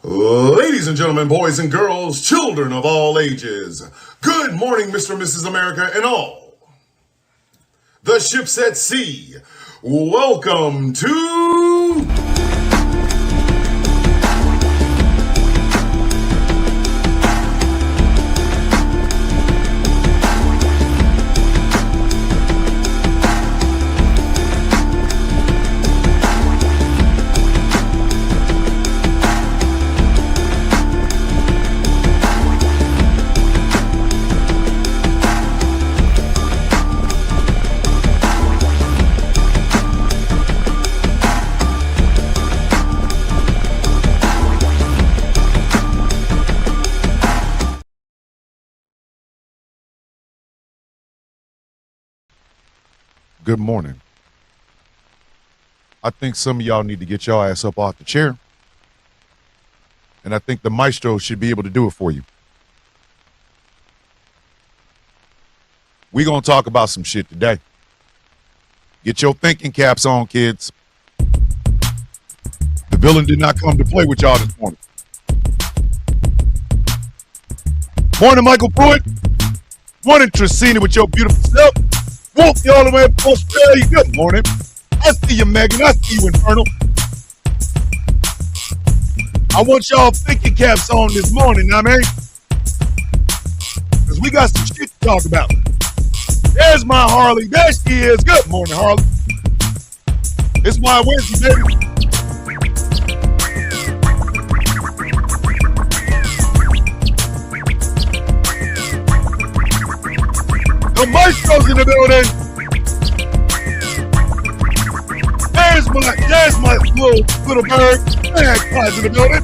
Ladies and gentlemen, boys and girls, children of all ages, good morning, Mr. and Mrs. America, and all the ships at sea. Welcome to Good morning. I think some of y'all need to get your ass up off the chair. And I think the maestro should be able to do it for you. We're going to talk about some shit today. Get your thinking caps on, kids. The villain did not come to play with y'all this morning. Morning, Michael Pruitt. Morning, Tracina, with your beautiful self. Wolf, all the way from Australia. Good morning. I see you, Megan. I see you, Infernal. I want y'all thinking caps on this morning, I mean? Because we got some shit to talk about. There's my Harley. There she is. Good morning, Harley. It's my Wednesday, baby. The maestro's in the building. There's my little bird. Magpie's in the building.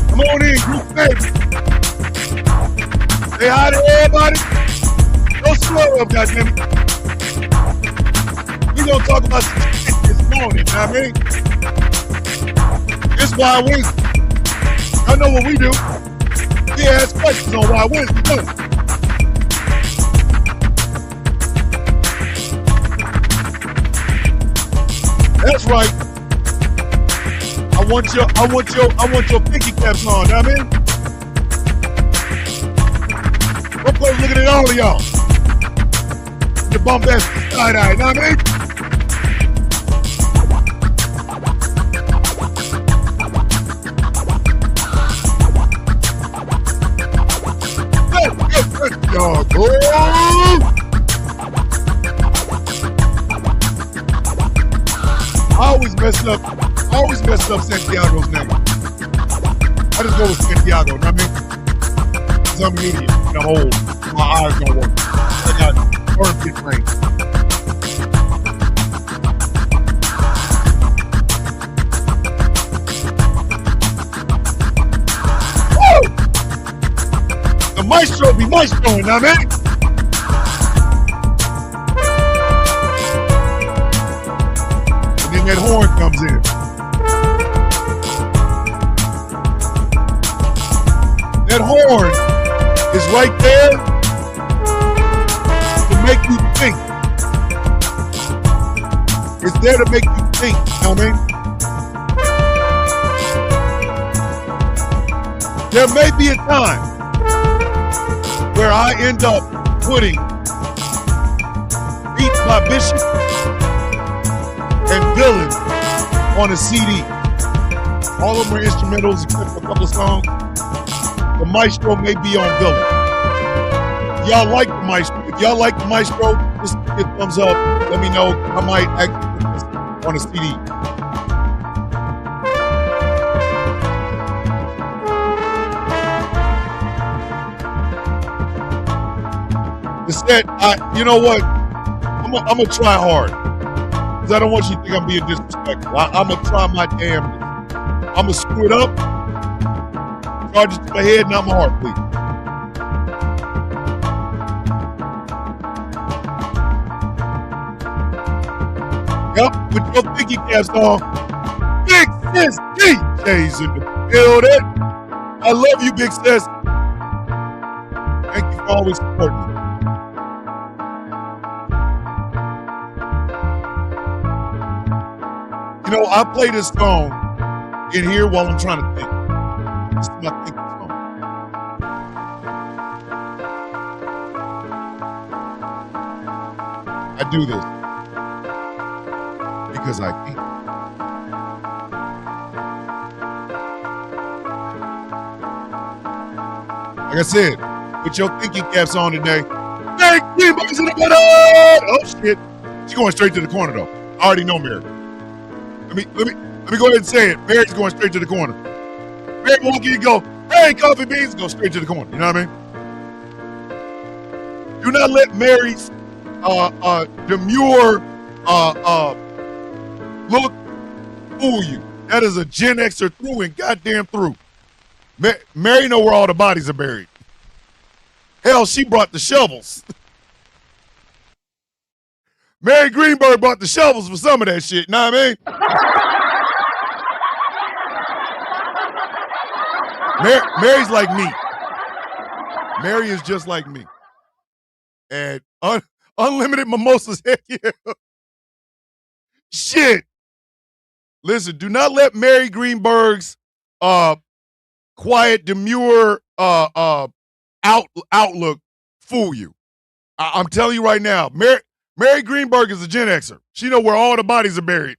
Come on in, group baby. Say hi to everybody. Don't slow up, goddammit. We gonna talk about some shit this morning, you know what I mean? It's Why Wednesday. I know what we do. We ask questions on Why Wednesday, don't we? That's right. I want your pinky caps on, you know what I mean? I'm looking at all of y'all. The bombastic side-eye, you know what I mean? Good dog, oh! I always mess up Santiago's name. I just go with Santiago, you know what I mean? Because I'm an idiot and I'm old. My eyes don't work. I got armpit pain. Woo! The maestro be maestroing, you know what I mean? That horn comes in. That horn is right there to make you think. It's there to make you think, you know what I mean? There may be a time where I end up putting Beats by Bishop and Villain on a CD. All of them are instrumentals except for a couple of songs. The maestro may be on Villain. Y'all like the maestro. If y'all like the maestro, just give a thumbs up. Let me know. I might actually put this on a CD. Instead, you know what? I'm gonna try hard. I don't want you to think I'm being disrespectful. I'm going to try my damnedest. I'm going to screw it up. Charge it to my head, not my heart, please. Yep, with your thinking caps on. Big Sis DJ's in the building. I love you, Big Sis. Thank you for always supporting me. You know, I play this song in here while I'm trying to think. This is my thinking zone. I do this because I can. Like I said, put your thinking caps on today. Hey, Greenberg's in the corner! Oh shit! She's going straight to the corner though. I already know Mary. Let me go ahead and say it. Mary's going straight to the corner. Mary walk in and go, hey, coffee beans, go straight to the corner. You know what I mean? Do not let Mary's demure look fool you. That is a Gen Xer through and goddamn through. Mary know where all the bodies are buried. Hell, she brought the shovels. Mary Greenberg brought the shovels for some of that shit. Know what I mean? Mary's like me. Mary is just like me. And unlimited mimosas, heck yeah. Shit. Listen, do not let Mary Greenberg's quiet, demure outlook fool you. I'm telling you right now, Mary Greenberg is a Gen Xer. She know where all the bodies are buried.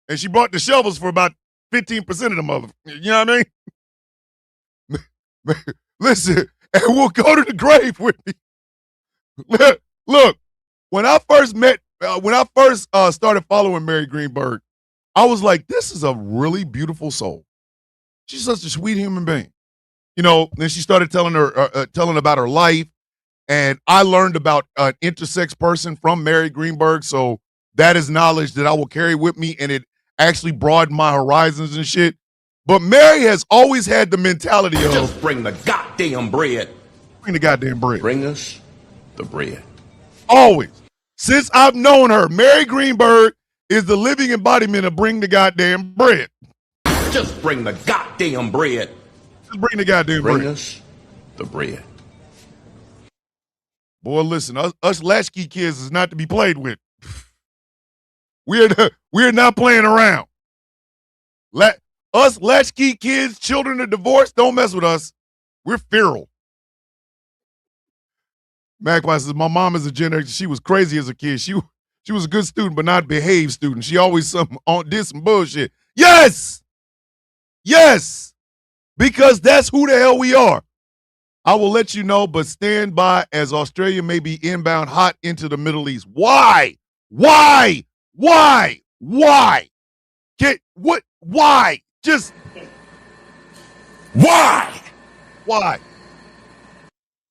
And she brought the shovels for about 15% of them of them. You know what I mean? Listen, and we'll go to the grave with me. Look, when I first started following Mary Greenberg, I was like, this is a really beautiful soul. She's such a sweet human being. You know, then she started telling about her life, and I learned about an intersex person from Mary Greenberg, so that is knowledge that I will carry with me, and it actually broadened my horizons and shit. But Mary has always had the mentality of just bring the goddamn bread. Bring the goddamn bread. Bring us the bread. Always. Since I've known her, Mary Greenberg is the living embodiment of bring the goddamn bread. Just bring the goddamn bread. Just bring the goddamn bread. Bring us the bread. Boy, listen, us latchkey kids is not to be played with. We're not playing around. Us latchkey kids, children of divorce, don't mess with us. We're feral. Magpie says, my mom is a Gen X. She was crazy as a kid. She was a good student, but not a behaved student. She always did some bullshit. Yes! Yes! Because that's who the hell we are. I will let you know, but stand by as Australia may be inbound hot into the Middle East. Why? Why? Why? Why? What? Why? Just why? Why?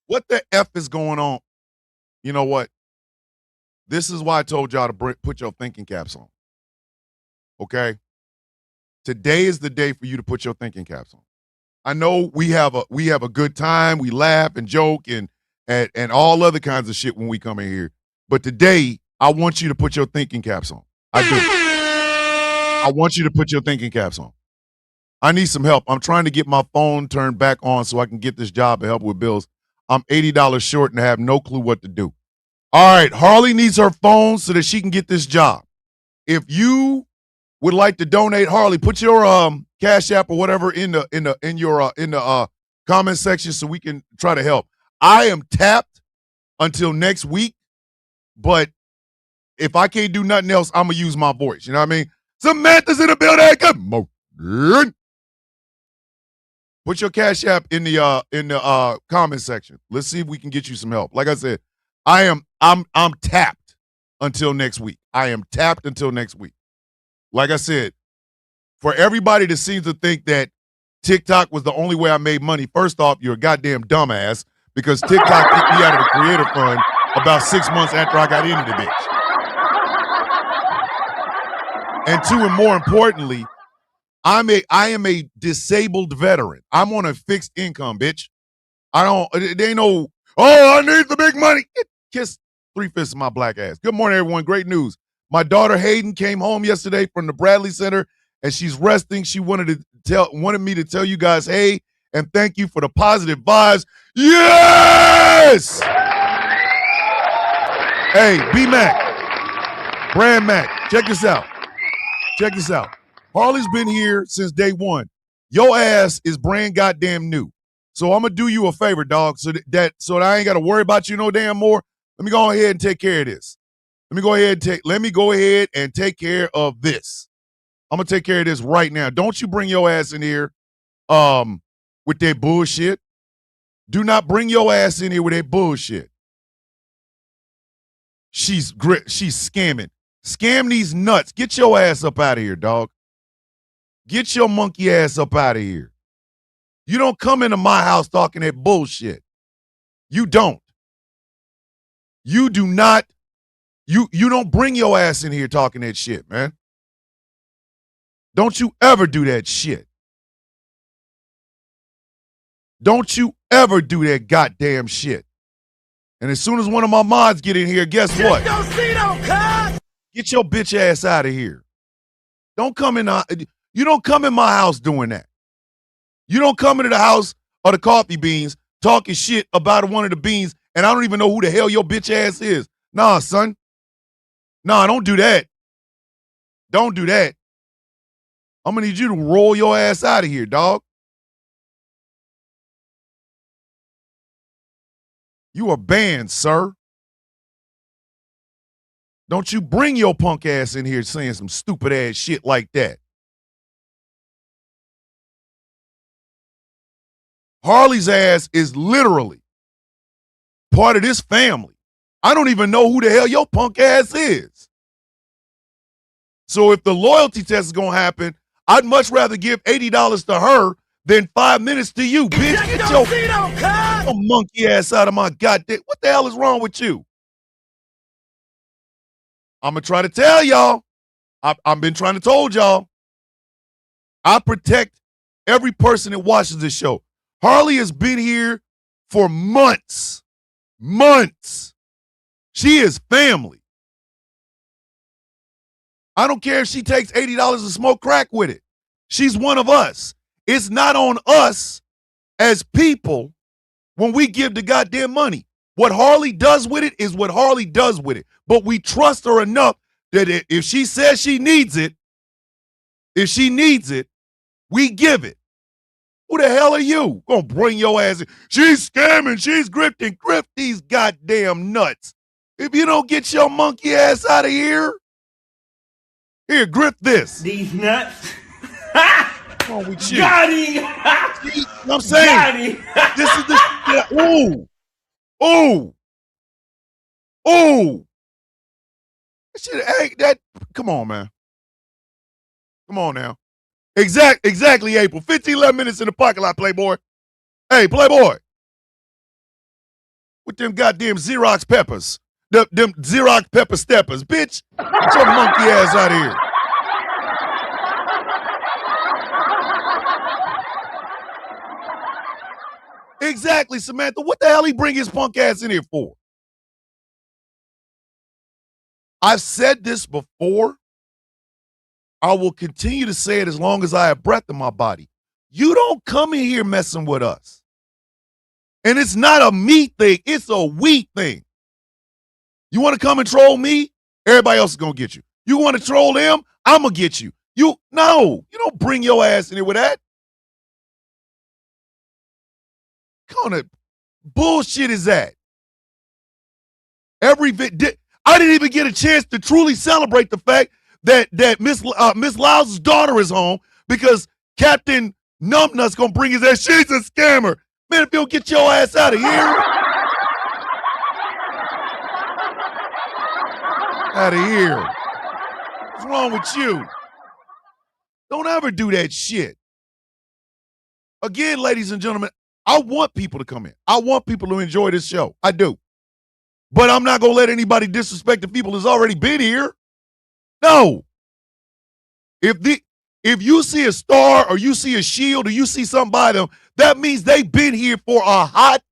What the F is going on? You know what? This is why I told y'all to put your thinking caps on. Okay? Today is the day for you to put your thinking caps on. I know we have a good time. We laugh and joke and all other kinds of shit when we come in here. But today, I want you to put your thinking caps on. I do. I want you to put your thinking caps on. I need some help. I'm trying to get my phone turned back on so I can get this job and help with bills. I'm $80 short and I have no clue what to do. All right, Harley needs her phone so that she can get this job. If you would like to donate, Harley, put your Cash App or whatever in the comment section so we can try to help. I am tapped until next week, but if I can't do nothing else, I'm gonna use my voice. You know what I mean? Samantha's in the building. Good morning. Put your Cash App in the comment section. Let's see if we can get you some help. Like I said, I'm tapped until next week. I am tapped until next week. Like I said, for everybody that seems to think that TikTok was the only way I made money, first off, you're a goddamn dumbass because TikTok kicked me out of the creator fund about 6 months after I got into the bitch. And two, and more importantly, I am a disabled veteran. I'm on a fixed income, bitch. They ain't no, oh, I need the big money. Kiss 3/5 of my black ass. Good morning, everyone. Great news. My daughter Hayden came home yesterday from the Bradley Center and she's resting. She wanted me to tell you guys, hey, and thank you for the positive vibes. Yes! Hey, B Mac, Brand Mac, check this out. Check this out. Harley's been here since day one. Your ass is brand goddamn new. So I'm gonna do you a favor, dog, so that I ain't gotta worry about you no damn more. Let me go ahead and take care of this. Let me go ahead and take care of this. I'm gonna take care of this right now. Don't you bring your ass in here with that bullshit. Do not bring your ass in here with that bullshit. She's scamming. Scam these nuts. Get your ass up out of here, dog. Get your monkey ass up out of here. You don't come into my house talking that bullshit. You don't. You do not. You don't bring your ass in here talking that shit, man. Don't you ever do that shit. Don't you ever do that goddamn shit. And as soon as one of my mods get in here, guess what? Get your bitch ass out of here. You don't come in my house doing that. You don't come into the house of the coffee beans talking shit about one of the beans, and I don't even know who the hell your bitch ass is. Nah, son. Nah, don't do that. Don't do that. I'm gonna need you to roll your ass out of here, dog. You are banned, sir. Don't you bring your punk ass in here saying some stupid ass shit like that. Harley's ass is literally part of this family. I don't even know who the hell your punk ass is. So if the loyalty test is going to happen, I'd much rather give $80 to her than 5 minutes to you, bitch. Get your monkey ass out of my goddamn. What the hell is wrong with you? I'm going to try to tell y'all. I've been trying to told y'all. I protect every person that watches this show. Harley has been here for months. Months. She is family. I don't care if she takes $80 to smoke crack with it. She's one of us. It's not on us as people when we give the goddamn money. What Harley does with it is what Harley does with it. But we trust her enough that if she says she needs it, we give it. Who the hell are you? Gonna bring your ass in. She's scamming. She's grifting. Grift these goddamn nuts. If you don't get your monkey ass out of here, grift this. These nuts. What's wrong with you? Got him. See what I'm saying? Got him. This is the ooh. Shit, hey, come on, man. Come on now. Exactly, April. 11 minutes in the parking lot, Playboy. Hey, Playboy. With them goddamn Xerox peppers. Them Xerox pepper steppers. Bitch, get your monkey ass out of here. Exactly, Samantha. What the hell he bring his punk ass in here for? I've said this before. I will continue to say it as long as I have breath in my body. You don't come in here messing with us. And it's not a me thing. It's a we thing. You want to come and troll me? Everybody else is going to get you. You want to troll them? I'm going to get you. You don't bring your ass in here with that. What kind of bullshit is that? I didn't even get a chance to truly celebrate the fact that Miss Lyles' daughter is home because Captain Numbnuts gonna bring his ass. She's a scammer. Man, if you don't get your ass out of here. Out of here. What's wrong with you? Don't ever do that shit. Again, ladies and gentlemen, I want people to come in. I want people to enjoy this show. I do. But I'm not gonna let anybody disrespect the people that's already been here. No. If you see a star or you see a shield or you see something by them, that means they've been here for a hot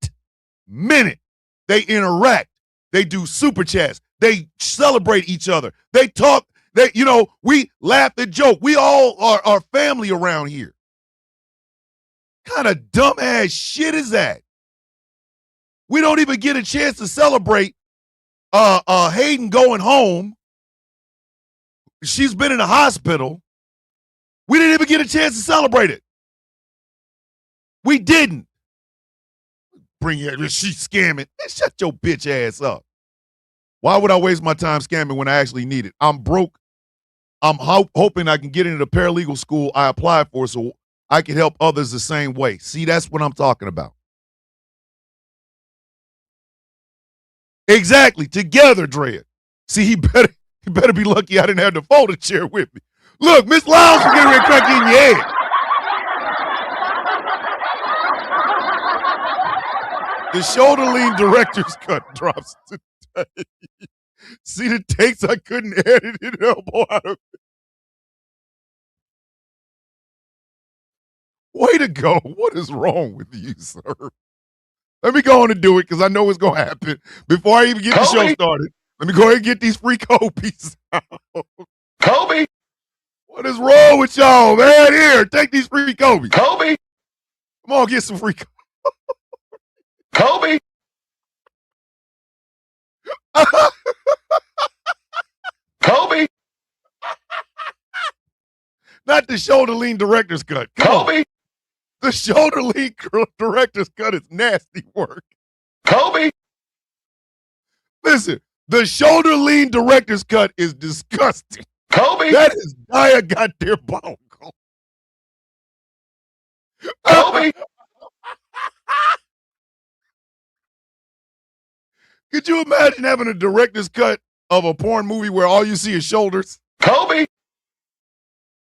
minute. They interact. They do super chats. They celebrate each other. They talk. We laugh and joke. We all are family around here. What kind of dumbass shit is that? We don't even get a chance to celebrate Hayden going home. She's been in the hospital. We didn't even get a chance to celebrate it. We didn't. Bring your she's scamming. Man, shut your bitch ass up. Why would I waste my time scamming when I actually need it? I'm broke. I'm hoping I can get into the paralegal school I applied for so I can help others the same way. See, that's what I'm talking about. Exactly. Together, Dread. See, he better be lucky I didn't have the folding chair with me. Look, Miss Lyles will get ready to crack you in your head. The shoulder lean director's cut drops today. See the takes I couldn't edit it elbow out of it. Way to go. What is wrong with you, sir? Let me go on and do it because I know what's going to happen. Before I even get the show started, let me go ahead and get these free Kobe's out. Kobe! What is wrong with y'all, man? Here, take these free Kobe's. Kobe! Come on, get some free Kobe! Kobe! Not the shoulder lean director's cut. Come Kobe! on. The shoulder lean director's cut is nasty work. Kobe! Listen, the shoulder lean director's cut is disgusting. Kobe! That is dire goddamn bone. Kobe! Could you imagine having a director's cut of a porn movie where all you see is shoulders? Kobe!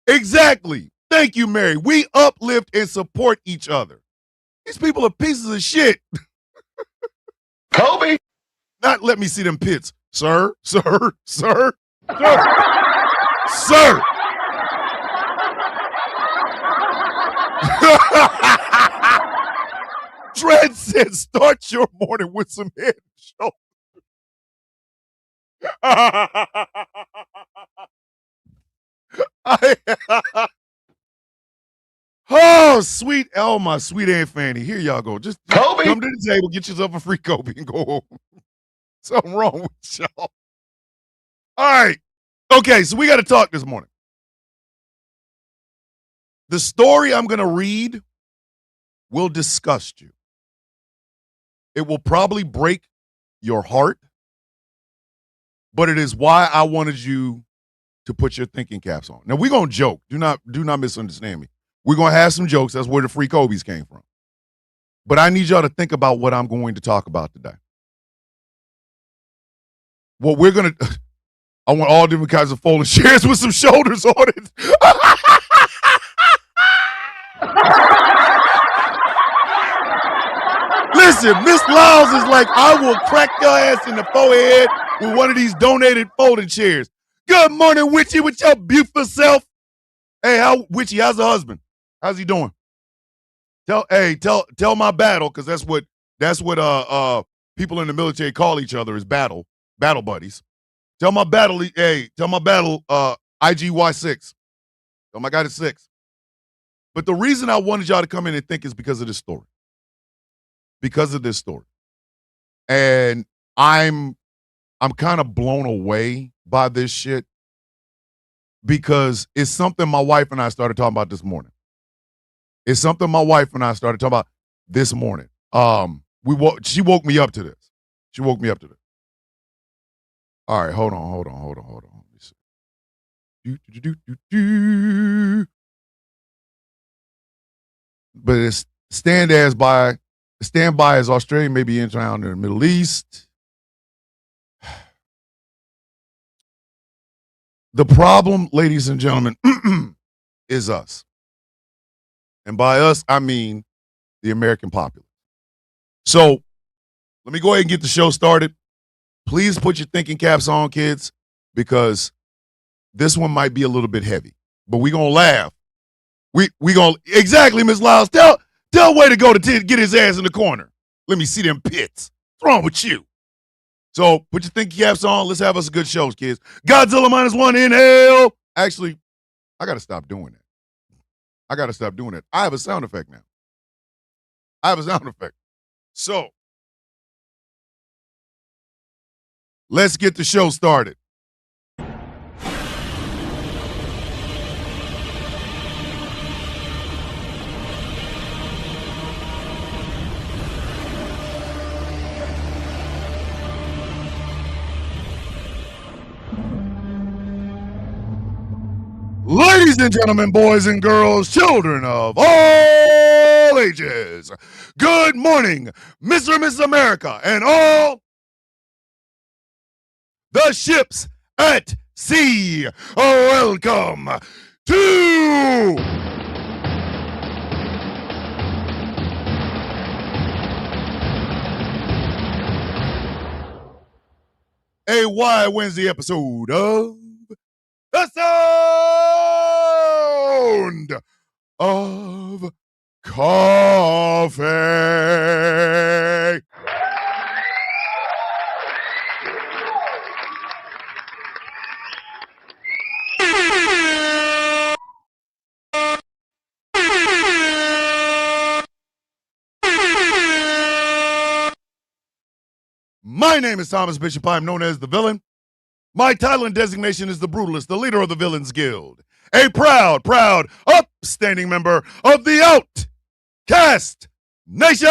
Exactly. Thank you, Mary. We uplift and support each other. These people are pieces of shit. Kobe! Not let me see them pits. Sir, sir, sir, sir, sir. Dread said, start your morning with some head and shoulders. Oh, sweet. Oh, my sweet Aunt Fanny. Here y'all go. Just Kobe! Come to the table, get yourself a free Kobe and go home. Something wrong with y'all. All right. Okay, so we got to talk this morning. The story I'm going to read will disgust you. It will probably break your heart, but it is why I wanted you to put your thinking caps on. Now, we're going to joke. Do not misunderstand me. We're going to have some jokes. That's where the free Kobe's came from. But I need y'all to think about what I'm going to talk about today. What we're going to, I want all different kinds of folding chairs with some shoulders on it. Listen, Miss Lyles is like, I will crack your ass in the forehead with one of these donated folding chairs. Good morning, Witchy, with your beautiful self. Hey, Witchy, how's the husband? How's he doing? Tell my battle, because that's what people in the military call each other is battle buddies. Tell my battle, IGY6. Tell my guy to 6. But the reason I wanted y'all to come in and think is because of this story. Because of this story. And I'm kind of blown away by this shit because it's something my wife and I started talking about this morning. It's something my wife and I started talking about this morning. She woke me up to this. She woke me up to this. All right, hold on. Let me see. But it's stand by as Australia may be entering in the Middle East. The problem, ladies and gentlemen, is us. And by us, I mean the American populace. So let me go ahead and get the show started. Please put your thinking caps on, kids, because this one might be a little bit heavy. But we're going to laugh. We going to, exactly, Ms. Lyles. Tell way to go to get his ass in the corner. Let me see them pits. What's wrong with you? So put your thinking caps on. Let's have us a good show, kids. Godzilla -1, inhale. Actually, I got to stop doing that. I have a sound effect now. So let's get the show started. Ladies and gentlemen, boys and girls, children of all ages, good morning, Mr. and Mrs. America, and all the ships at sea. Welcome to a Why Wednesday episode of The Sound of Coffee. My name is Thomas Bishop. I'm known as the villain. My title and designation is the Brutalist, the leader of the Villains Guild. A proud, upstanding member of the Outcast Nation.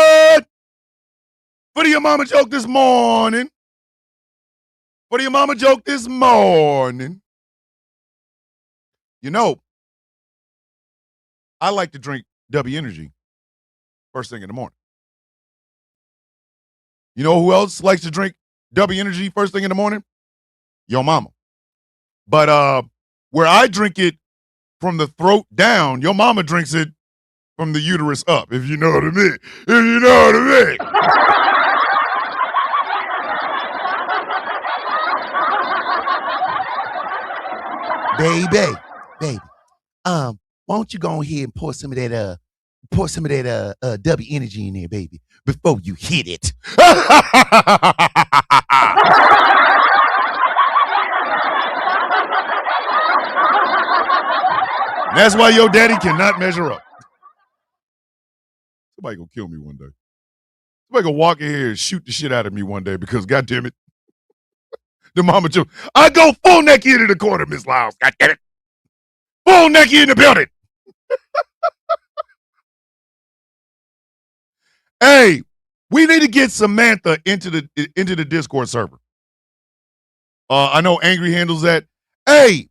For your mama joke this morning. You know, I like to drink W Energy first thing in the morning. You know who else likes to drink W Energy first thing in the morning? Your mama. But where I drink it from the throat down, your mama drinks it from the uterus up, if you know what I mean. Baby, why don't you go ahead and pour some of that W energy in there, baby, before you hit it. That's why your daddy cannot measure up. Somebody gonna kill me one day. Somebody gonna walk in here and shoot the shit out of me one day because, goddamn it, the mama joke. I go full naked into the corner, Miss Lyles. Goddamn it, full naked in the building. Hey, we need to get Samantha into the Discord server. I know Angry handles that. Hey,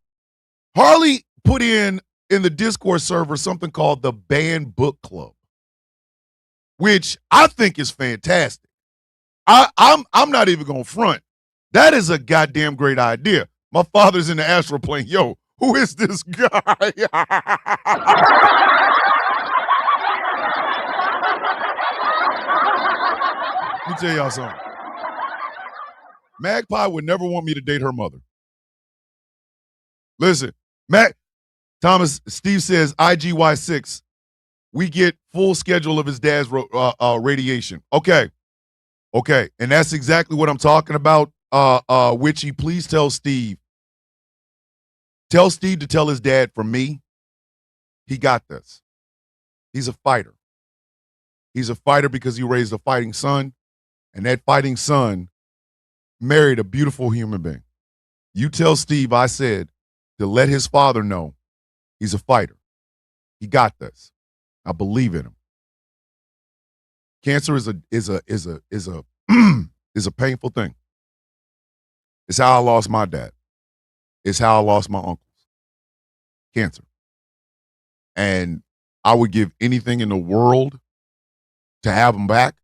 Harley put in the Discord server something called the Banned Book Club, which I think is fantastic. I'm not even gonna front. That is a goddamn great idea. My father's in the astral plane. Yo, who is this guy? Let me tell y'all something. Magpie would never want me to date her mother. Listen, Steve says IGY6. We get full schedule of his dad's radiation. Okay. And that's exactly what I'm talking about. Witchy, please tell Steve. Tell Steve to tell his dad from me, he got this. He's a fighter. He's a fighter because he raised a fighting son, and that fighting son married a beautiful human being. You tell Steve I said to let his father know he's a fighter. He got this. I believe in him. Cancer is a painful thing. It's how I lost my dad. It's how I lost my uncles. Cancer. And I would give anything in the world to have them back.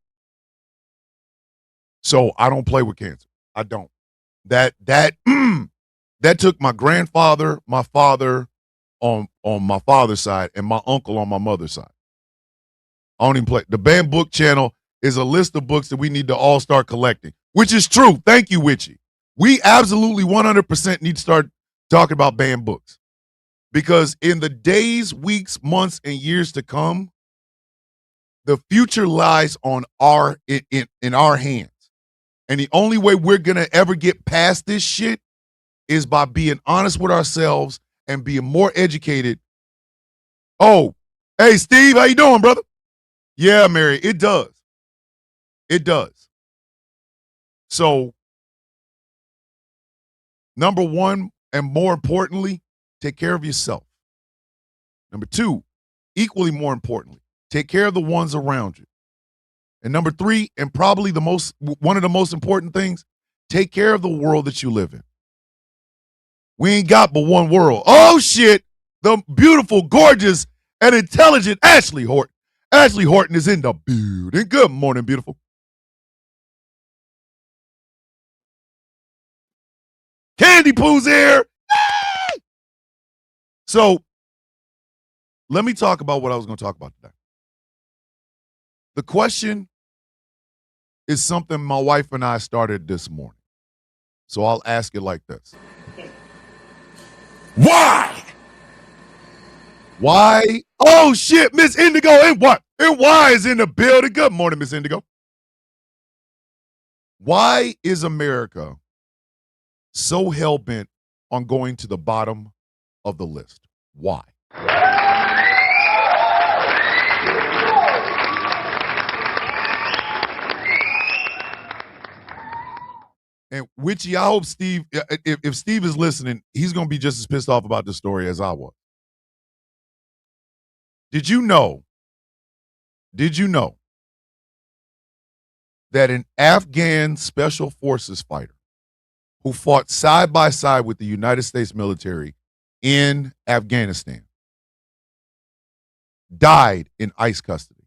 So I don't play with cancer. I don't. That took my grandfather, my father on my father's side, and my uncle on my mother's side. I don't even play. The Banned Book Channel is a list of books that we need to all start collecting, which is true. Thank you, Witchy. We absolutely 100% need to start talking about banned books, because in the days, weeks, months, and years to come, the future lies on in our hands. And the only way we're going to ever get past this shit is by being honest with ourselves and being more educated. Oh, hey, Steve, how you doing, brother? Yeah, Mary, it does. It does. So, number one, and more importantly, take care of yourself. Number two, equally more importantly, take care of the ones around you. And number three, and probably one of the most important things, take care of the world that you live in. We ain't got but one world. Oh, shit. the beautiful, gorgeous, and intelligent Ashley Horton. Ashley Horton is in the building. Good morning, beautiful. Candy Pooh's here. Yay! So, let me talk about what I was going to talk about today. The question is something my wife and I started this morning. So I'll ask it like this. Why? Why? Oh, shit, Miss Indigo and what? And why is in the building? Good morning, Miss Indigo. Why is America so hell-bent on going to the bottom of the list? Why? And Witchy, I hope Steve, if Steve is listening, he's going to be just as pissed off about this story as I was. Did you know that an Afghan special forces fighter who fought side by side with the United States military in Afghanistan died in ICE custody?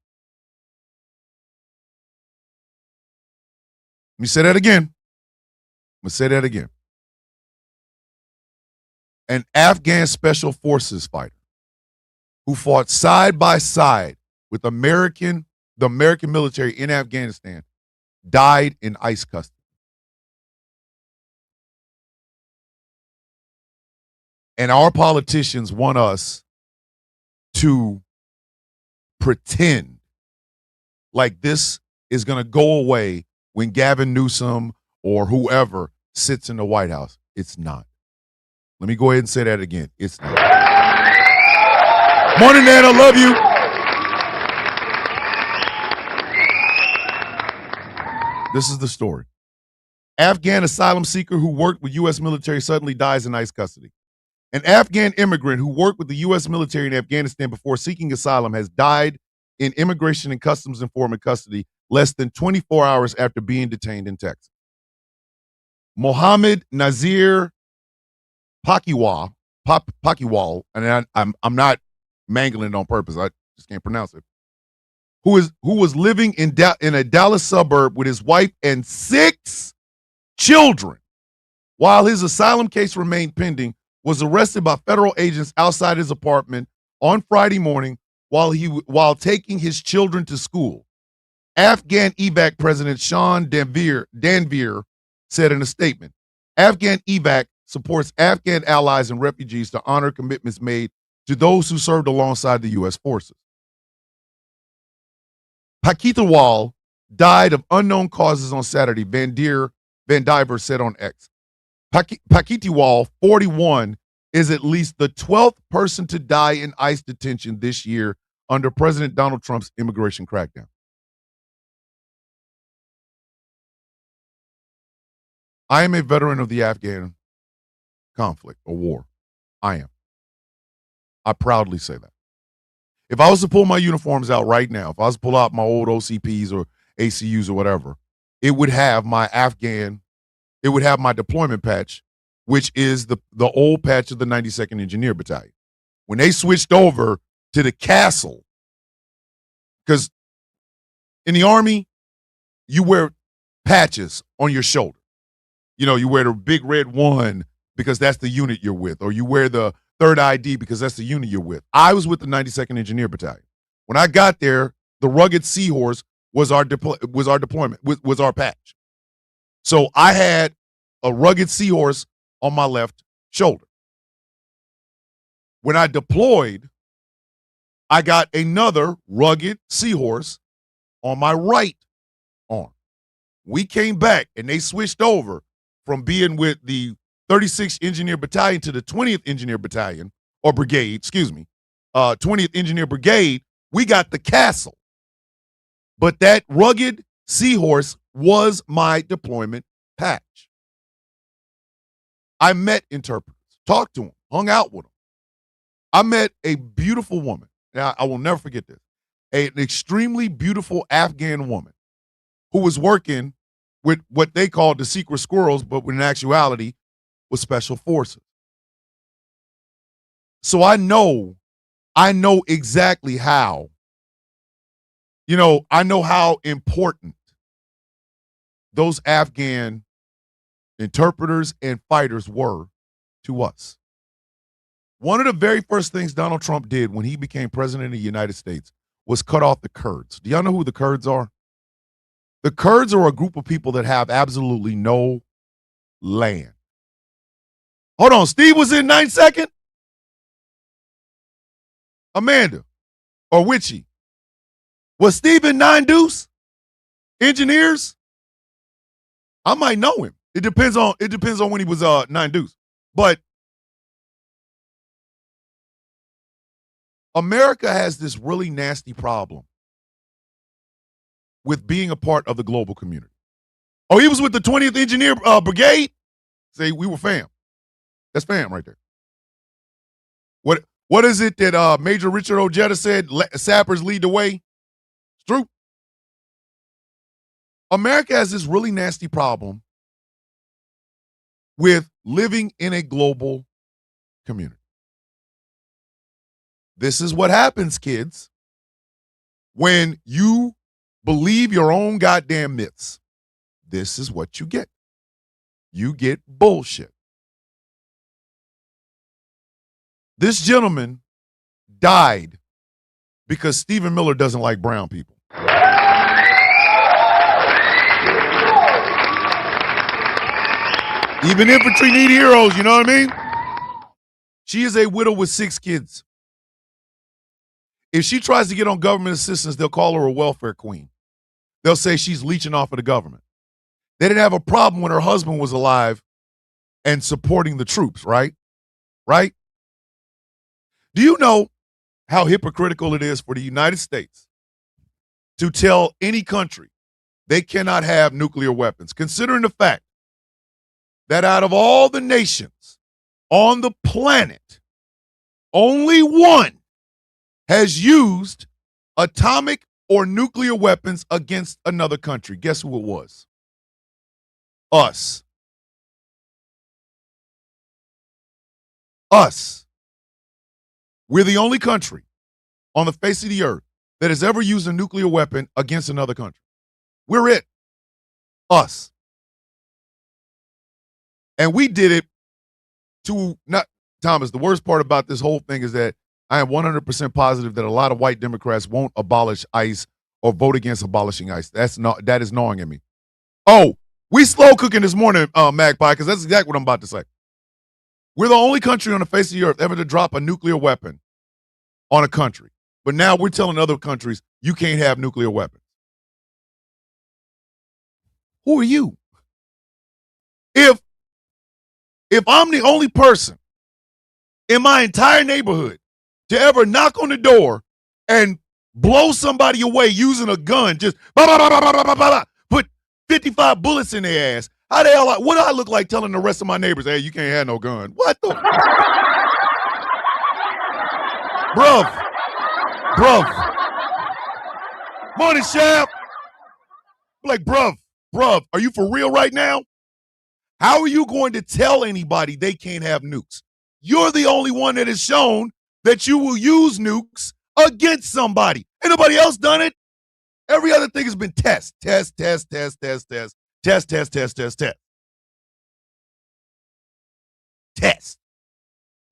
Let me say that again. An Afghan special forces fighter who fought side by side with the American military in Afghanistan died in ICE custody. And our politicians want us to pretend like this is going to go away when Gavin Newsom or whoever sits in the White House. It's not. Let me go ahead and say that again. It's not. Morning, Ned. I love you. This is the story. Afghan asylum seeker who worked with U.S. military suddenly dies in ICE custody. An Afghan immigrant who worked with the U.S. military in Afghanistan before seeking asylum has died in Immigration and Customs Enforcement custody less than 24 hours after being detained in Texas. Mohammed Nazir Pakiwal, and I'm not mangling it on purpose. I just can't pronounce it. Who was living in a Dallas suburb with his wife and 6 children while his asylum case remained pending, was arrested by federal agents outside his apartment on Friday morning while taking his children to school. Afghan evac President Sean Danvir said in a statement, Afghan evac supports Afghan allies and refugees to honor commitments made to those who served alongside the U.S. forces. Pakitawal died of unknown causes on Saturday, Van Diver said on X. Pakitawal, 41, is at least the 12th person to die in ICE detention this year under President Donald Trump's immigration crackdown. I am a veteran of the Afghan conflict or war. I am. I proudly say that. If I was to pull my uniforms out right now, if I was to pull out my old OCPs or ACUs or whatever, it would have my deployment patch, which is the old patch of the 92nd Engineer Battalion. When they switched over to the castle, because in the Army, you wear patches on your shoulder. You know, you wear the big red one because that's the unit you're with, or you wear the third ID because that's the unit you're with. I was with the 92nd Engineer Battalion. When I got there, the rugged Seahorse was our patch. So I had a rugged Seahorse on my left shoulder. When I deployed, I got another rugged Seahorse on my right arm. We came back and they switched over from being with the 36th Engineer Battalion to the 20th Engineer Battalion, or Brigade, 20th Engineer Brigade. We got the castle. But that rugged Seahorse was my deployment patch. I met interpreters, talked to them, hung out with them. I met a beautiful woman. Now, I will never forget this. An extremely beautiful Afghan woman who was working with what they called the secret squirrels, but in actuality was special forces. So I know exactly how, I know how important those Afghan interpreters and fighters were to us. One of the very first things Donald Trump did when he became president of the United States was cut off the Kurds. Do y'all know who the Kurds are? The Kurds are a group of people that have absolutely no land. Hold on, Steve was in 9 second? Amanda or Witchy. Was Steve in 9 Deuce? Engineers? I might know him. It depends on when he was 9 Deuce. But America has this really nasty problem with being a part of the global community. Oh, he was with the 20th Engineer Brigade? Say, we were fam. That's fam right there. What is it that Major Richard Ojeda said? Sappers lead the way. It's true. America has this really nasty problem with living in a global community. This is what happens, kids, when you believe your own goddamn myths. This is what you get. You get bullshit. This gentleman died because Stephen Miller doesn't like brown people. Even infantry need heroes, you know what I mean? She is a widow with 6 kids. If she tries to get on government assistance, they'll call her a welfare queen. They'll say she's leeching off of the government. They didn't have a problem when her husband was alive and supporting the troops, right? Right? Do you know how hypocritical it is for the United States to tell any country they cannot have nuclear weapons, considering the fact that out of all the nations on the planet, only one has used atomic or nuclear weapons against another country? Guess who it was? Us. Us. We're the only country on the face of the earth that has ever used a nuclear weapon against another country. We're it. Us. And we did it to, not, Thomas, the worst part about this whole thing is that I am 100% positive that a lot of white Democrats won't abolish ICE or vote against abolishing ICE. That is gnawing at me. Oh, we slow cooking this morning, Magpie, because that's exactly what I'm about to say. We're the only country on the face of the earth ever to drop a nuclear weapon on a country. But now we're telling other countries, you can't have nuclear weapons. Who are you? If I'm the only person in my entire neighborhood to ever knock on the door and blow somebody away using a gun, just put 55 bullets in their ass, how the hell, what do I look like telling the rest of my neighbors, hey, you can't have no gun? What the? Bruv. Morning, Chef. Like, bruv, are you for real right now? How are you going to tell anybody they can't have nukes? You're the only one that has shown that you will use nukes against somebody. Ain't nobody else done it. Every other thing has been test.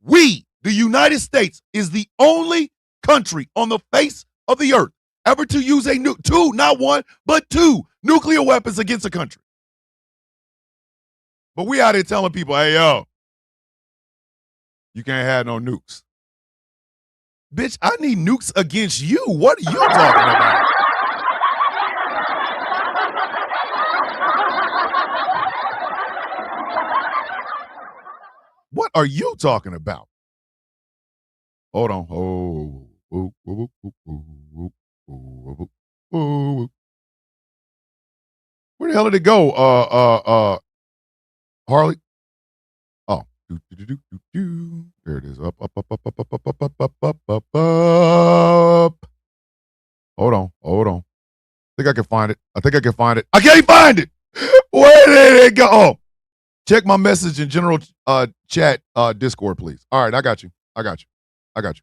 We, the United States, is the only country on the face of the earth ever to use a nuke, 2, not 1, but 2 nuclear weapons against a country. But we out here telling people, hey, yo, you can't have no nukes. Bitch, I need nukes against you. What are you talking about? What are you talking about? Hold on. Where the hell did it go? Harley? Oh. There it is. Up. Hold on. I think I can find it. I can't find it. Where did it go? Oh. Check my message in general chat Discord, please. All right, I got you. I got you.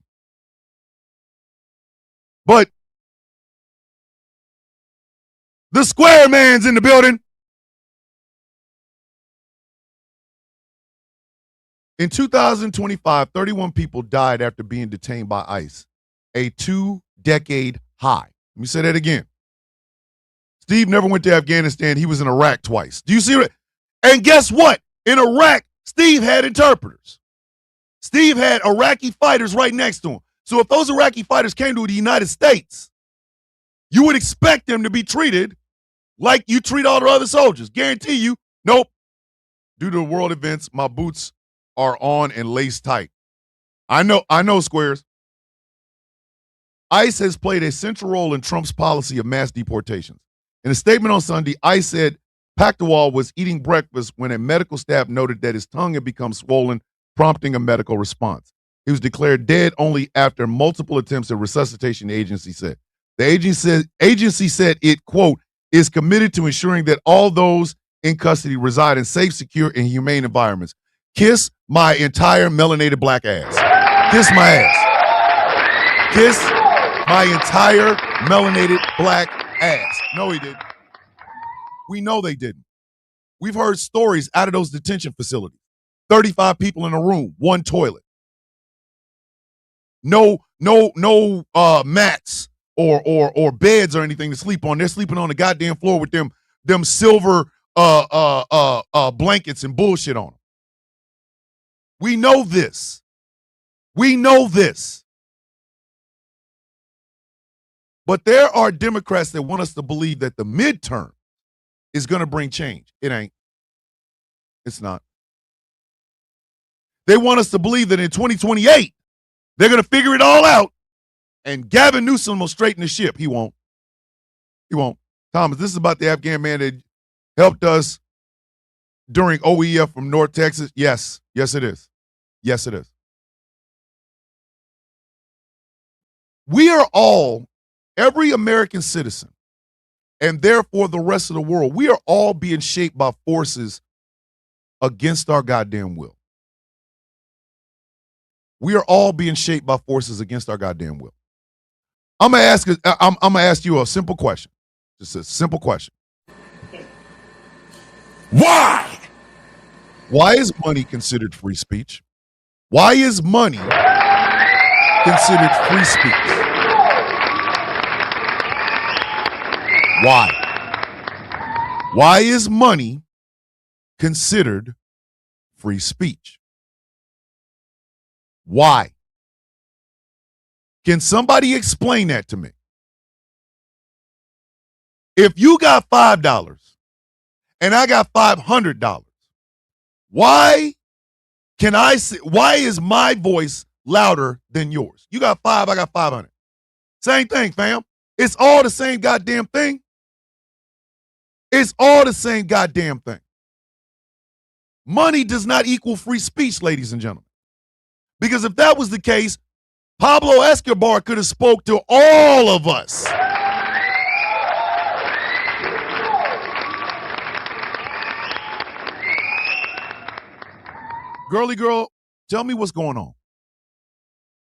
But the square man's in the building. In 2025, 31 people died after being detained by ICE, a 2-decade high. Let me say that again. Steve never went to Afghanistan. He was in Iraq twice. Do you see it? And guess what? In Iraq, Steve had interpreters. Steve had Iraqi fighters right next to him. So if those Iraqi fighters came to the United States, you would expect them to be treated like you treat all the other soldiers. Guarantee you, nope. Due to the world events, my boots are on and laced tight. I know, Squares. ICE has played a central role in Trump's policy of mass deportations. In a statement on Sunday, ICE said Paktawal was eating breakfast when a medical staff noted that his tongue had become swollen, prompting a medical response. He was declared dead only after multiple attempts at resuscitation, the agency said. The agency said it, quote, is committed to ensuring that all those in custody reside in safe, secure, and humane environments. Kiss my entire melanated black ass. Kiss my ass. Kiss my entire melanated black ass. No, he didn't. We know they didn't. We've heard stories out of those detention facilities. 35 people in a room, one toilet. No mats or beds or anything to sleep on. They're sleeping on the goddamn floor with them silver blankets and bullshit on them. We know this. We know this. But there are Democrats that want us to believe that the midterm is going to bring change. It ain't. It's not. They want us to believe that in 2028, they're going to figure it all out and Gavin Newsom will straighten the ship. He won't. He won't. Thomas, this is about the Afghan man that helped us during OEF from North Texas. Yes. Yes, it is. Yes, it is. We are all, every American citizen, and therefore the rest of the world, we are all being shaped by forces against our goddamn will. We are all being shaped by forces against our goddamn will. I'm gonna ask you a simple question. Just a simple question. Why? Why is money considered free speech? Why is money considered free speech? Why? Why is money considered free speech? Why? Can somebody explain that to me? If you got $5 and I got $500, why is my voice louder than yours? You got 5, I got 500. Same thing, fam. It's all the same goddamn thing. It's all the same goddamn thing. Money does not equal free speech, ladies and gentlemen. Because if that was the case, Pablo Escobar could have spoke to all of us. Girly girl, tell me what's going on.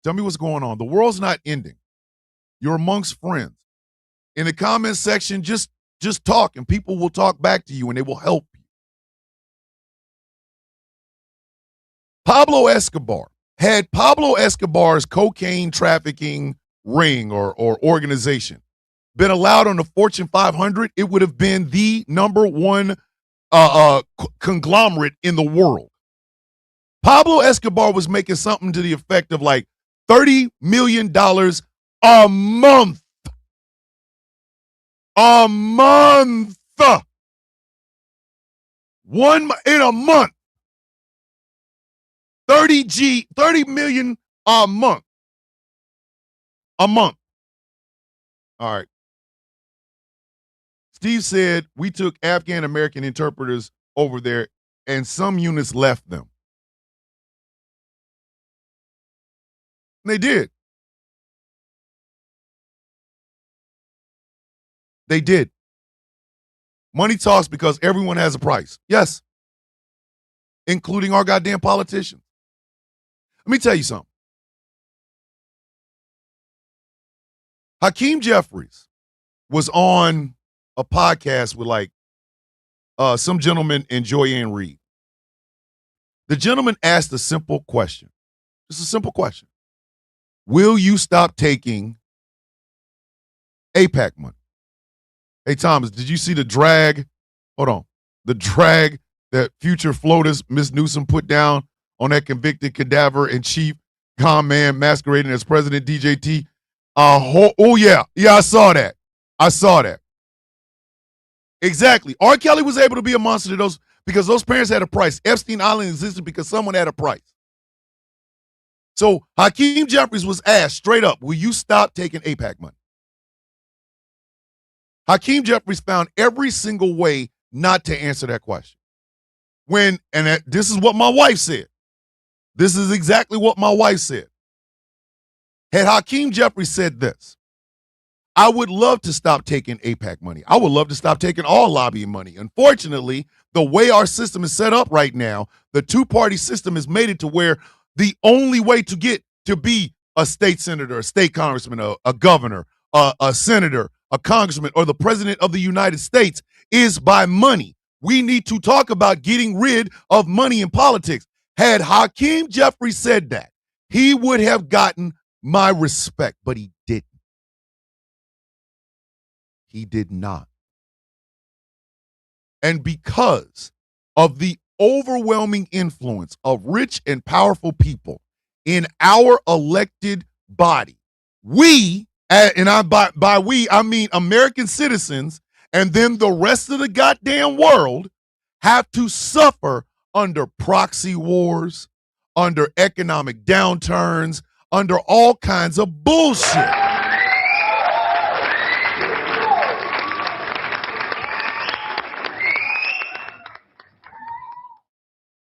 Tell me what's going on. The world's not ending. You're amongst friends. In the comment section, just talk and people will talk back to you and they will help you. Pablo Escobar. Had Pablo Escobar's cocaine trafficking ring or organization been allowed on the Fortune 500, it would have been the number one conglomerate in the world. Pablo Escobar was making something to the effect of like $30 million a month. A month. In a month. 30 million a month. A month. All right. Steve said we took Afghan American interpreters over there and some units left them. And they did. They did. Money talks because everyone has a price. Yes. Including our goddamn politicians. Let me tell you something. Hakeem Jeffries was on a podcast with like some gentleman and Joyanne Reed. The gentleman asked a simple question. Just a simple question. Will you stop taking AIPAC money? Hey, Thomas, did you see the drag? Hold on. The drag that future floaters Miss Newsom put down on that convicted cadaver and chief con man masquerading as President DJT? Oh, yeah. Yeah, I saw that. I saw that. Exactly. R. Kelly was able to be a monster to those because those parents had a price. Epstein Island existed because someone had a price. So Hakeem Jeffries was asked straight up, will you stop taking AIPAC money? Hakeem Jeffries found every single way not to answer that question. This is what my wife said. This is exactly what my wife said. Had Hakeem Jeffries said this, I would love to stop taking AIPAC money. I would love to stop taking all lobbying money. Unfortunately, the way our system is set up right now, the two-party system has made it to where the only way to get to be a state senator, a state congressman, a governor, a senator, a congressman, or the president of the United States is by money. We need to talk about getting rid of money in politics. Had Hakeem Jeffries said that, he would have gotten my respect, but he didn't. He did not. And because of the overwhelming influence of rich and powerful people in our elected body, we, and by we, I mean American citizens, and then the rest of the goddamn world have to suffer under proxy wars, under economic downturns, under all kinds of bullshit.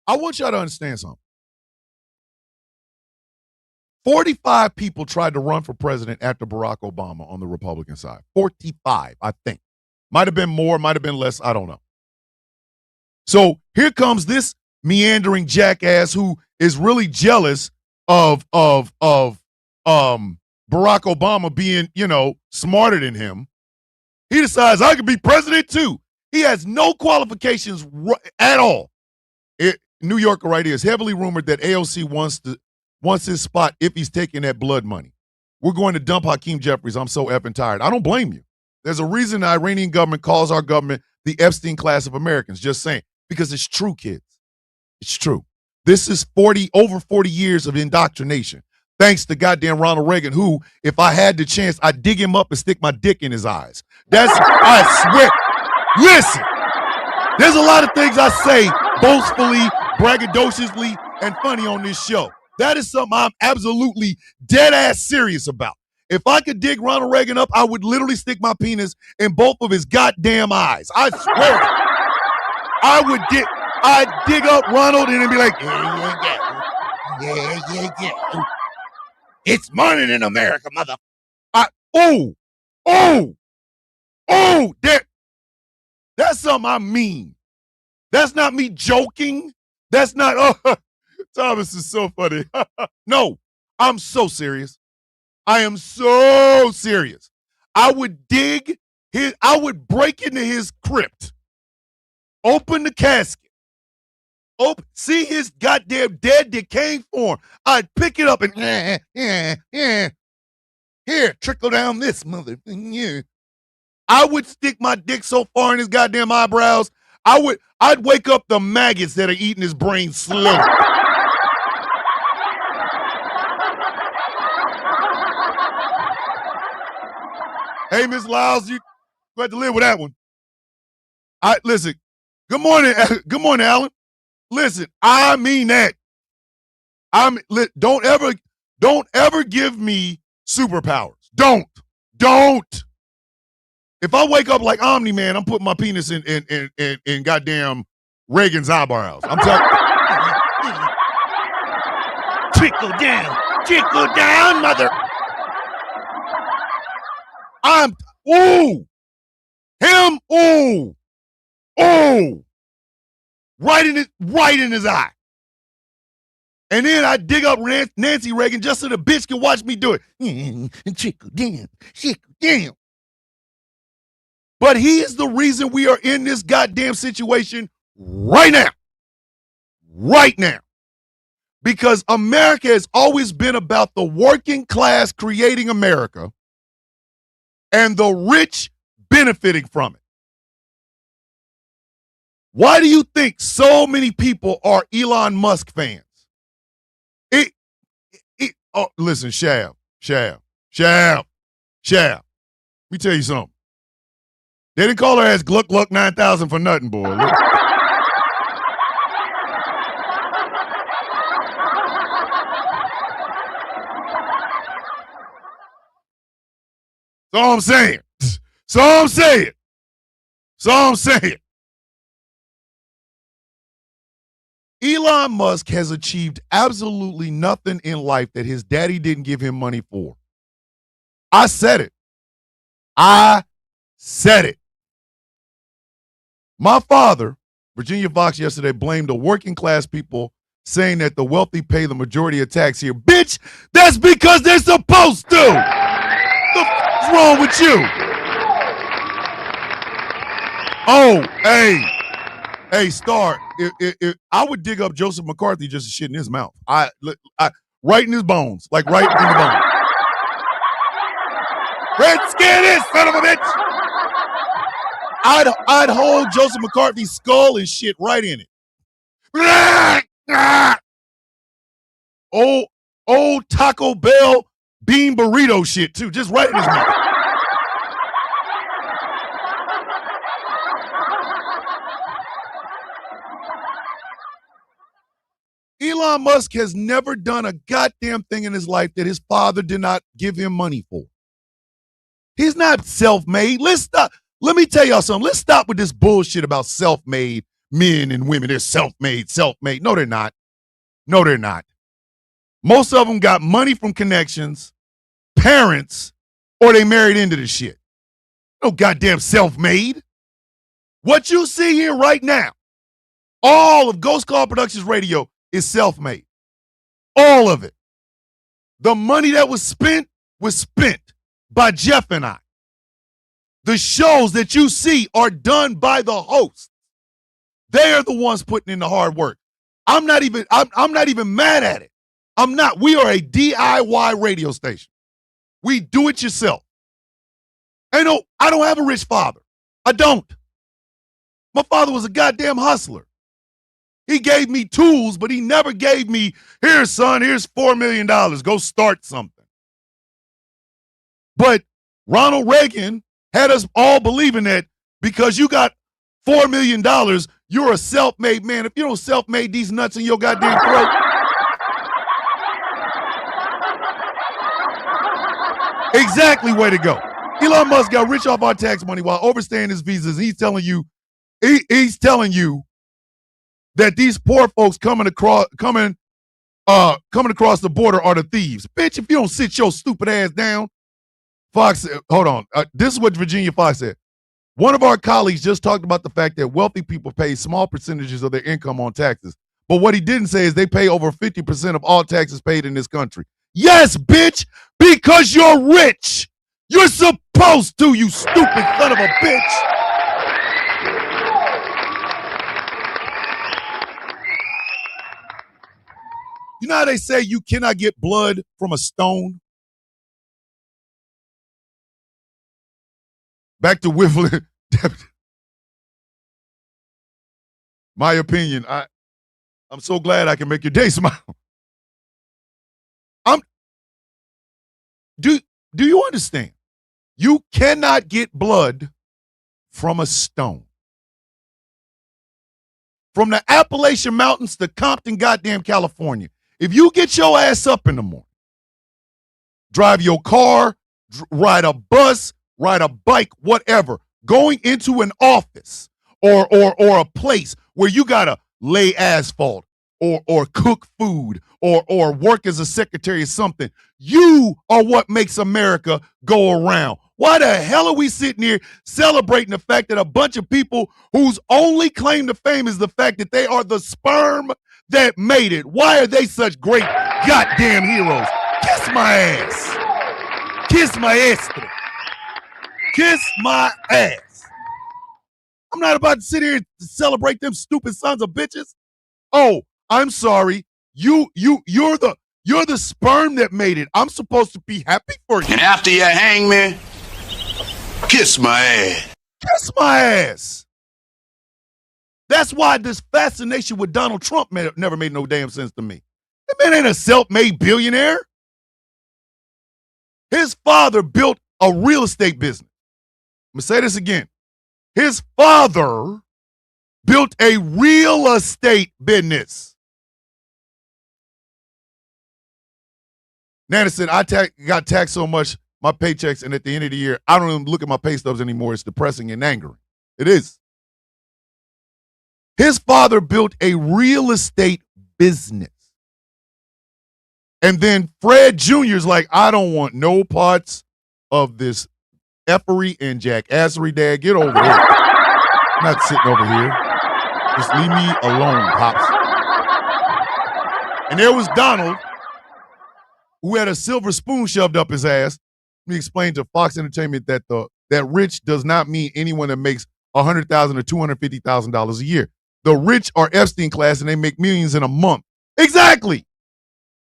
I want y'all to understand something. 45 people tried to run for president after Barack Obama on the Republican side. 45, I think. Might have been more, might have been less, I don't know. So here comes this meandering jackass who is really jealous of Barack Obama being, smarter than him. He decides I could be president too. He has no qualifications at all. New Yorker right here is heavily rumored that AOC wants his spot if he's taking that blood money. We're going to dump Hakeem Jeffries. I'm so effing tired. I don't blame you. There's a reason the Iranian government calls our government the Epstein class of Americans. Just saying. Because it's true, kids. It's true. This is over 40 years of indoctrination. Thanks to goddamn Ronald Reagan, who, if I had the chance, I'd dig him up and stick my dick in his eyes. I swear. Listen, there's a lot of things I say boastfully, braggadociously, and funny on this show. That is something I'm absolutely dead ass serious about. If I could dig Ronald Reagan up, I would literally stick my penis in both of his goddamn eyes. I swear. I'd dig up Ronald and then be like, yeah. It's morning in America, mother. That's something I mean. That's not me joking. That's not, Thomas is so funny. No, I'm so serious. I am so serious. I would break into his crypt, open the casket, see his goddamn dead decaying form. I'd pick it up and, here, trickle down this mother. Yeah. I would stick my dick so far in his goddamn eyebrows, I'd wake up the maggots that are eating his brain slowly. Hey, Miss Lyles, you got to live with that one. Listen, good morning, Alan. Listen, I mean that. Don't ever give me superpowers. Don't. If I wake up like Omni-Man, I'm putting my penis in goddamn Reagan's eyebrows. I'm telling you. Trickle down, mother. Right in his eye. And then I dig up Nancy Reagan just so the bitch can watch me do it. Chickle damn. But he is the reason we are in this goddamn situation right now. Right now. Because America has always been about the working class creating America and the rich benefiting from it. Why do you think so many people are Elon Musk fans? Listen, Shab. Let me tell you something. They didn't call her as Gluck 9000 for nothing, boy. So I'm saying. Elon Musk has achieved absolutely nothing in life that his daddy didn't give him money for. I said it. My father, Virginia Fox, yesterday blamed the working class people, saying that the wealthy pay the majority of tax here. Bitch, that's because they're supposed to. What's wrong with you? Oh, hey, Star. If I would dig up Joseph McCarthy just to shit in his mouth. I right in his bones, like right in the bone. Redskin is son of a bitch. I'd hold Joseph McCarthy's skull and shit right in it. Old Taco Bell bean burrito shit too, just right in his mouth. Elon Musk has never done a goddamn thing in his life that his father did not give him money for. He's not self-made. Let's stop. Let me tell y'all something. Let's stop with this bullshit about self-made men and women. They're self-made. No, they're not. Most of them got money from connections, parents, or they married into the shit. No goddamn self-made. What you see here right now, all of Ghost Call Productions Radio is self-made. All of it. The money that was spent by Jeff and I. The shows that you see are done by the hosts. They are the ones putting in the hard work. I'm not even mad at it. I'm not. We are a DIY radio station. We do it yourself. I don't have a rich father. I don't. My father was a goddamn hustler. He gave me tools, but he never gave me, here, son, here's $4 million. Go start something. But Ronald Reagan had us all believing that because you got $4 million, you're a self-made man. If you don't self-made these nuts in your goddamn throat. Exactly, way to go. Elon Musk got rich off our tax money while overstaying his visas. He's telling you that these poor folks coming across the border are the thieves. Bitch, if you don't sit your stupid ass down. Fox, hold on. This is what Virginia Fox said. One of our colleagues just talked about the fact that wealthy people pay small percentages of their income on taxes. But what he didn't say is they pay over 50% of all taxes paid in this country. Yes, bitch, because you're rich. You're supposed to, you stupid son of a bitch. You know how they say you cannot get blood from a stone? Back to whiffling. My opinion, I'm so glad I can make your day smile. Do you understand? You cannot get blood from a stone. From the Appalachian Mountains to Compton, goddamn California. If you get your ass up in the morning, drive your car, ride a bus, ride a bike, whatever, going into an office or a place where you gotta lay asphalt or cook food or work as a secretary or something, you are what makes America go around. Why the hell are we sitting here celebrating the fact that a bunch of people whose only claim to fame is the fact that they are the sperm that made it, why are they such great goddamn heroes? Kiss my ass. Kiss my ass. Kiss my ass. I'm not about to sit here and celebrate them stupid sons of bitches. Oh, I'm sorry. You're the sperm that made it. I'm supposed to be happy for you. And after you hang me, kiss my ass. Kiss my ass. That's why this fascination with Donald Trump never made no damn sense to me. That man ain't a self-made billionaire. His father built a real estate business. I'm going to say this again. His father built a real estate business. Nana said, I got taxed so much, my paychecks, and at the end of the year, I don't even look at my pay stubs anymore. It's depressing and angering. It is. His father built a real estate business. And then Fred Jr.'s like, I don't want no parts of this effery and jackassery, Dad. Get over here. I'm not sitting over here. Just leave me alone, Pops. And there was Donald, who had a silver spoon shoved up his ass. He explained to Fox Entertainment that that rich does not mean anyone that makes $100,000 or $250,000 a year. The rich are Epstein class and they make millions in a month. Exactly.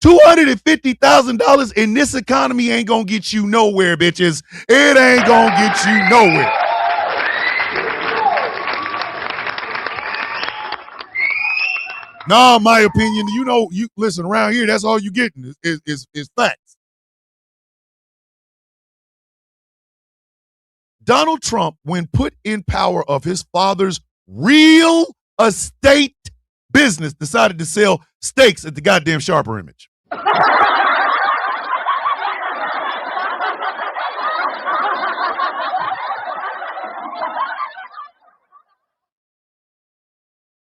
$250,000 in this economy ain't gonna get you nowhere, bitches. It ain't gonna get you nowhere. Nah, my opinion, you listen, around here, that's all you getting is facts. Donald Trump, when put in power of his father's real estate business, decided to sell steaks at the goddamn Sharper Image.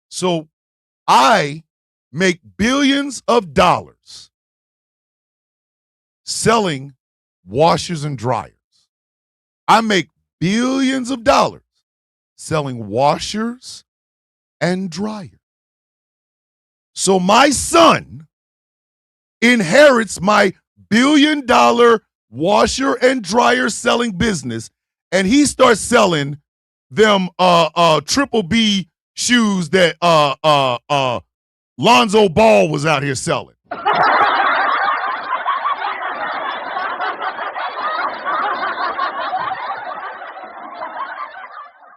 So I make billions of dollars selling washers and dryers. I make billions of dollars selling washers and dryers. So my son inherits my billion-dollar washer and dryer selling business, and he starts selling them triple B shoes that Lonzo Ball was out here selling.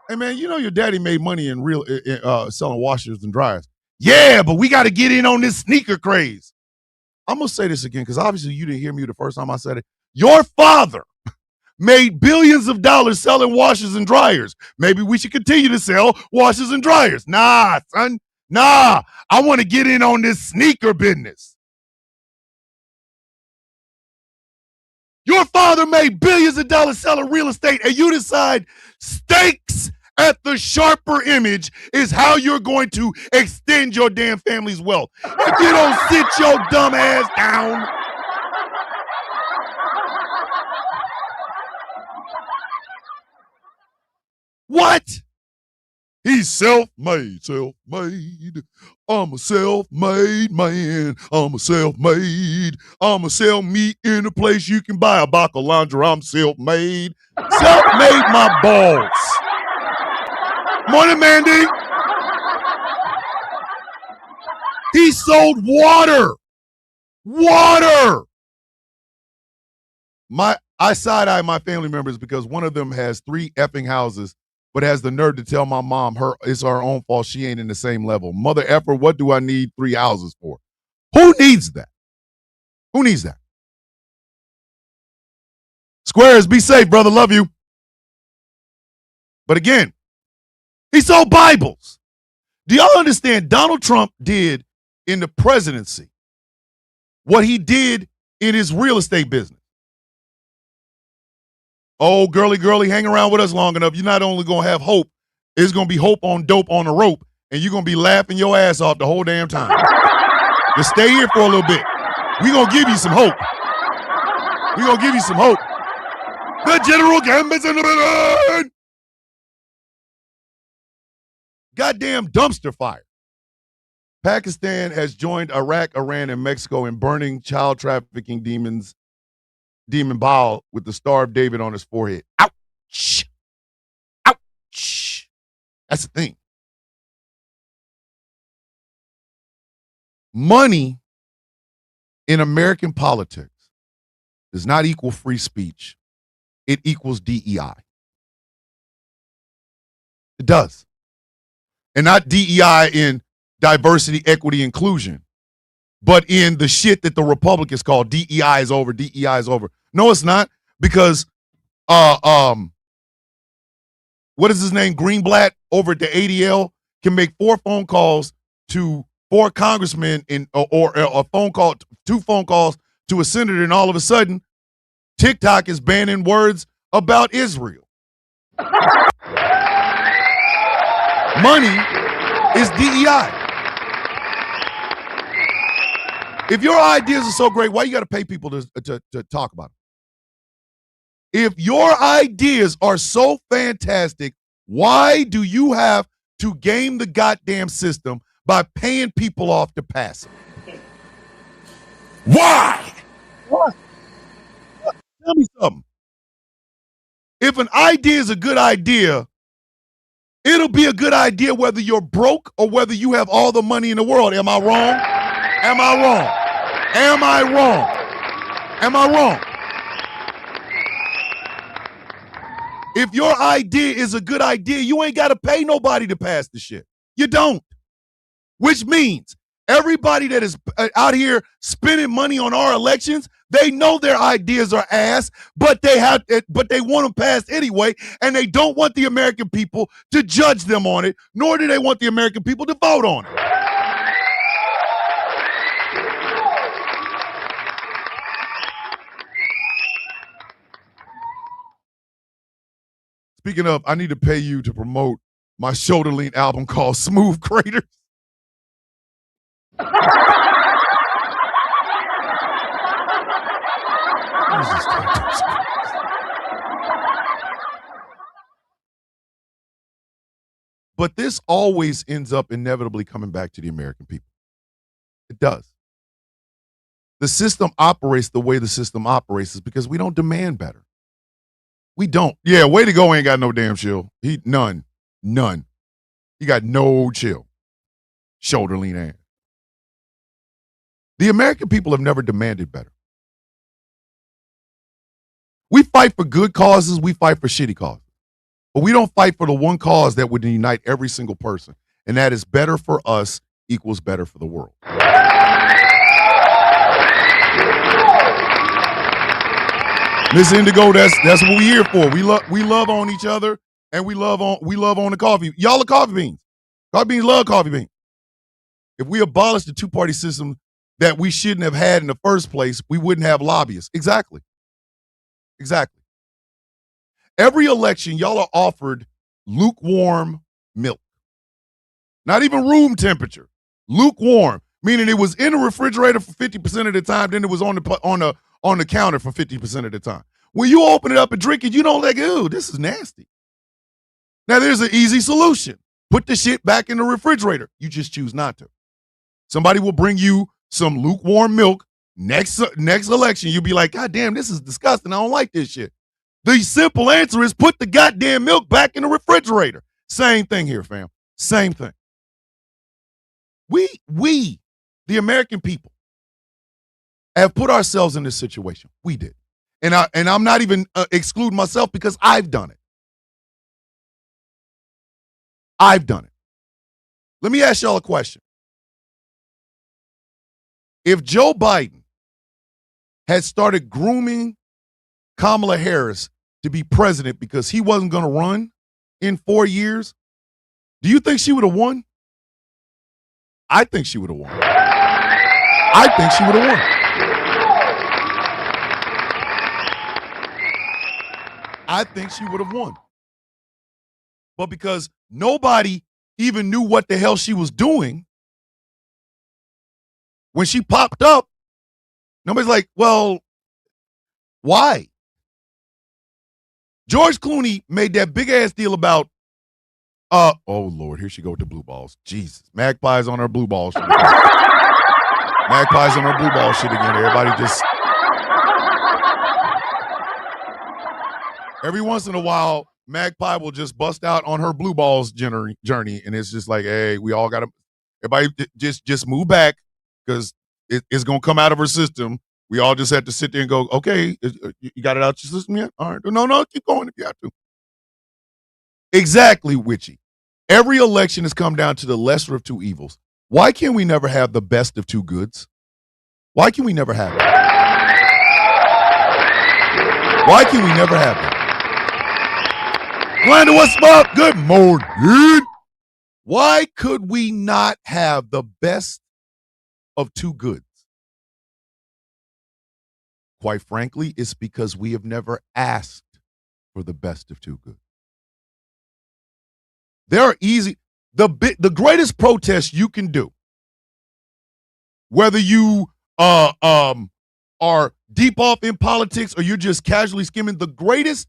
Hey man, you know your daddy made money in real selling washers and dryers. Yeah, but we got to get in on this sneaker craze. I'm gonna say this again because obviously you didn't hear me the first time I said it. Your father made billions of dollars selling washers and dryers. Maybe we should continue to sell washers and dryers. Nah, son. Nah, I want to get in on this sneaker business. Your father made billions of dollars selling real estate, and you decide steaks at the Sharper Image is how you're going to extend your damn family's wealth. If you don't sit your dumb ass down. What? He's self-made. I'm a self-made man. I'm self-made. I'm a sell meat in a place you can buy a box of laundry. I'm self-made. Self-made my balls. Morning, Mandy. He sold water. Water. I side-eye my family members because one of them has 3 effing houses, but has the nerve to tell my mom it's her own fault she ain't in the same level. Mother effer, what do I need 3 houses for? Who needs that? Who needs that? Squares, be safe, brother. Love you. But again, he sold Bibles. Do y'all understand Donald Trump did in the presidency what he did in his real estate business? Oh, girly, hang around with us long enough. You're not only going to have hope, it's going to be hope on dope on the rope, and you're going to be laughing your ass off the whole damn time. Just stay here for a little bit. We're going to give you some hope. We're going to give you some hope. The General Gambit's in the building. Goddamn dumpster fire. Pakistan has joined Iraq, Iran, and Mexico in burning child trafficking demon Baal with the Star of David on his forehead. Ouch! Ouch! That's the thing. Money in American politics does not equal free speech. It equals DEI. It does. And not DEI in diversity, equity, inclusion, but in the shit that the Republicans call DEI is over, DEI is over. No, it's not, because what is his name? Greenblatt over at the ADL can make 4 phone calls to 4 congressmen or a phone call, 2 phone calls to a senator, and all of a sudden TikTok is banning words about Israel. Money is DEI. If your ideas are so great, why you got to pay people to talk about them? If your ideas are so fantastic, why do you have to game the goddamn system by paying people off to pass them? Why? What? Tell me something. If an idea is a good idea, it'll be a good idea whether you're broke or whether you have all the money in the world. Am I wrong? Am I wrong? Am I wrong? Am I wrong? If your idea is a good idea, you ain't got to pay nobody to pass the shit. You don't. Which means everybody that is out here spending money on our elections, they know their ideas are ass, but they want them passed anyway, and they don't want the American people to judge them on it, nor do they want the American people to vote on it. Speaking of, I need to pay you to promote my shoulder lean album called Smooth Craters. But this always ends up inevitably coming back to the American people. It does. The system operates the way the system operates is because we don't demand better. We don't. Yeah, way to go ain't got no damn chill. None. He got no chill. Shoulder lean ass. The American people have never demanded better. We fight for good causes, we fight for shitty causes. But we don't fight for the one cause that would unite every single person. And that is better for us equals better for the world. Miss Indigo, that's what we're here for. We love on each other, and we love on the coffee. Y'all are coffee beans. Coffee beans love coffee beans. If we abolish the 2-party system that we shouldn't have had in the first place, we wouldn't have lobbyists. Exactly. Every election, y'all are offered lukewarm milk. Not even room temperature. Lukewarm, meaning it was in the refrigerator for 50% of the time, then it was on the counter for 50% of the time. When you open it up and drink it, you don't like, ooh, this is nasty. Now, there's an easy solution. Put the shit back in the refrigerator. You just choose not to. Somebody will bring you some lukewarm milk next election. You'll be like, God damn, this is disgusting. I don't like this shit. The simple answer is put the goddamn milk back in the refrigerator. Same thing here, fam. Same thing. We, the American people, have put ourselves in this situation. We did. And I'm not even excluding myself because I've done it. Let me ask y'all a question. If Joe Biden had started grooming Kamala Harris to be president because he wasn't going to run in 4 years, do you think she would have won? I think she would have won. I think she would have won. I think she would have won. But because nobody even knew what the hell she was doing, when she popped up, nobody's like, well, why? George Clooney made that big ass deal about Oh Lord, here she go with the blue balls. Jesus. Magpies on her blue ball shit. Magpies on her blue ball shit again. Everybody just every once in a while, Magpie will just bust out on her blue balls journey, and it's just like, hey, we all gotta everybody just move back because it's gonna come out of her system. We all just have to sit there and go, okay, you got it out your system yet? All right. No, keep going if you have to. Exactly, Witchy. Every election has come down to the lesser of two evils. Why can't we never have the best of two goods? Why can we never have it? Why can we never have it? Glenda, what's up? Good morning. Why could we not have the best of two goods? Quite frankly, it's because we have never asked for the best of two goods. There are the greatest protest you can do, whether you are deep off in politics or you're just casually skimming, the greatest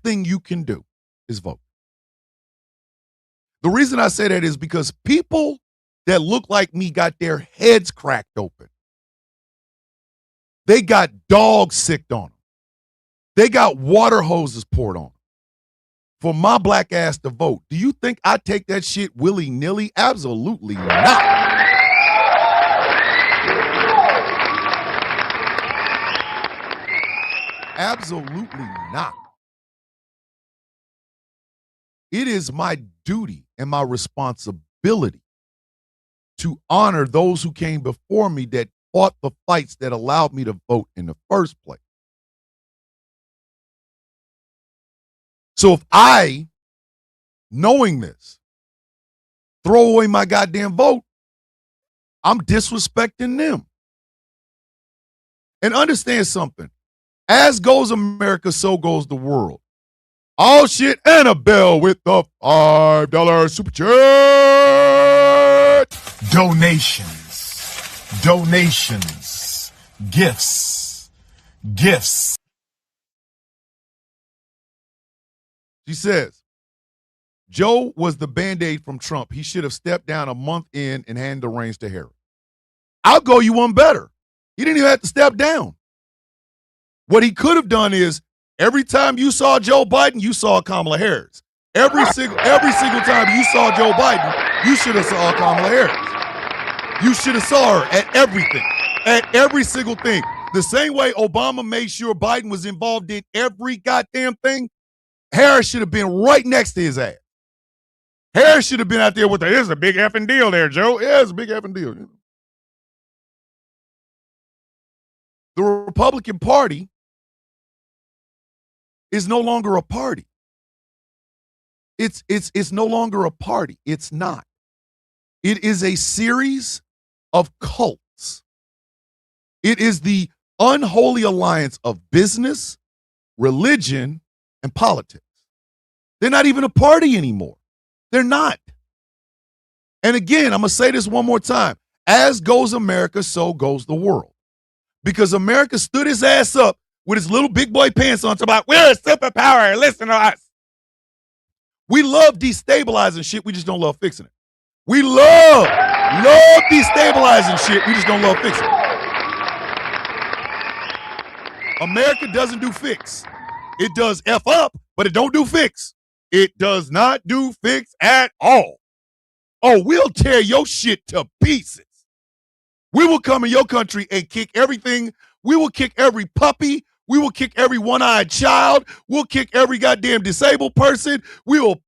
thing you can do is vote. The reason I say that is because people that look like me got their heads cracked open. They got dogs sicked on them. They got water hoses poured on them for my black ass to vote. Do you think I take that shit willy-nilly? Absolutely not. Absolutely not. It is my duty and my responsibility to honor those who came before me that fought the fights that allowed me to vote in the first place. So if I, knowing this, throw away my goddamn vote, I'm disrespecting them. And understand something. As goes America, so goes the world. All shit and a bell with the $5 super chat. Donations, gifts. She says, Joe was the Band-Aid from Trump. He should have stepped down a month in and handed the reins to Harris. I'll go you one better. He didn't even have to step down. What he could have done is every time you saw Joe Biden, you saw Kamala Harris. Every single time you saw Joe Biden, you should have saw Kamala Harris. You should have saw her at everything, at every single thing. The same way Obama made sure Biden was involved in every goddamn thing, Harris should have been right next to his ass. Harris should have been out there with it's a big effing deal there, Joe. Yeah, it's a big effing deal. The Republican Party is no longer a party. It's no longer a party. It's not. It is a series of cults. It is the unholy alliance of business, religion, and politics. They're not even a party anymore. They're not. And again, I'm going to say this one more time. As goes America, so goes the world. Because America stood his ass up with his little big boy pants on, talking about, we're a superpower, listen to us. We love destabilizing shit, we just don't love fixing it. We love destabilizing shit, we just don't love fixing it. America doesn't do fix. It does F up, but it don't do fix. It does not do fix at all. Oh, we'll tear your shit to pieces. We will come in your country and kick everything. We will kick every puppy. We will kick every one-eyed child. We'll kick every goddamn disabled person. We will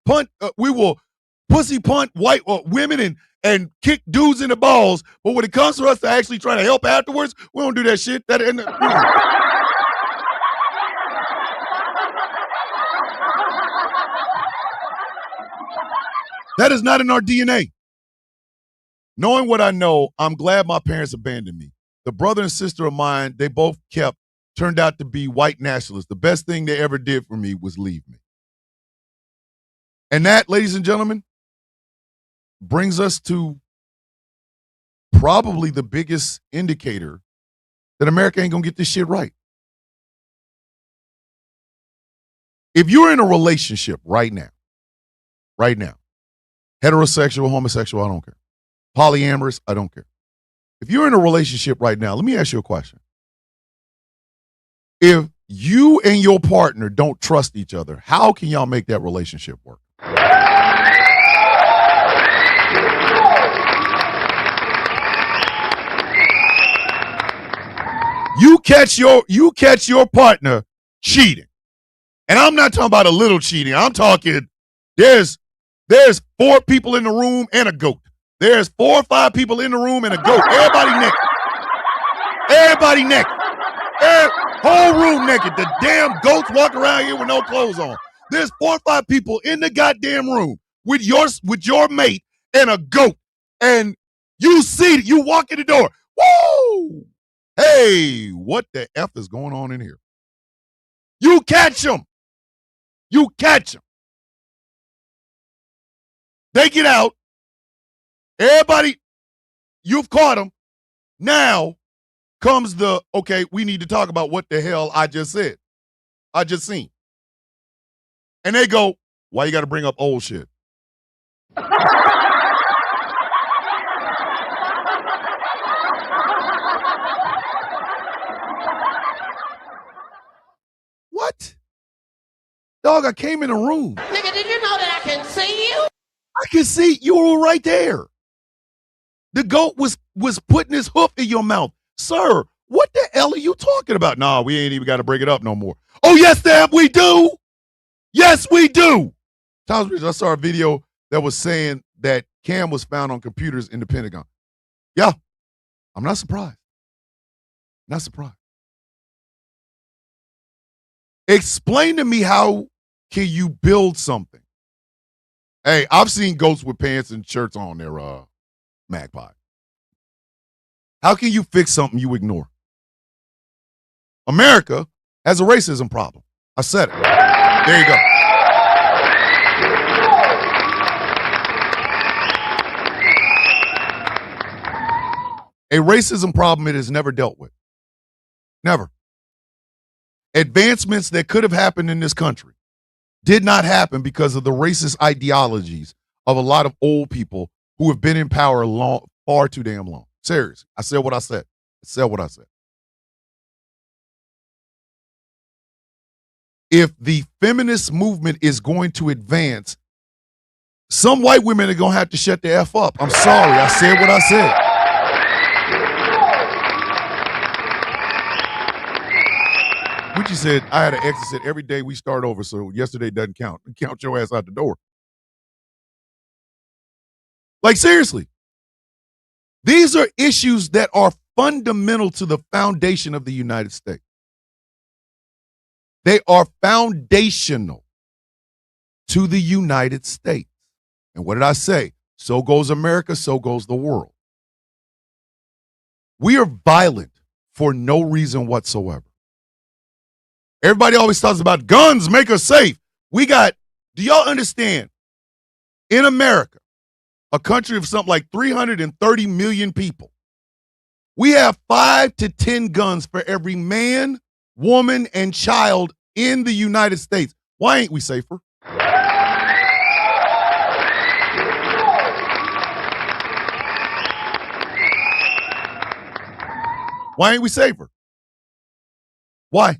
pussy punt white women and kick dudes in the balls. But when it comes to us to actually try to help afterwards, we don't do that shit. That is not in our DNA. Knowing what I know, I'm glad my parents abandoned me. The brother and sister of mine, they both turned out to be white nationalists. The best thing they ever did for me was leave me. And that, ladies and gentlemen, brings us to probably the biggest indicator that America ain't gonna get this shit right. If you're in a relationship right now, right now. Heterosexual, homosexual, I don't care. Polyamorous, I don't care. If you're in a relationship right now, let me ask you a question. If you and your partner don't trust each other, how can y'all make that relationship work? You catch your partner cheating. And I'm not talking about a little cheating. I'm talking there's 4 people in the room and a goat. There's 4 or 5 people in the room and a goat. Everybody naked. Everybody naked. Whole room naked. The damn goats walk around here with no clothes on. There's 4 or 5 people in the goddamn room with your mate and a goat. And you walk in the door. Woo! Hey, what the F is going on in here? You catch them. You catch them. They get out. Everybody, you've caught them. Now comes okay, we need to talk about what the hell I just said. I just seen. And they go, why you got to bring up old shit? What? Dog, I came in the room. Nigga, did you know that I can see you? I can see you were right there. The goat was putting his hoof in your mouth. Sir, what the hell are you talking about? Nah, we ain't even got to break it up no more. Oh, yes, damn, we do. Yes, we do. Thomas, I saw a video that was saying that Cam was found on computers in the Pentagon. Yeah, I'm not surprised. Not surprised. Explain to me how can you build something? Hey, I've seen goats with pants and shirts on their magpie. How can you fix something you ignore? America has a racism problem. I said it. There you go. A racism problem it is never dealt with. Never. Advancements that could have happened in this country did not happen because of the racist ideologies of a lot of old people who have been in power far too damn long. Seriously. I said what I said. I said what I said. If the feminist movement is going to advance, some white women are going to have to shut the F up. I'm sorry. I said what I said. Gucci said, I had an ex that said, every day we start over, so yesterday doesn't count. Count your ass out the door. Like, seriously. These are issues that are fundamental to the foundation of the United States. They are foundational to the United States. And what did I say? So goes America, so goes the world. We are violent for no reason whatsoever. Everybody always talks about guns make us safe. Do y'all understand? In America, a country of something like 330 million people, we have 5 to 10 guns for every man, woman, and child in the United States. Why ain't we safer? Why ain't we safer? Why?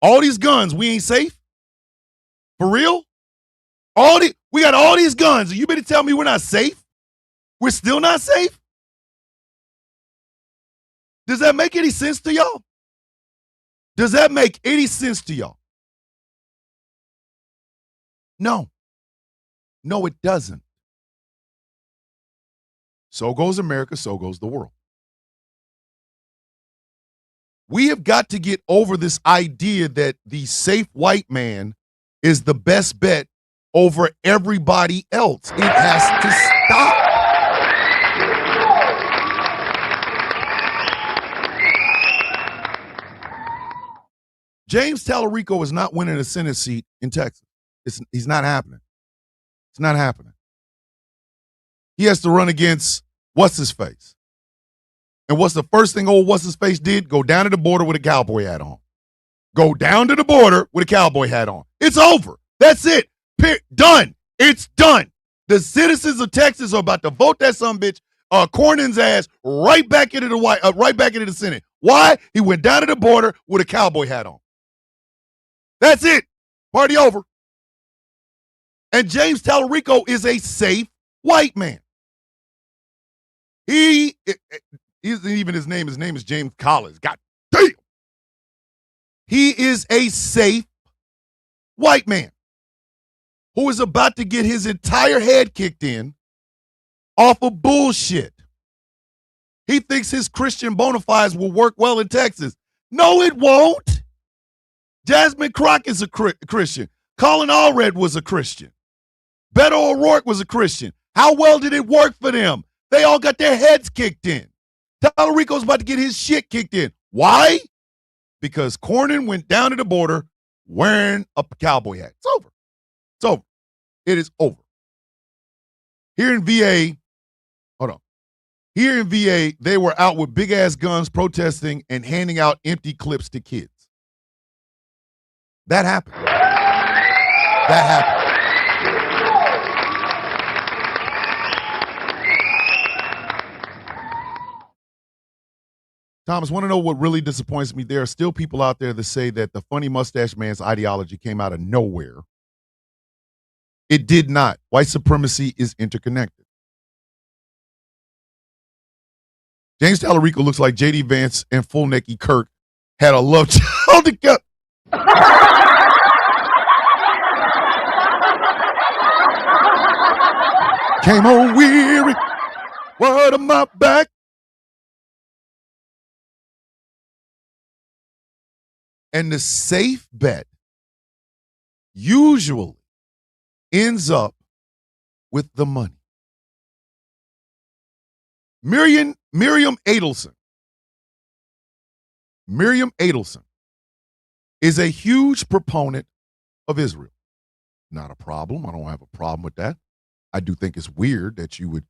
All these guns, we ain't safe? For real? We got all these guns, and you better tell me we're not safe? We're still not safe? Does that make any sense to y'all? Does that make any sense to y'all? No. No, it doesn't. So goes America, so goes the world. We have got to get over this idea that the safe white man is the best bet over everybody else. It has to stop. James Tallarico is not winning a Senate seat in Texas. He's not happening. It's not happening. He has to run against what's-his-face. And what's the first thing old what's-his-face did? Go down to the border with a cowboy hat on. Go down to the border with a cowboy hat on. It's over. That's it. Done. It's done. The citizens of Texas are about to vote that son bitch Cornyn's ass right back into the Senate. Why? He went down to the border with a cowboy hat on. That's it. Party over. And James Tallarico is a safe white man. He isn't even his name. His name is James Collins. God damn. He is a safe white man who is about to get his entire head kicked in off of bullshit. He thinks his Christian bona fides will work well in Texas. No, it won't. Jasmine Crockett's a Christian. Colin Allred was a Christian. Beto O'Rourke was a Christian. How well did it work for them? They all got their heads kicked in. Tallarico's about to get his shit kicked in. Why? Because Cornyn went down to the border wearing a cowboy hat. It's over. It's over. It is over. Here in VA, hold on. Here in VA, they were out with big-ass guns protesting and handing out empty clips to kids. That happened. That happened. Thomas, want to know what really disappoints me? There are still people out there that say that the funny mustache man's ideology came out of nowhere. It did not. White supremacy is interconnected. James Tallarico looks like J.D. Vance and Full Necky Kirk had a love child together. Came on weary, word of my back. And the safe bet usually ends up with the money. Miriam Adelson is a huge proponent of Israel. Not a problem. I don't have a problem with that. I do think it's weird that you would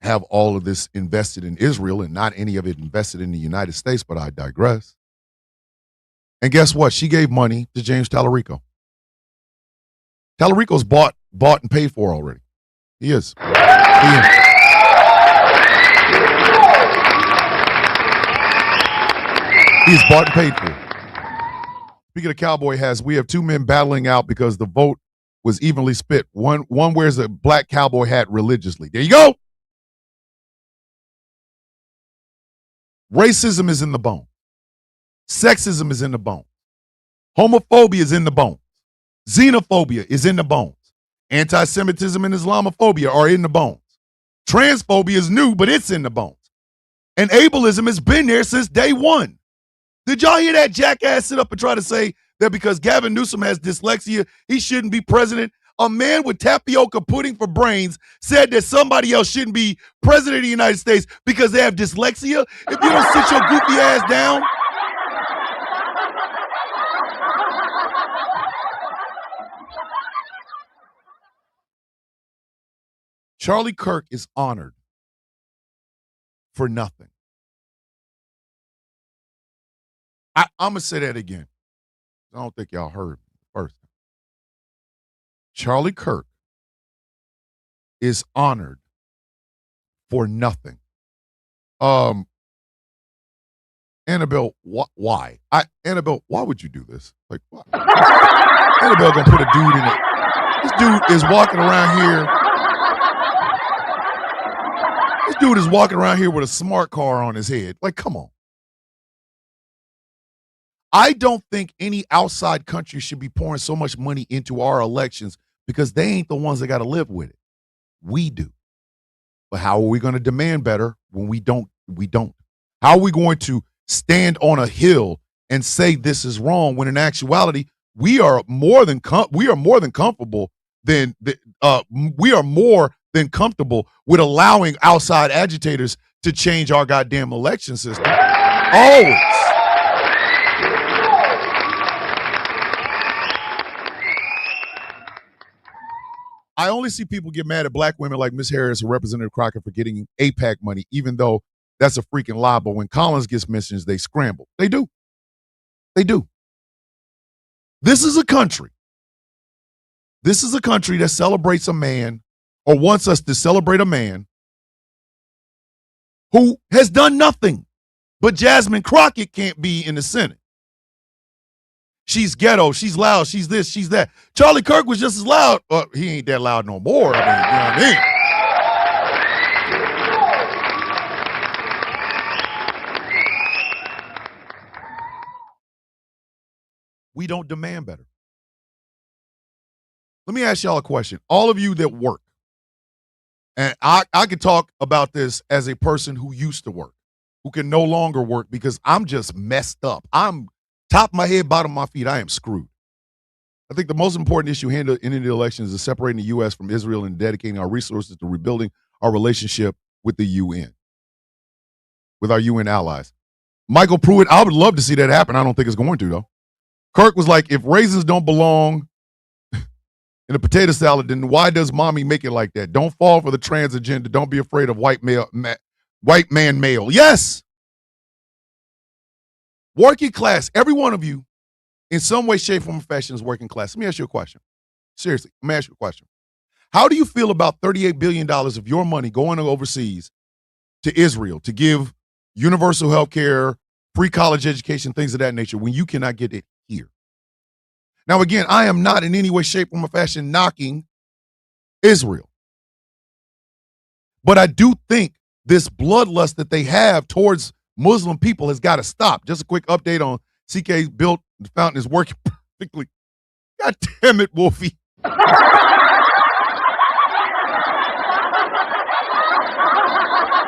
have all of this invested in Israel and not any of it invested in the United States, but I digress. And guess what? She gave money to James Tallarico. Tallarico's bought and paid for already. He is. He's bought and paid for. Speaking of cowboy hats, we have two men battling out because the vote was evenly split. One wears a black cowboy hat religiously. There you go. Racism is in the bone. Sexism is in the bones. Homophobia is in the bones. Xenophobia is in the bones. Anti-Semitism and Islamophobia are in the bones. Transphobia is new, but it's in the bones. And ableism has been there since day one. Did y'all hear that jackass sit up and try to say that because Gavin Newsom has dyslexia, he shouldn't be president? A man with tapioca pudding for brains said that somebody else shouldn't be president of the United States because they have dyslexia? If you don't sit your goofy ass down. Charlie Kirk is honored for nothing. I'm going to say that again. I don't think y'all heard me first. Charlie Kirk is honored for nothing. Annabelle, why? Annabelle, why would you do this? Like, why? Annabelle going to put a dude in it. This dude is walking around here. This dude is walking around here with a smart car on his head. Like, come on. I don't think any outside country should be pouring so much money into our elections because they ain't the ones that got to live with it. We do. But how are we going to demand better when we don't? We don't. How are we going to stand on a hill and say this is wrong when in actuality we are more than comfortable with allowing outside agitators to change our goddamn election system? Always. I only see people get mad at black women like Miss Harris or Representative Crockett for getting AIPAC money, even though that's a freaking lie. But when Collins gets mentions, they scramble. They do. They do. This is a country This is a country that celebrates a man or wants us to celebrate a man who has done nothing. But Jasmine Crockett can't be in the Senate. She's ghetto. She's loud. She's this. She's that. Charlie Kirk was just as loud. Well, he ain't that loud no more. I mean, you know what I mean? We don't demand better. Let me ask y'all a question. All of you that work, and I could talk about this as a person who used to work, who can no longer work because I'm just messed up. I'm top of my head, bottom of my feet. I am screwed. I think the most important issue handled in the elections is separating the U.S. from Israel and dedicating our resources to rebuilding our relationship with the UN, with our UN allies. Michael Pruitt, I would love to see that happen. I don't think it's going to, though. Kirk was like, if raisins don't belong in a potato salad, then why does mommy make it like that? Don't fall for the trans agenda. Don't be afraid of white man male. Yes. Working class, every one of you, in some way, shape, form, or fashion is working class. Let me ask you a question. Seriously, let me ask you a question. How do you feel about $38 billion of your money going overseas to Israel to give universal health care, free college education, things of that nature, when you cannot get it here? Now, again, I am not in any way, shape, form, or fashion knocking Israel. But I do think this bloodlust that they have towards Muslim people has got to stop. Just a quick update on CK's built the fountain is working perfectly. God damn it, Wolfie.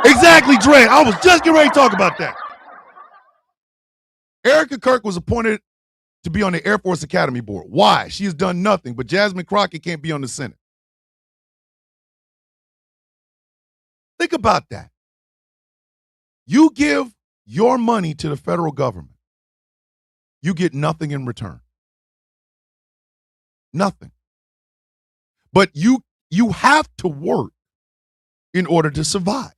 Exactly, Dre. I was just getting ready to talk about that. Erica Kirk was appointed to be on the Air Force Academy Board. Why? She has done nothing, but Jasmine Crockett can't be on the Senate. Think about that. You give your money to the federal government. You get nothing in return. Nothing. But you have to work in order to survive.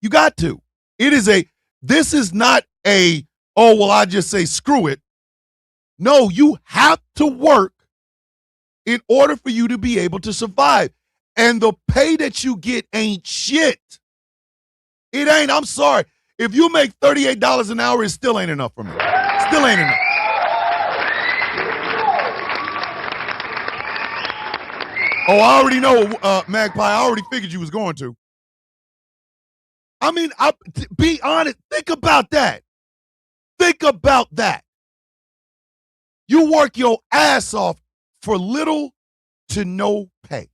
You got to. This is not a, oh, well, I just say screw it. No, you have to work in order for you to be able to survive. And the pay that you get ain't shit. It ain't. I'm sorry. If you make $38 an hour, it still ain't enough for me. Still ain't enough. Oh, I already know, Magpie. I already figured you was going to. I mean, be honest. Think about that. Think about that. You work your ass off for little to no pay.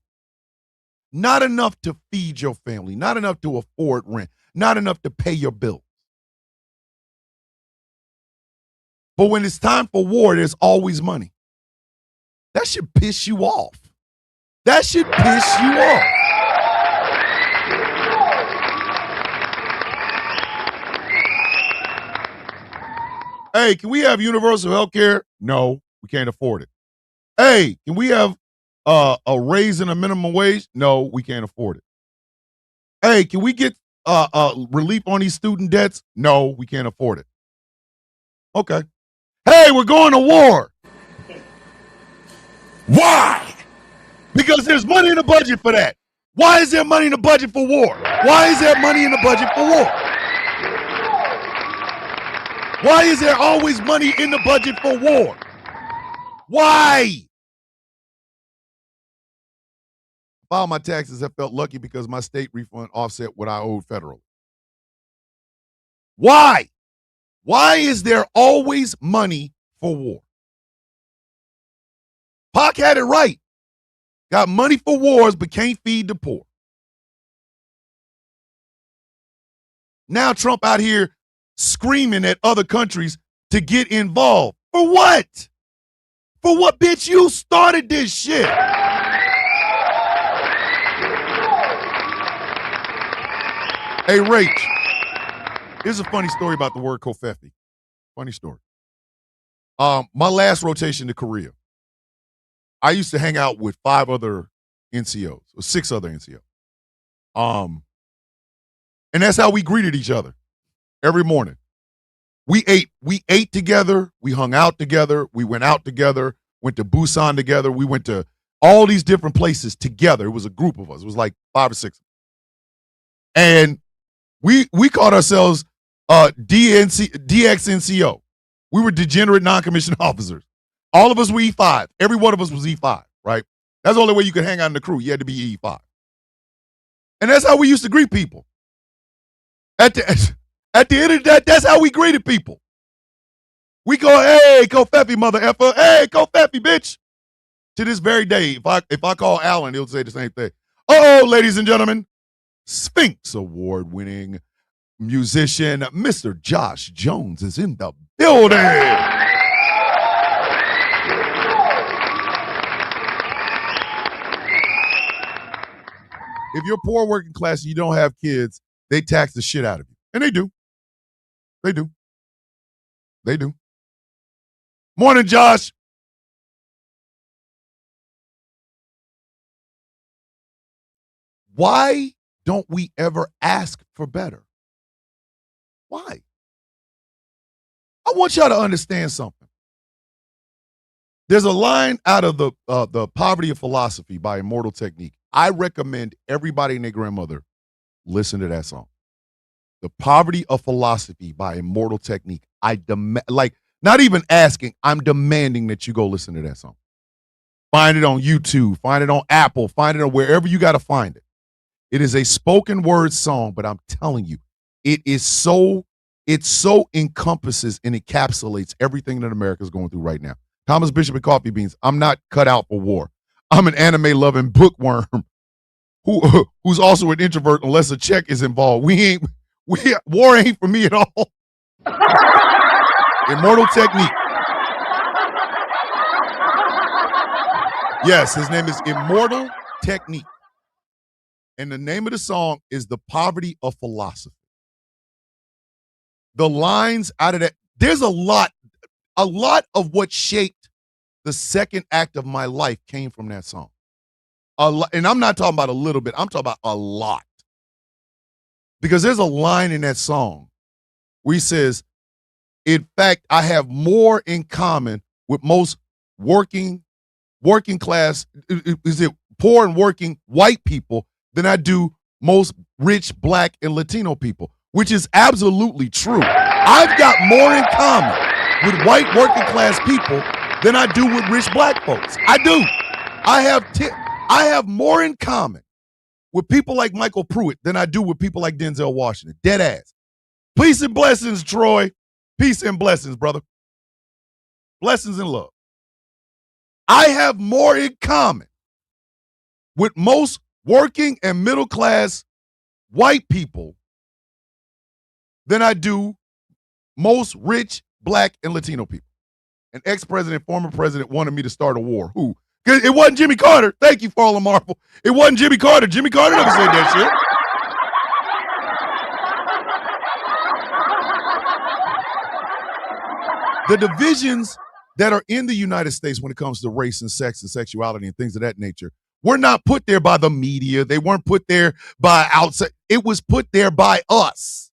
Not enough to feed your family. Not enough to afford rent. Not enough to pay your bills. But when it's time for war, there's always money. That should piss you off. That should piss you off. Hey, can we have universal health care? No, we can't afford it. Hey, can we have a raise in a minimum wage? No, we can't afford it. Hey, can we get relief on these student debts? No, we can't afford it. Okay. Hey, we're going to war. Why? Because there's money in the budget for that. Why is there money in the budget for war? Why is there money in the budget for war? Why is there always money in the budget for war? Why? Filed my taxes. I felt lucky because my state refund offset what I owed federally. Why? Why is there always money for war? Pac had it right. Got money for wars, but can't feed the poor. Now Trump out here screaming at other countries to get involved. For what? For what, bitch? You started this shit. Hey, Rach, here's a funny story about the word kofefi. Funny story. My last rotation to Korea, I used to hang out with 5 other NCOs, or 6 other NCOs. And that's how we greeted each other every morning. We ate together, we hung out together, we went out together, went to Busan together. We went to all these different places together. It was a group of us. It was like 5 or 6. And we called ourselves DXNCO. We were degenerate non-commissioned officers. All of us were E5. Every one of us was E5, right? That's the only way you could hang out in the crew. You had to be E5. And that's how we used to greet people. At the end of that, that's how we greeted people. We go, hey, Kofefi, mother effer. Hey, Kofefi, bitch. To this very day, if I call Alan, he'll say the same thing. Oh, ladies and gentlemen, Sphinx Award-winning musician, Mr. Josh Jones is in the building. If you're poor working class and you don't have kids, they tax the shit out of you. And they do. They do. They do. Morning, Josh. Why don't we ever ask for better? Why? I want y'all to understand something. There's a line out of the Poverty of Philosophy by Immortal Technique. I recommend everybody and their grandmother listen to that song. The Poverty of Philosophy by Immortal Technique. I demand, like, not even asking, I'm demanding that you go listen to that song. Find it on YouTube, find it on Apple, find it on wherever you got to find it. It is a spoken word song, but I'm telling you, it so encompasses and encapsulates everything that America is going through right now. Thomas Bishop and Coffee Beans, I'm not cut out for war. I'm an anime-loving bookworm who's also an introvert unless a check is involved. War ain't for me at all. Immortal Technique. Yes, his name is Immortal Technique. And the name of the song is The Poverty of Philosophy. The lines out of that, there's a lot of what shaped the second act of my life came from that song. And I'm not talking about a little bit, I'm talking about a lot. Because there's a line in that song where he says, in fact, I have more in common with most working class, is it poor and working white people than I do most rich black and Latino people, which is absolutely true. I've got more in common with white working class people than I do with rich black folks. I do. I have more in common with people like Michael Pruitt than I do with people like Denzel Washington. Dead ass. Peace and blessings, Troy. Peace and blessings, brother. Blessings and love. I have more in common with most working and middle class white people than I do most rich black and Latino people. An ex-president, former president wanted me to start a war. Who? It wasn't Jimmy Carter. Thank you, Fallen Marvel. It wasn't Jimmy Carter. Jimmy Carter never said that shit. The divisions that are in the United States when it comes to race and sex and sexuality and things of that nature were not put there by the media. They weren't put there by outside. It was put there by us.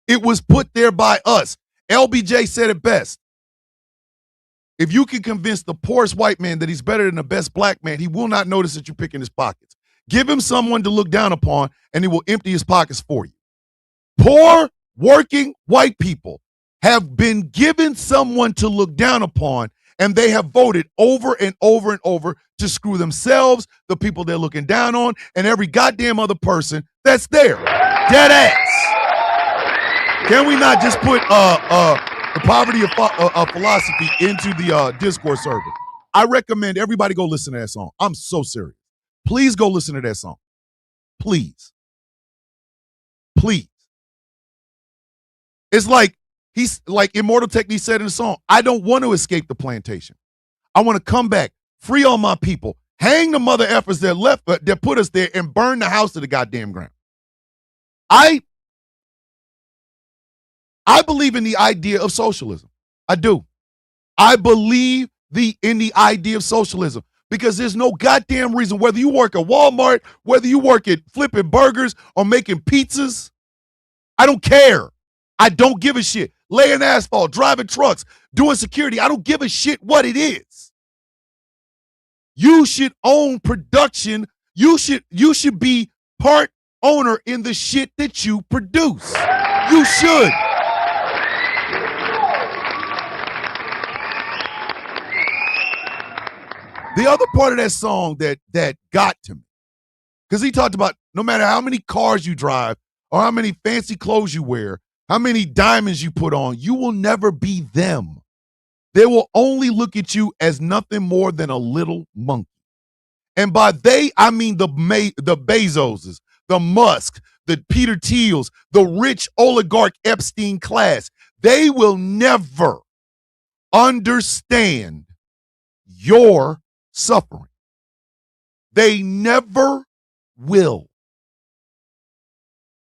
It was put there by us. LBJ said it best. If you can convince the poorest white man that he's better than the best black man, he will not notice that you're picking his pockets. Give him someone to look down upon, and he will empty his pockets for you. Poor, working white people have been given someone to look down upon, and they have voted over and over and over to screw themselves, the people they're looking down on, and every goddamn other person that's there. Dead ass. Can we not just put the Poverty of Philosophy into the Discord server? I recommend everybody go listen to that song. I'm so serious. Please go listen to that song. Please. Please. It's like he's like Immortal Technique said in the song, I don't want to escape the plantation. I want to come back, free all my people, hang the mother effers that left that put us there, and burn the house to the goddamn ground. I believe in the idea of socialism. I do. I believe in the idea of socialism because there's no goddamn reason, whether you work at Walmart, whether you work at flipping burgers or making pizzas, I don't care. I don't give a shit. Laying asphalt, driving trucks, doing security, I don't give a shit what it is. You should own production. You should be part owner in the shit that you produce. You should. The other part of that song that got to me, because he talked about no matter how many cars you drive or how many fancy clothes you wear, how many diamonds you put on, you will never be them. They will only look at you as nothing more than a little monkey. And by they, I mean the Bezoses, the Musk, the Peter Thiels, the rich oligarch Epstein class. They will never understand your suffering. They never will.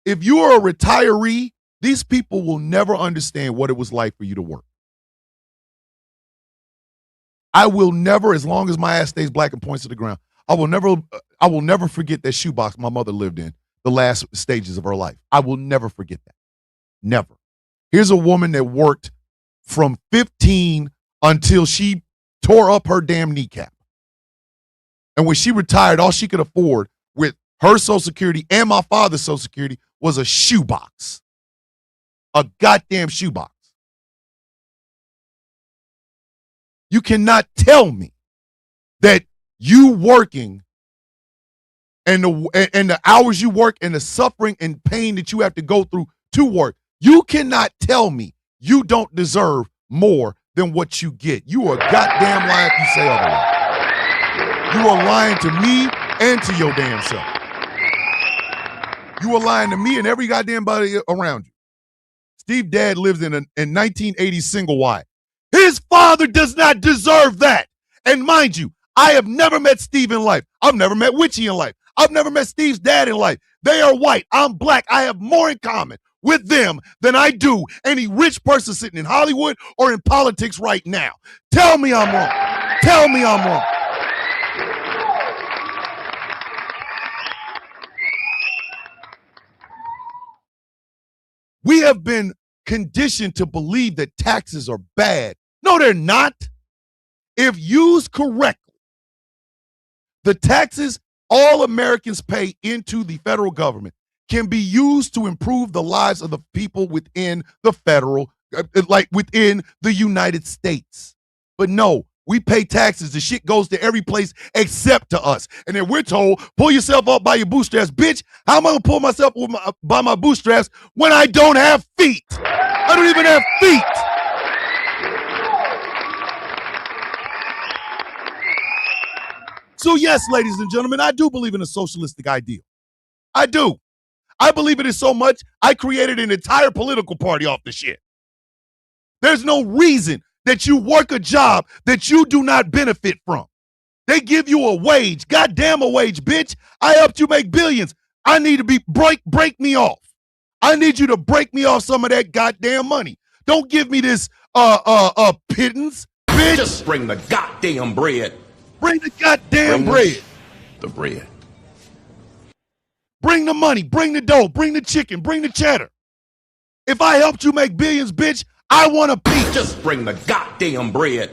If you are a retiree, these people will never understand what it was like for you to work. I will never, as long as my ass stays black and points to the ground, I will never forget that shoebox my mother lived in the last stages of her life. I will never forget that. Never. Here's a woman that worked from 15 until she tore up her damn kneecap. And when she retired, all she could afford with her Social Security and my father's Social Security was a shoebox. A goddamn shoebox. You cannot tell me that you working and the hours you work and the suffering and pain that you have to go through to work, you cannot tell me you don't deserve more than what you get. You are goddamn lying if you say otherwise. You are lying to me and to your damn self. You are lying to me and every goddamn body around you. Steve Dad lives in a 1980s single wide. His father does not deserve that. And mind you, I have never met Steve in life. I've never met Witchy in life. I've never met Steve's dad in life. They are white. I'm black. I have more in common with them than I do any rich person sitting in Hollywood or in politics right now. Tell me I'm wrong. Tell me I'm wrong. We have been conditioned to believe that taxes are bad. No, they're not. If used correctly, the taxes all Americans pay into the federal government can be used to improve the lives of the people within the federal, like within the United States. But no, we pay taxes. The shit goes to every place except to us. And then we're told, pull yourself up by your bootstraps. Bitch, how am I going to pull myself by my bootstraps when I don't have feet? I don't even have feet. So yes, ladies and gentlemen, I do believe in a socialistic ideal. I do. I believe in it so much, I created an entire political party off the shit. There's no reason that you work a job that you do not benefit from. They give you a wage. Goddamn a wage, bitch. I helped you make billions. I need to be break me off. I need you to break me off some of that goddamn money. Don't give me this pittance, bitch. Just bring the goddamn bread. Bring the goddamn bread. The bread. Bring the money. Bring the dough. Bring the chicken. Bring the cheddar. If I helped you make billions, bitch, I want a piece. Just bring the goddamn bread.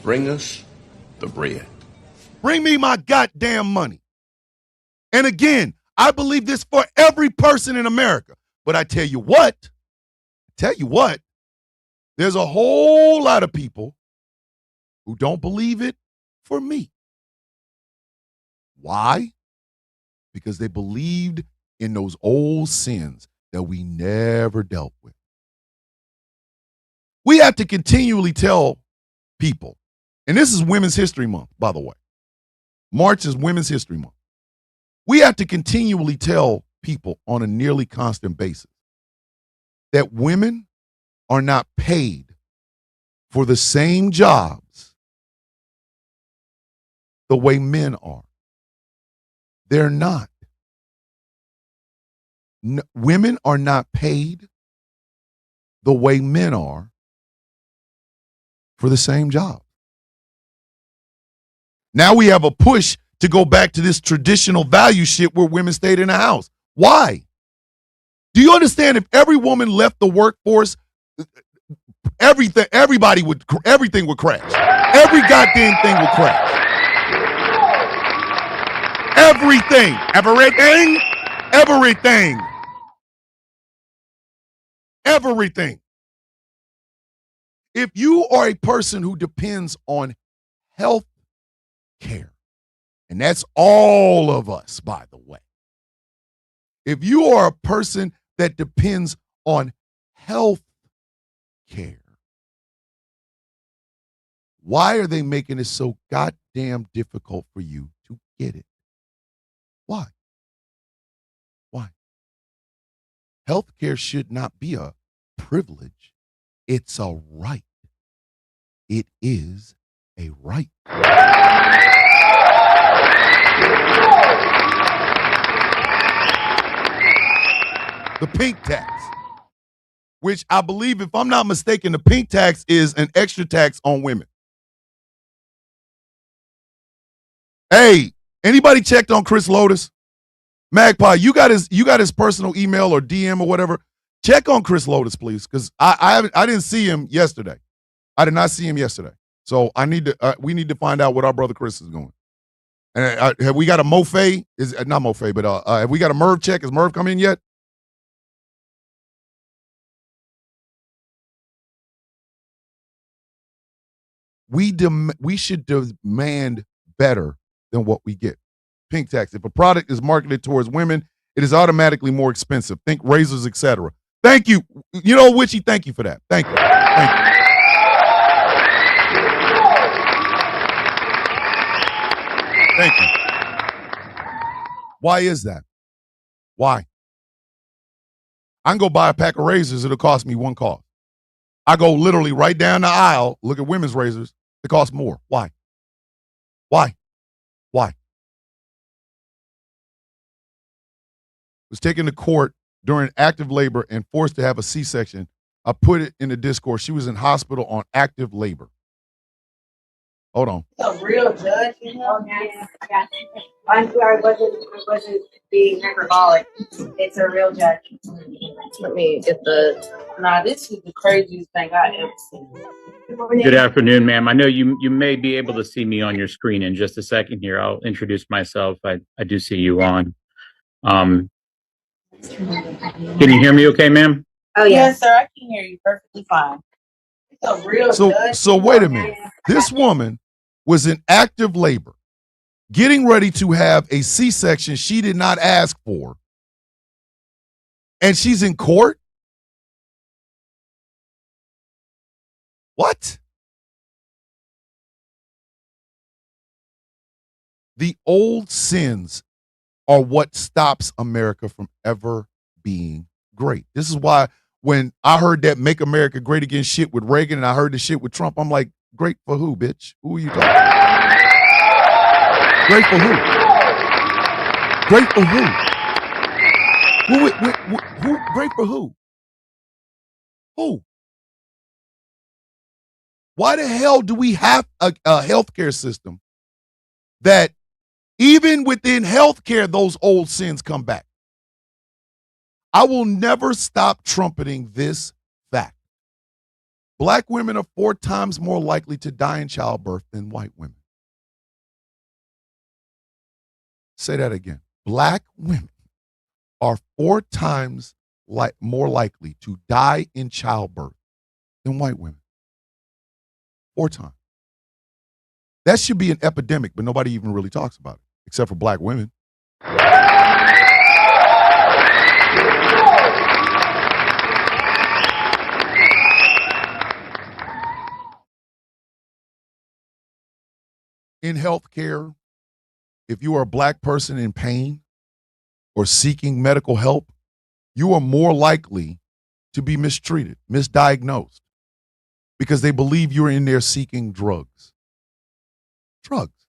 Bring us the bread. Bring me my goddamn money. And again, I believe this for every person in America. But I tell you what, there's a whole lot of people who don't believe it for me. Why? Because they believed in those old sins that we never dealt with. We have to continually tell people, and this is Women's History Month, by the way. March is Women's History Month. We have to continually tell people on a nearly constant basis that women are not paid for the same jobs the way men are. They're not. Women are not paid the way men are for the same job. Now we have a push to go back to this traditional value shit where women stayed in the house. Why? Do you understand if every woman left the workforce, everything would crash. Every goddamn thing would crash. Everything. Everything. Everything. Everything. If you are a person who depends on health care, and that's all of us, by the way. If you are a person that depends on health care, why are they making it so goddamn difficult for you to get it? Why? Why? Healthcare should not be a privilege. It's a right. It is a right. The pink tax, which I believe, if I'm not mistaken, the pink tax is an extra tax on women. Hey, anybody checked on Chris Lotus? Magpie, you got his personal email or DM or whatever. Check on Chris Lotus, please, because I didn't see him yesterday. I did not see him yesterday, so we need to find out what our brother Chris is going. And have we got a Mofe? Is not Mofe, but have we got a Merv check? Has Merv come in yet? We should demand better than what we get. Pink tax. If a product is marketed towards women, it is automatically more expensive. Think razors, etc. Thank you. You know, Witchy, thank you for that. Thank you. Thank you. Thank you. Why is that? Why? I can go buy a pack of razors. It'll cost me one cost. I go literally right down the aisle, look at women's razors. It costs more. Why? Why? Why? Was taken to court during active labor and forced to have a C-section. I put it in the Discord. She was in hospital on active labor. Hold on. A real judge, you know? Yeah. I wasn't being hyperbolic. It's a real judge. Let me get this is the craziest thing I ever seen. Good afternoon, ma'am. I know you may be able to see me on your screen in just a second here. I'll introduce myself. I do see you on. Can you hear me okay, ma'am? Oh, yes, sir. I can hear you perfectly fine. It's a real judge. So wait a minute. This woman was in active labor, getting ready to have a C-section she did not ask for, and she's in court? What? The old sins are what stops America from ever being great. This is why when I heard that Make America Great Again shit with Reagan and I heard the shit with Trump, I'm like, great for who, bitch? Who are you talking about? Great for who? Great for who? Who? Great for who? Who? Why the hell do we have a healthcare system that even within healthcare, those old sins come back? I will never stop trumpeting this fact. Black women are 4 times more likely to die in childbirth than white women. Say that again. Black women are 4 times more likely to die in childbirth than white women. 4 times. That should be an epidemic, but nobody even really talks about it, except for black women. In healthcare, if you are a black person in pain or seeking medical help, you are more likely to be mistreated, misdiagnosed, because they believe you're in there seeking drugs. Drugs.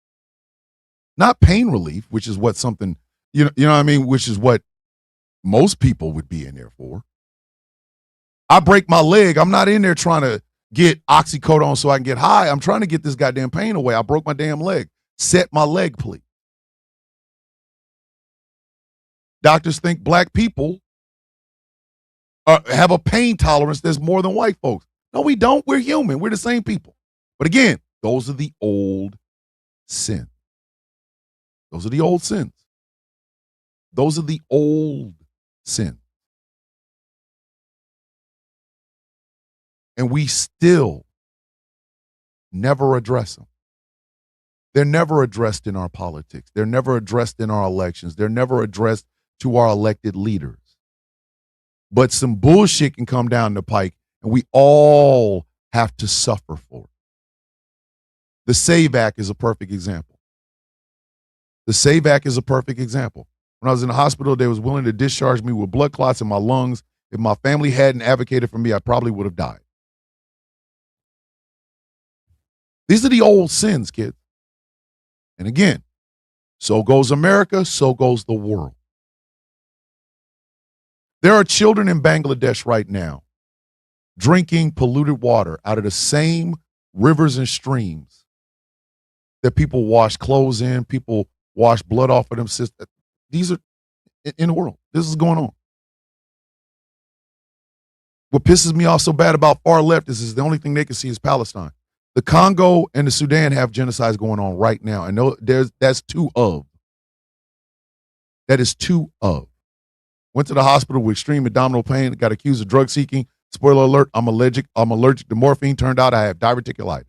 Not pain relief, which is what something, you know what I mean, which is what most people would be in there for. I break my leg, I'm not in there trying to get oxycodone so I can get high. I'm trying to get this goddamn pain away. I broke my damn leg. Set my leg, please. Doctors think black people have a pain tolerance that's more than white folks. No, we don't. We're human. We're the same people. But again, those are the old sins. Those are the old sins. Those are the old sins. And we still never address them. They're never addressed in our politics. They're never addressed in our elections. They're never addressed to our elected leaders. But some bullshit can come down the pike, and we all have to suffer for it. The SAVE Act is a perfect example. The SAVE Act is a perfect example. When I was in the hospital, they was willing to discharge me with blood clots in my lungs. If my family hadn't advocated for me, I probably would have died. These are the old sins, kids. And again, so goes America, so goes the world. There are children in Bangladesh right now drinking polluted water out of the same rivers and streams that people wash clothes in, people wash blood off of them. These are in the world. This is going on. What pisses me off so bad about far left is the only thing they can see is Palestine. The Congo and the Sudan have genocides going on right now. And that's two of. That is two of. Went to the hospital with extreme abdominal pain, got accused of drug seeking. Spoiler alert, I'm allergic to morphine. Turned out I have diverticulitis.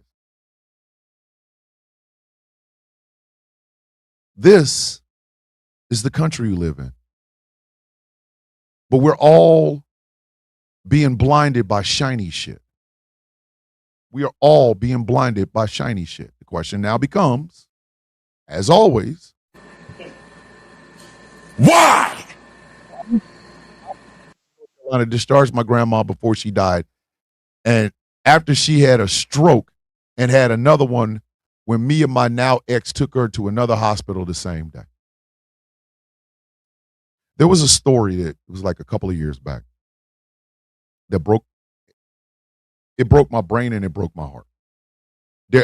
This is the country we live in. But we're all being blinded by shiny shit. We are all being blinded by shiny shit. The question now becomes, as always, Why? I discharged my grandma before she died. And after she had a stroke and had another one, when me and my now ex took her to another hospital the same day. There was a story that was like a couple of years back that broke my brain and it broke my heart.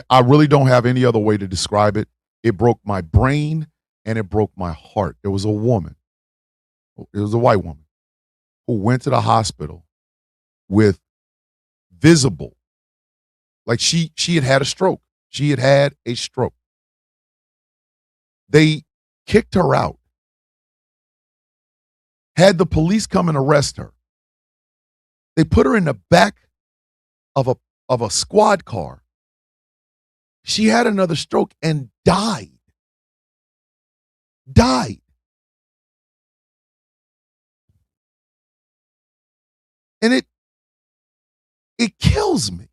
I really don't have any other way to describe it. It broke my brain and it broke my heart. There was a woman, it was a white woman, who went to the hospital with visible, like she had a stroke. She had a stroke. They kicked her out, had the police come and arrest her. They put her in the back of a squad car. She had another stroke and died. And it kills me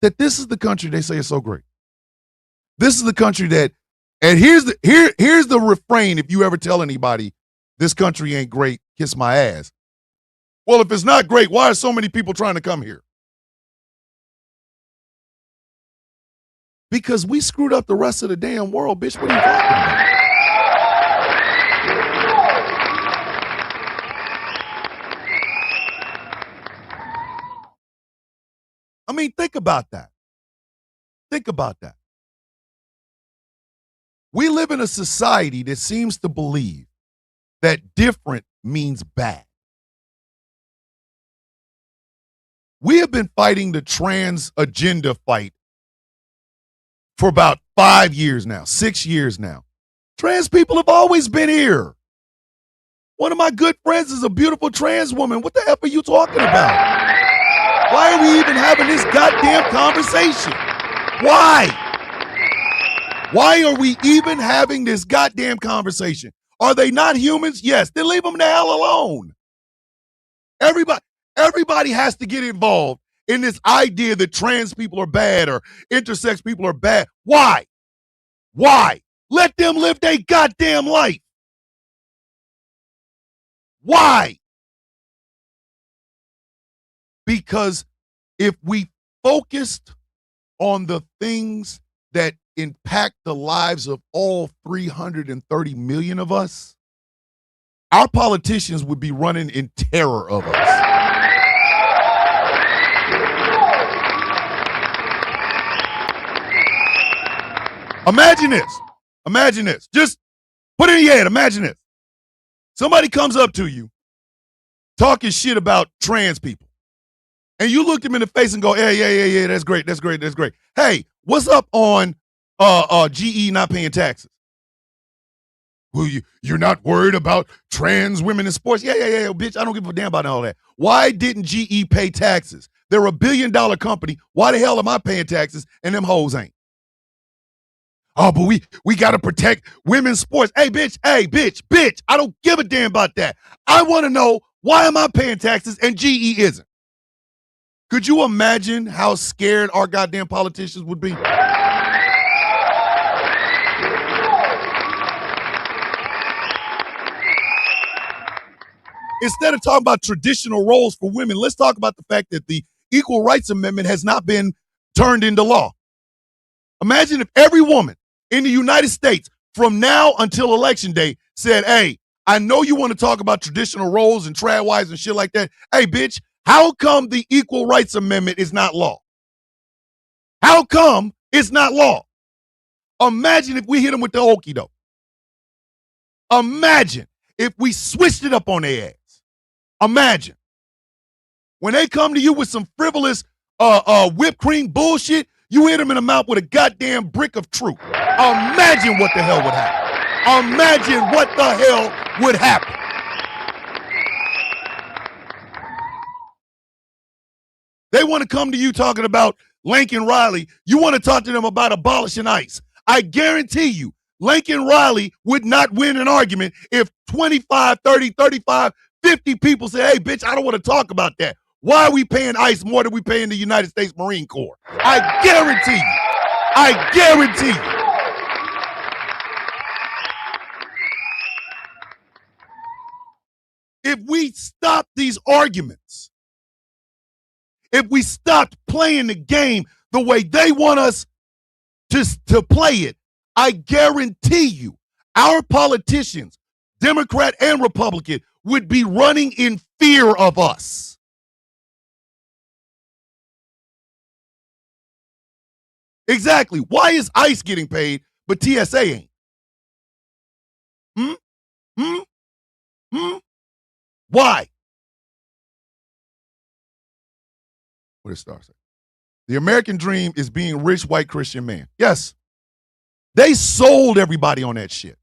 that this is the country they say is so great. This is the country that, and here's the refrain if you ever tell anybody this country ain't great, kiss my ass. Well, if it's not great, why are so many people trying to come here? Because we screwed up the rest of the damn world, bitch. What are you talking about? I mean, think about that. Think about that. We live in a society that seems to believe that different means bad. We have been fighting the trans agenda fight for about 5 years now, 6 years now. Trans people have always been here. One of my good friends is a beautiful trans woman. What the F are you talking about? Why are we even having this goddamn conversation? Why? Why are we even having this goddamn conversation? Are they not humans? Yes. Then leave them the hell alone. Everybody has to get involved in this idea that trans people are bad or intersex people are bad. Why? Why? Let them live their goddamn life. Why? Because if we focused on the things that impact the lives of all 330 million of us, our politicians would be running in terror of us. Imagine this. Imagine this. Just put it in your head. Imagine this. Somebody comes up to you talking shit about trans people. And you look them in the face and go, yeah, that's great. Hey, what's up on GE not paying taxes? well, you're not worried about trans women in sports? Yeah, bitch. I don't give a damn about all that. Why didn't GE pay taxes? They're $1 billion company. Why the hell am I paying taxes and them hoes ain't? Oh, but we got to protect women's sports. Hey, bitch. I don't give a damn about that. I want to know, why am I paying taxes and GE isn't? Could you imagine how scared our goddamn politicians would be? Instead of talking about traditional roles for women, let's talk about the fact that the Equal Rights Amendment has not been turned into law. Imagine if every woman in the United States from now until election day said, hey, I know you want to talk about traditional roles and trad wives and shit like that. Hey, bitch, how come the Equal Rights Amendment is not law? How come it's not law? Imagine if we hit them with the okie doke. Imagine if we switched it up on their ass. Imagine when they come to you with some frivolous whipped cream bullshit, you hit them in the mouth with a goddamn brick of truth. Imagine what the hell would happen. Imagine what the hell would happen. They want to come to you talking about Lincoln Riley. You want to talk to them about abolishing ICE. I guarantee you, Lincoln Riley would not win an argument if 25, 30, 35, 50 people say, hey, bitch, I don't want to talk about that. Why are we paying ICE more than we paying the United States Marine Corps? I guarantee you. I guarantee you. If we stop these arguments, if we stopped playing the game the way they want us to play it, I guarantee you our politicians, Democrat and Republican, would be running in fear of us. Exactly. Why is ICE getting paid, but TSA ain't? Why? What does Star say? The American dream is being rich white Christian man. Yes. They sold everybody on that shit.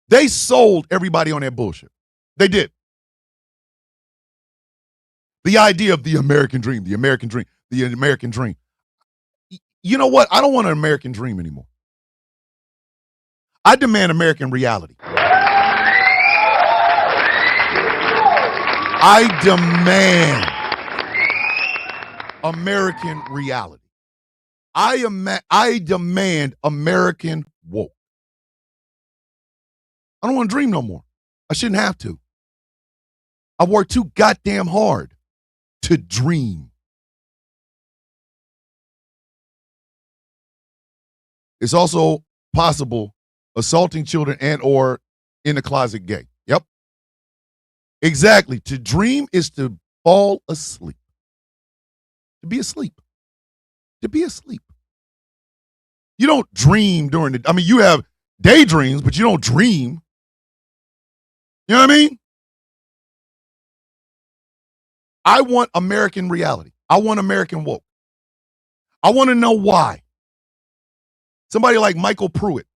They sold everybody on that bullshit. They did. The idea of the American dream, the American dream, the American dream. You know what? I don't want an American dream anymore. I demand American reality. I demand American reality. I demand American woke. I don't want to dream no more. I shouldn't have to. I've worked too goddamn hard to dream. It's also possible assaulting children and or in the closet gay. Yep. Exactly. To dream is to fall asleep. To be asleep. To be asleep. You don't dream during the, I mean, you have daydreams, but you don't dream. You know what I mean? I want American reality. I want American woke. I want to know why. Somebody like Michael Pruitt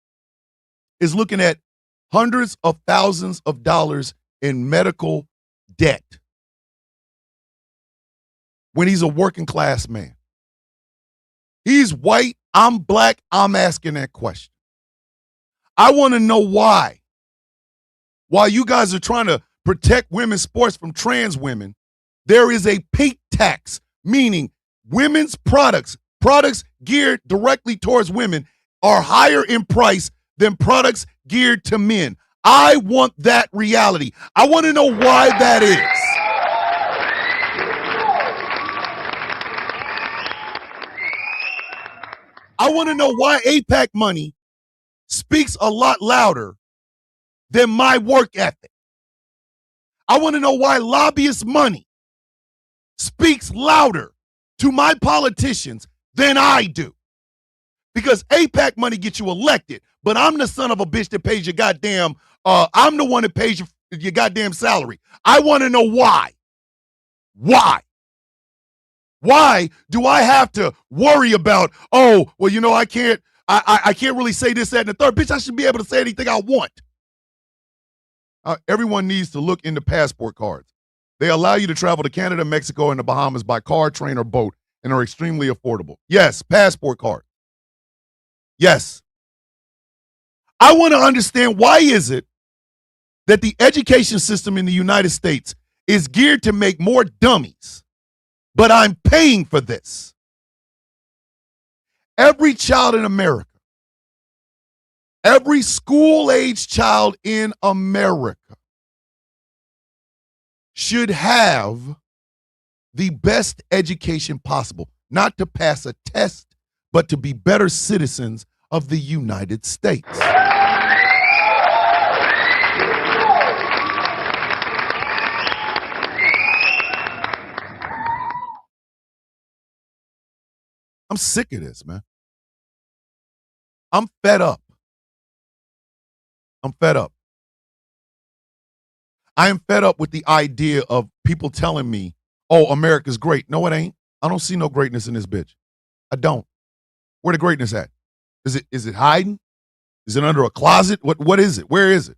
is looking at hundreds of thousands of dollars in medical debt when he's a working class man. He's white, I'm black, I'm asking that question. I want to know why. While you guys are trying to protect women's sports from trans women, there is a pink tax, meaning women's products geared directly towards women are higher in price than products geared to men. I want that reality. I want to know why that is. I want to know why AIPAC money speaks a lot louder than my work ethic. I want to know why lobbyist money speaks louder to my politicians than I do. Because AIPAC money gets you elected, but I'm the son of a bitch that pays your goddamn, I'm the one that pays your goddamn salary. I want to know why. Why? Why do I have to worry about, oh, well, you know, I can't I can't really say this, that, and the third. Bitch, I should be able to say anything I want. Everyone needs to look into passport cards. They allow you to travel to Canada, Mexico, and the Bahamas by car, train, or boat and are extremely affordable. Yes, passport card. Yes. I want to understand, why is it that the education system in the United States is geared to make more dummies, but I'm paying for this? Every child in America, every school-age child in America should have the best education possible, not to pass a test, but to be better citizens of the United States. I'm sick of this, man. I'm fed up. I'm fed up. I am fed up with the idea of people telling me, oh, America's great. No, it ain't. I don't see no greatness in this bitch. I don't. Where the greatness at? Is it hiding? Is it under a closet? What is it? Where is it?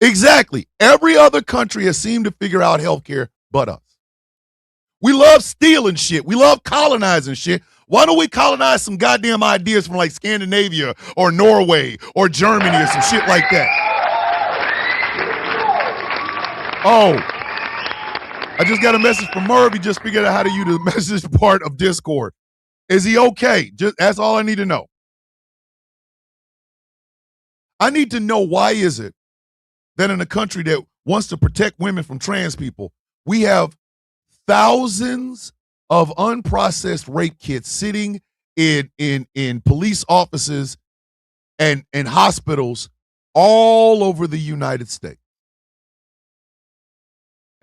Exactly. Every other country has seemed to figure out healthcare but us. We love stealing shit. We love colonizing shit. Why don't we colonize some goddamn ideas from like Scandinavia or Norway or Germany or some shit like that? Oh, I just got a message from Merv. He just figured out how to use the message part of Discord. Is he okay? That's all I need to know. I need to know, why is it that in a country that wants to protect women from trans people, we have thousands of unprocessed rape kits sitting in police offices and hospitals all over the United States.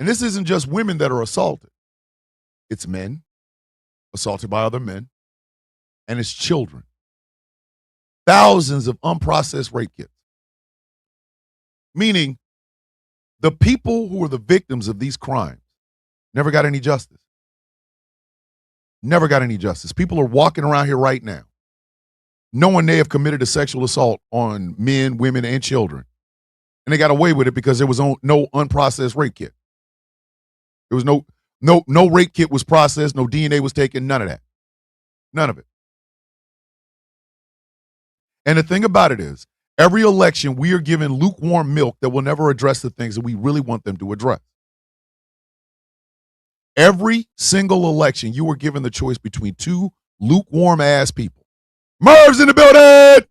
And this isn't just women that are assaulted. It's men assaulted by other men, and it's children. Thousands of unprocessed rape kits. Meaning the people who are the victims of these crimes never got any justice. Never got any justice. People are walking around here right now knowing they have committed a sexual assault on men, women, and children. And they got away with it because there was no unprocessed rape kit. There was no rape kit was processed, no DNA was taken, none of that. None of it. And the thing about it is, every election we are given lukewarm milk that will never address the things that we really want them to address. Every single election, you were given the choice between two lukewarm ass people. Merv's in the building!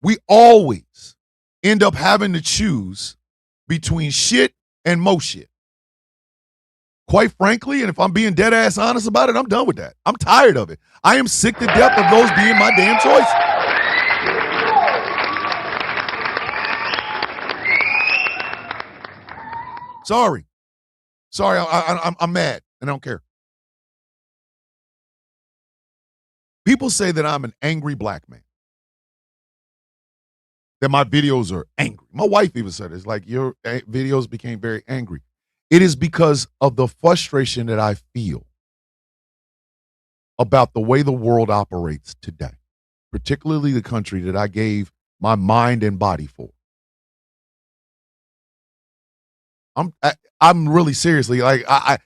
We always end up having to choose between shit and mo shit. Quite frankly, and if I'm being dead ass honest about it, I'm done with that. I'm tired of it. I am sick to death of those being my damn choices. Sorry, I'm mad and I don't care. People say that I'm an angry black man, that my videos are angry. My wife even said it's like, your videos became very angry. It is because of the frustration that I feel about the way the world operates today, particularly the country that I gave my mind and body for. I'm really seriously, like, I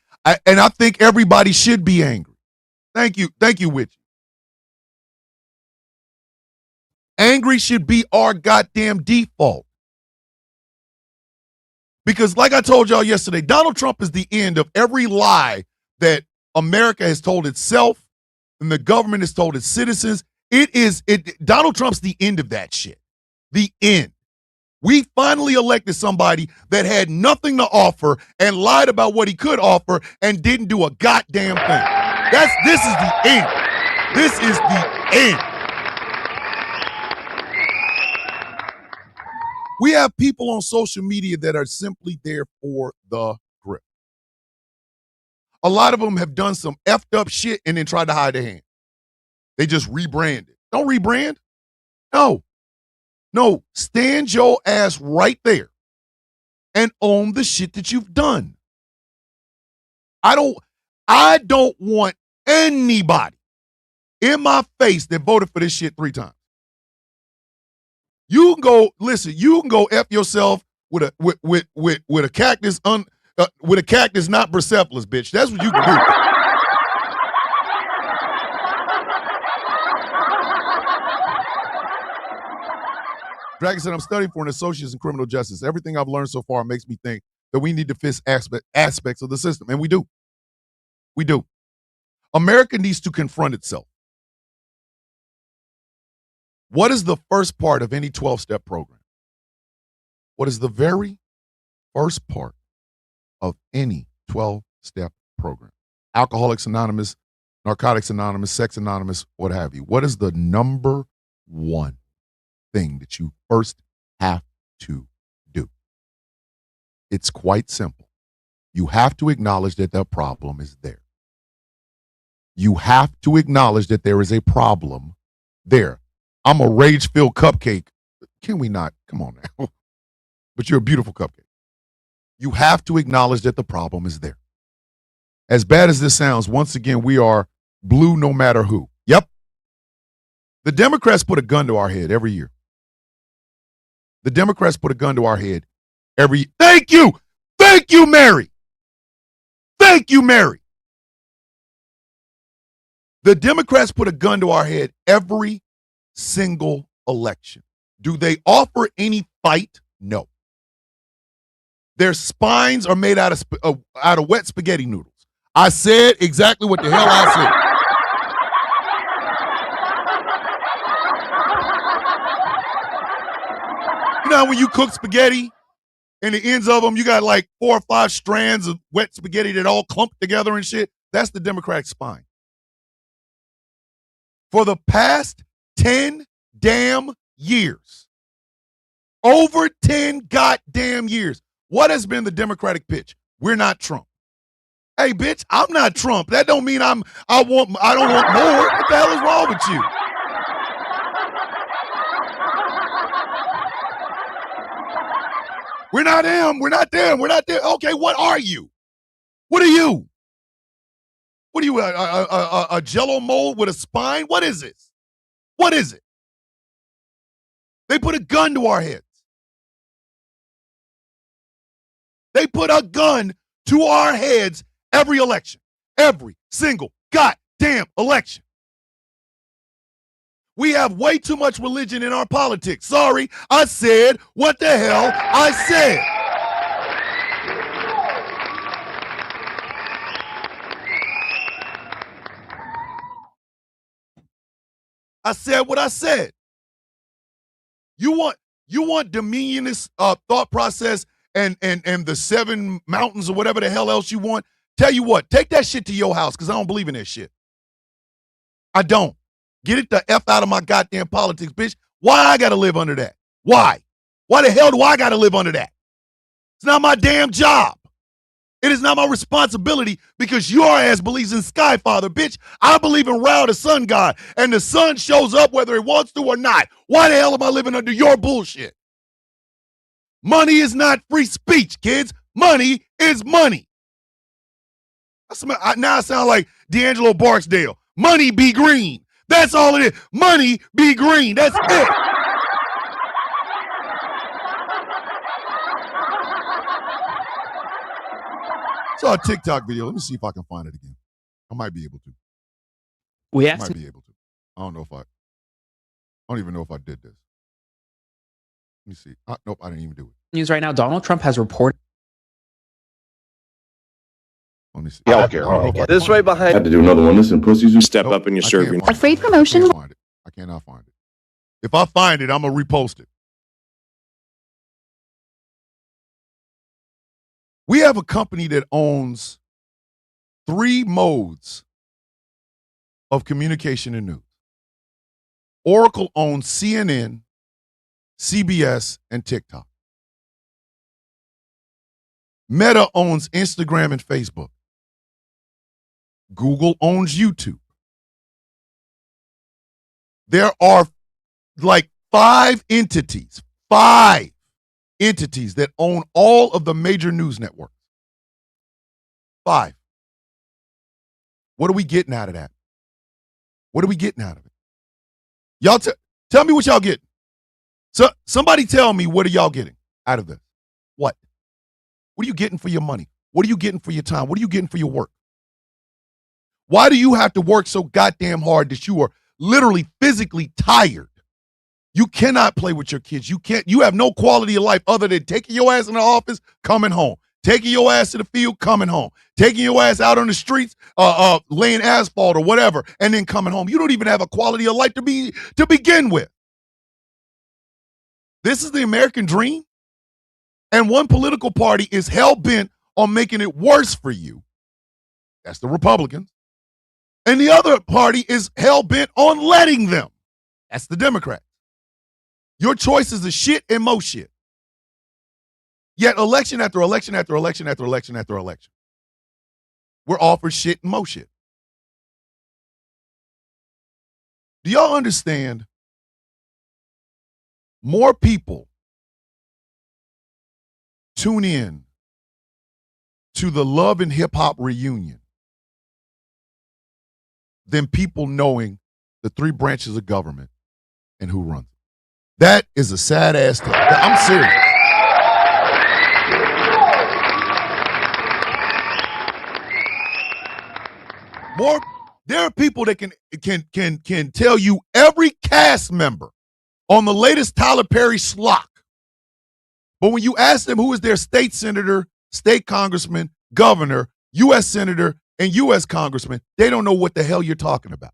think everybody should be angry. Thank you, Witchy. Angry should be our goddamn default. Because like I told y'all yesterday, Donald Trump is the end of every lie that America has told itself and the government has told its citizens. Donald Trump's the end of that shit. The end. We finally elected somebody that had nothing to offer and lied about what he could offer and didn't do a goddamn thing. This is the end. This is the end. We have people on social media that are simply there for the grip. A lot of them have done some effed up shit and then tried to hide their hand. They just rebranded. Don't rebrand. No, stand your ass right there and own the shit that you've done. I don't want anybody in my face that voted for this shit 3 times. You can go, listen, you can go F yourself with a cactus with a cactus not Bricephalus, bitch. That's what you can do. Dragon said, I'm studying for an associate's in criminal justice. Everything I've learned so far makes me think that we need to fix aspects of the system. And we do. We do. America needs to confront itself. What is the first part of any 12-step program? What is the very first part of any 12-step program? Alcoholics Anonymous, Narcotics Anonymous, Sex Anonymous, what have you. What is the number one thing that you first have to do? It's quite simple. You have to acknowledge that the problem is there. You have to acknowledge that there is a problem there. I'm a rage-filled cupcake. Can we not? Come on now. But you're a beautiful cupcake. You have to acknowledge that the problem is there. As bad as this sounds, once again, we are blue no matter who. Yep. The Democrats put a gun to our head every year. The Democrats put a gun to our head every. Thank you. Thank you, Mary. Thank you, Mary. The Democrats put a gun to our head every single election. Do they offer any fight? No. Their spines are made out of wet spaghetti noodles. I said exactly what the hell I said. You know how when you cook spaghetti and the ends of them, you got like 4 or 5 strands of wet spaghetti that all clumped together and shit? That's the Democratic spine. For the past 10 damn years, over 10 goddamn years, what has been the Democratic pitch? We're not Trump. Hey, bitch, I'm not Trump. That don't mean I don't want more. What the hell is wrong with you? We're not him. We're not them. We're not there. Okay, what are you? What are you? What are you, a Jell-O mold with a spine? What is this? What is it? They put a gun to our heads. They put a gun to our heads every election. Every single goddamn election. We have way too much religion in our politics. Sorry, I said what the hell I said. I said what I said. You want dominionist thought process and the 7 mountains or whatever the hell else you want? Tell you what, take that shit to your house because I don't believe in that shit. I don't. Get it the F out of my goddamn politics, bitch. Why I gotta live under that? Why? Why the hell do I gotta live under that? It's not my damn job. It is not my responsibility because your ass believes in Skyfather, bitch. I believe in Ra, the sun god, and the sun shows up whether it wants to or not. Why the hell am I living under your bullshit? Money is not free speech, kids. Money is money. Now I sound like D'Angelo Barksdale. Money be green. That's all it is. Money be green. That's it. Saw a TikTok video. Let me see if I can find it again. I might be able to. I might be able to. I don't even know if I did this. Let me see. Nope, I didn't even do it. News right now. Donald Trump has reported. Let me see. This right behind. I had to do another one. Listen, pussies, you step up in your serving. A free promotion. I cannot find it. If I find it, I'm going to repost it. We have a company that owns 3 modes of communication and news. Oracle owns CNN, CBS, and TikTok. Meta owns Instagram and Facebook. Google owns YouTube. There are like 5 entities that own all of the major news networks. 5. What are we getting out of that? What are we getting out of it? Y'all tell me what y'all getting. So somebody tell me, what are y'all getting out of this? What? What are you getting for your money? What are you getting for your time? What are you getting for your work? Why do you have to work so goddamn hard that you are literally physically tired? You cannot play with your kids. You have no quality of life other than taking your ass in the office, coming home. Taking your ass to the field, coming home. Taking your ass out on the streets, laying asphalt or whatever, and then coming home. You don't even have a quality of life to begin with. This is the American dream. And one political party is hell-bent on making it worse for you. That's the Republicans. And the other party is hell-bent on letting them. That's the Democrats. Your choice is the shit and most shit. Yet election after election after election after election after election, we're offered shit and most shit. Do y'all understand? More people tune in to the Love and Hip Hop reunion than people knowing the three branches of government and who runs it. That is a sad ass thing. I'm serious. There are people that can tell you every cast member on the latest Tyler Perry schlock. But when you ask them who is their state senator, state congressman, governor, U.S. senator, and U.S. congressman, they don't know what the hell you're talking about.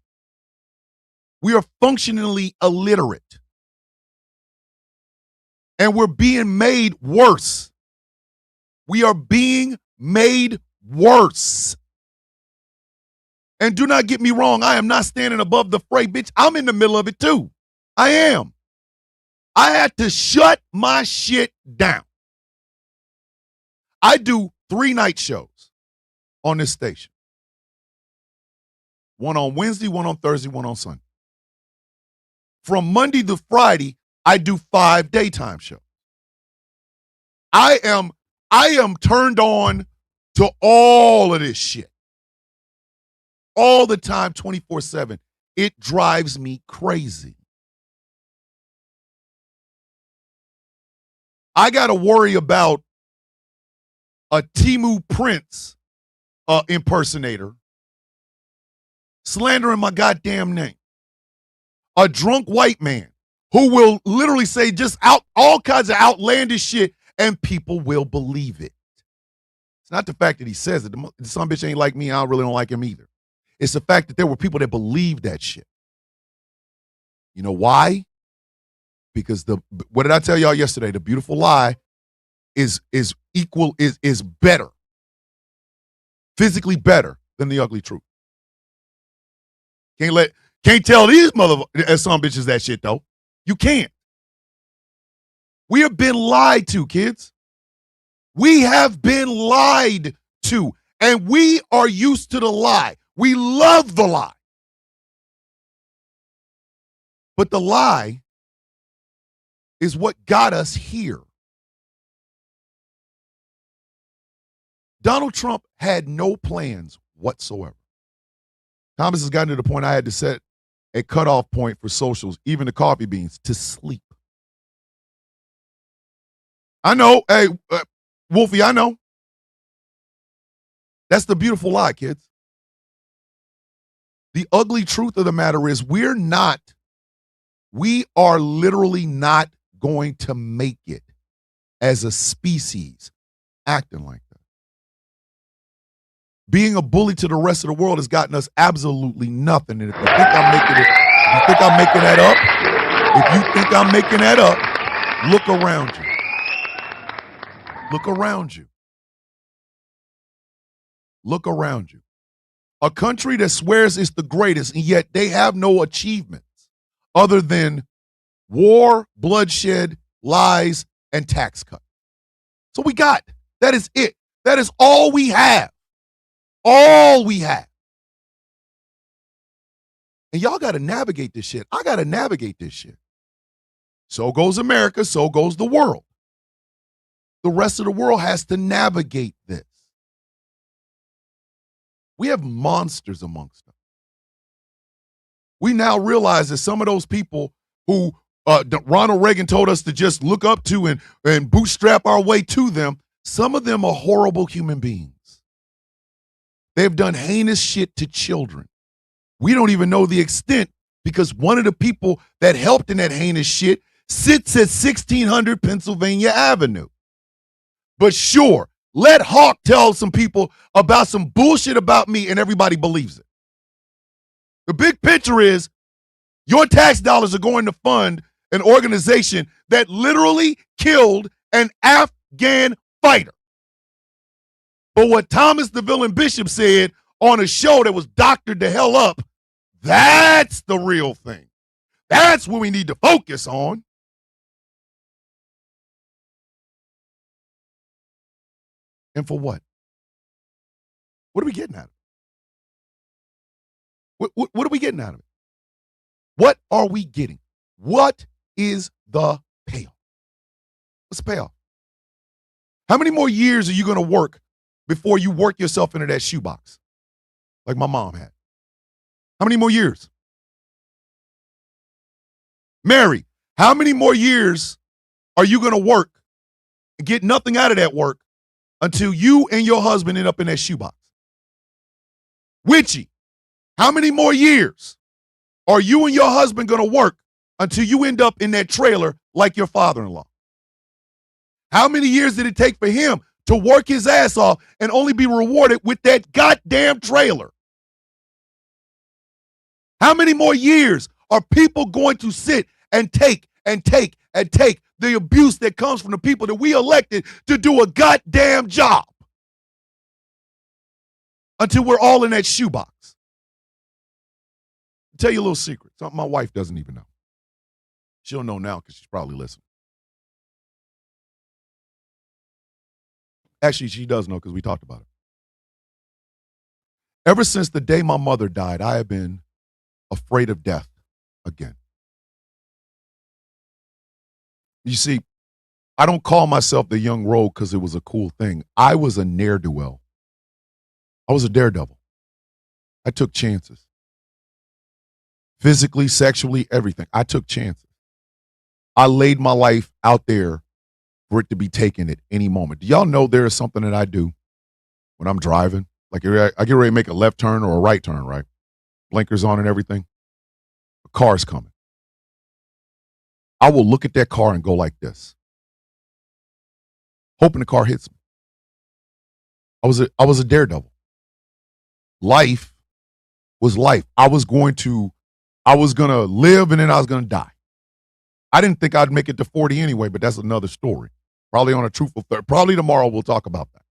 We are functionally illiterate. And we're being made worse. We are being made worse. And do not get me wrong, I am not standing above the fray, bitch. I'm in the middle of it too. I am. I had to shut my shit down. I do 3 night shows on this station. One on Wednesday, one on Thursday, one on Sunday. From Monday to Friday, I do 5 daytime shows. I am turned on to all of this shit. All the time, 24/7. It drives me crazy. I got to worry about a Timu Prince impersonator slandering my goddamn name. A drunk white man who will literally say just all kinds of outlandish shit and people will believe it. It's not the fact that he says it. The son bitch ain't like me. I really don't like him either. It's the fact that there were people that believed that shit. You know why? Because what did I tell y'all yesterday? The beautiful lie is better, physically better than the ugly truth. Can't tell these some bitches that shit though. You can't. We have been lied to, kids. We have been lied to, and we are used to the lie. We love the lie. But the lie is what got us here. Donald Trump had no plans whatsoever. Thomas has gotten to the point I had to set a cutoff point for socials, even the coffee beans, to sleep. I know. Hey, Wolfie, I know. That's the beautiful lie, kids. The ugly truth of the matter is we are literally not going to make it as a species acting like that. Being a bully to the rest of the world has gotten us absolutely nothing. And if you think I'm making that up, look around you. Look around you. Look around you. A country that swears it's the greatest, and yet they have no achievements other than war, bloodshed, lies, and tax cut. So we got. That is it. That is all we have. All we have. And y'all got to navigate this shit. I got to navigate this shit. So goes America, so goes the world. The rest of the world has to navigate this. We have monsters amongst us. We now realize that some of those people who Ronald Reagan told us to just look up to and bootstrap our way to them, some of them are horrible human beings. They've done heinous shit to children. We don't even know the extent because one of the people that helped in that heinous shit sits at 1600 Pennsylvania Avenue. But sure, let Hawk tell some people about some bullshit about me and everybody believes it. The big picture is your tax dollars are going to fund an organization that literally killed an Afghan fighter. But what Thomas the Villain Bishop said on a show that was doctored the hell up, that's the real thing. That's what we need to focus on. And for what? What are we getting out of it? What are we getting out of it? What are we getting? What is the payoff? What's the payoff? How many more years are you going to work before you work yourself into that shoebox like my mom had? How many more years? Mary, how many more years are you going to work and get nothing out of that work until you and your husband end up in that shoebox? Witchy, how many more years are you and your husband going to work until you end up in that trailer like your father-in-law? How many years did it take for him to work his ass off and only be rewarded with that goddamn trailer? How many more years are people going to sit and take the abuse that comes from the people that we elected to do a goddamn job until we're all in that shoebox? I'll tell you a little secret, something my wife doesn't even know. She'll know now because she's probably listening. Actually, she does know because we talked about it. Ever since the day my mother died, I have been afraid of death again. You see, I don't call myself the young rogue because it was a cool thing. I was a ne'er-do-well. I was a daredevil. I took chances. Physically, sexually, everything. I took chances. I laid my life out there for it to be taken at any moment. Do y'all know there is something that I do when I'm driving? Like I get ready to make a left turn or a right turn, right? Blinkers on and everything. A car's coming. I will look at that car and go like this, hoping the car hits me. I was a daredevil. Life was life. I was gonna live and then I was gonna die. I didn't think I'd make it to 40 anyway, but that's another story. Probably on a truthful third. Probably tomorrow we'll talk about that.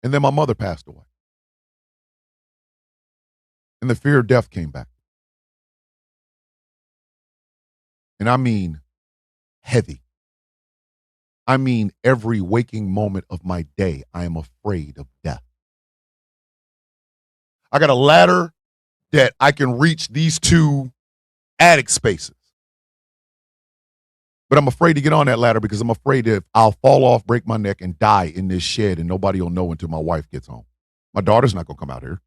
And then my mother passed away. And the fear of death came back. And I mean heavy. I mean every waking moment of my day, I am afraid of death. I got a ladder that I can reach these two attic spaces. But I'm afraid to get on that ladder because I'm afraid that I'll fall off, break my neck, and die in this shed, and nobody will know until my wife gets home. My daughter's not going to come out here.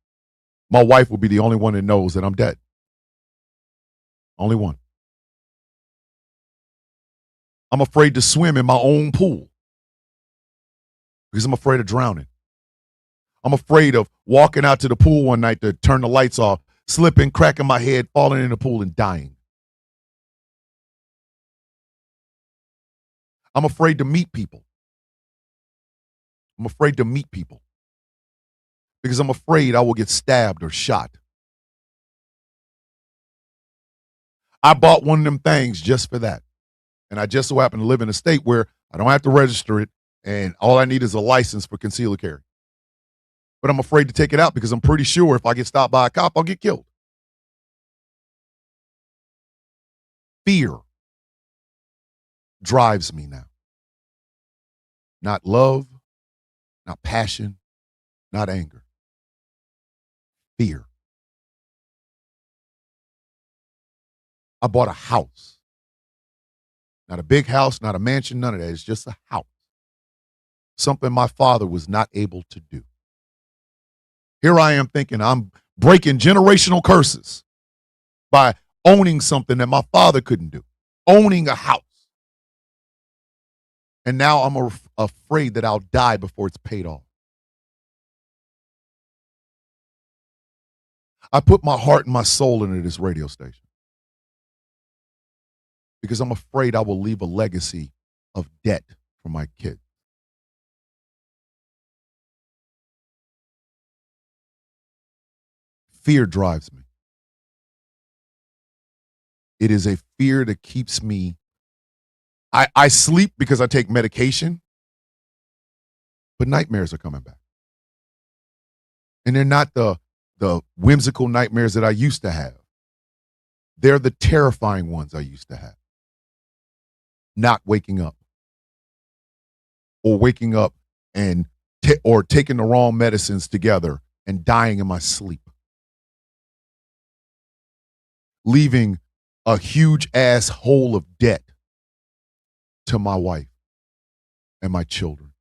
My wife will be the only one that knows that I'm dead. Only one. I'm afraid to swim in my own pool because I'm afraid of drowning. I'm afraid of walking out to the pool one night to turn the lights off, slipping, cracking my head, falling in the pool, and dying. I'm afraid to meet people. I'm afraid to meet people because I'm afraid I will get stabbed or shot. I bought one of them things just for that. And I just so happen to live in a state where I don't have to register it and all I need is a license for concealed carry. But I'm afraid to take it out because I'm pretty sure if I get stopped by a cop, I'll get killed. Fear drives me now. Not love, not passion, not anger. Fear. I bought a house. Not a big house, not a mansion, none of that. It's just a house. Something my father was not able to do. Here I am thinking I'm breaking generational curses by owning something that my father couldn't do, owning a house. And now I'm afraid that I'll die before it's paid off. I put my heart and my soul into this radio station because I'm afraid I will leave a legacy of debt for my kids. Fear drives me. It is a fear that keeps me. I sleep because I take medication, but nightmares are coming back. And they're not the whimsical nightmares that I used to have. They're the terrifying ones I used to have. Not waking up. Or waking up and or taking the wrong medicines together and dying in my sleep. Leaving a huge ass hole of debt to my wife and my children.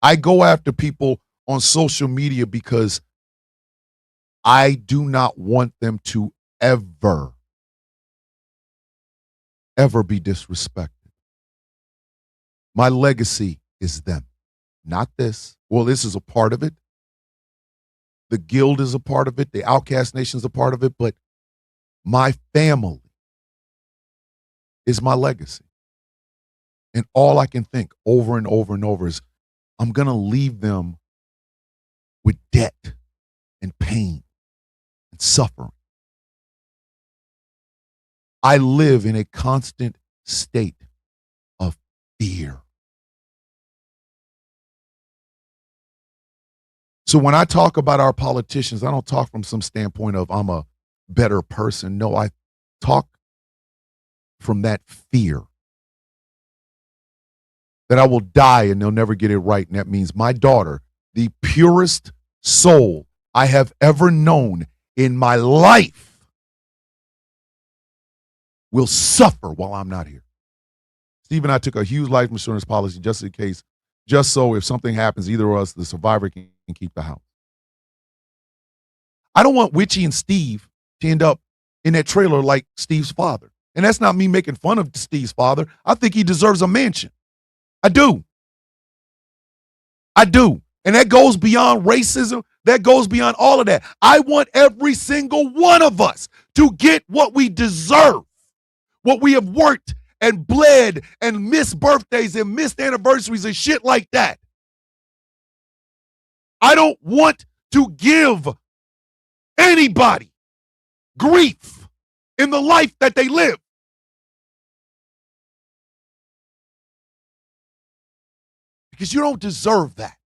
I go after people on social media because I do not want them to ever be disrespected. My legacy is them, not this. Well, this is a part of it. The Guild is a part of it. The Outcast Nation is a part of it. But my family is my legacy. And all I can think over and over and over is I'm going to leave them with debt and pain and suffering. I live in a constant state of fear. So when I talk about our politicians, I don't talk from some standpoint of I'm a better person. No, I talk from that fear that I will die and they'll never get it right. And that means my daughter, the purest soul I have ever known in my life, will suffer while I'm not here. Steve and I took a huge life insurance policy just in case, just so if something happens, either of us, the survivor can keep the house. I don't want Witchy and Steve to end up in that trailer like Steve's father. And that's not me making fun of Steve's father. I think he deserves a mansion. I do. And that goes beyond racism. That goes beyond all of that. I want every single one of us to get what we deserve, what we have worked and bled and missed birthdays and missed anniversaries and shit like that. I don't want to give anybody grief in the life that they live. Because you don't deserve that.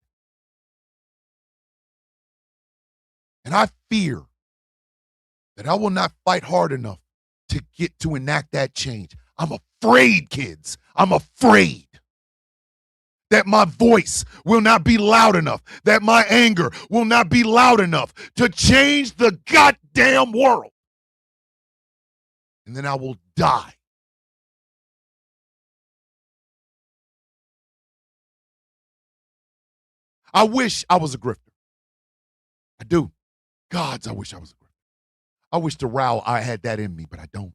And I fear that I will not fight hard enough to get to enact that change. I'm afraid, kids. I'm afraid that my voice will not be loud enough, that my anger will not be loud enough to change the goddamn world. And then I will die. I wish I was a grifter. I do. Gods, I wish I was a grifter. I wish to row I had that in me, but I don't.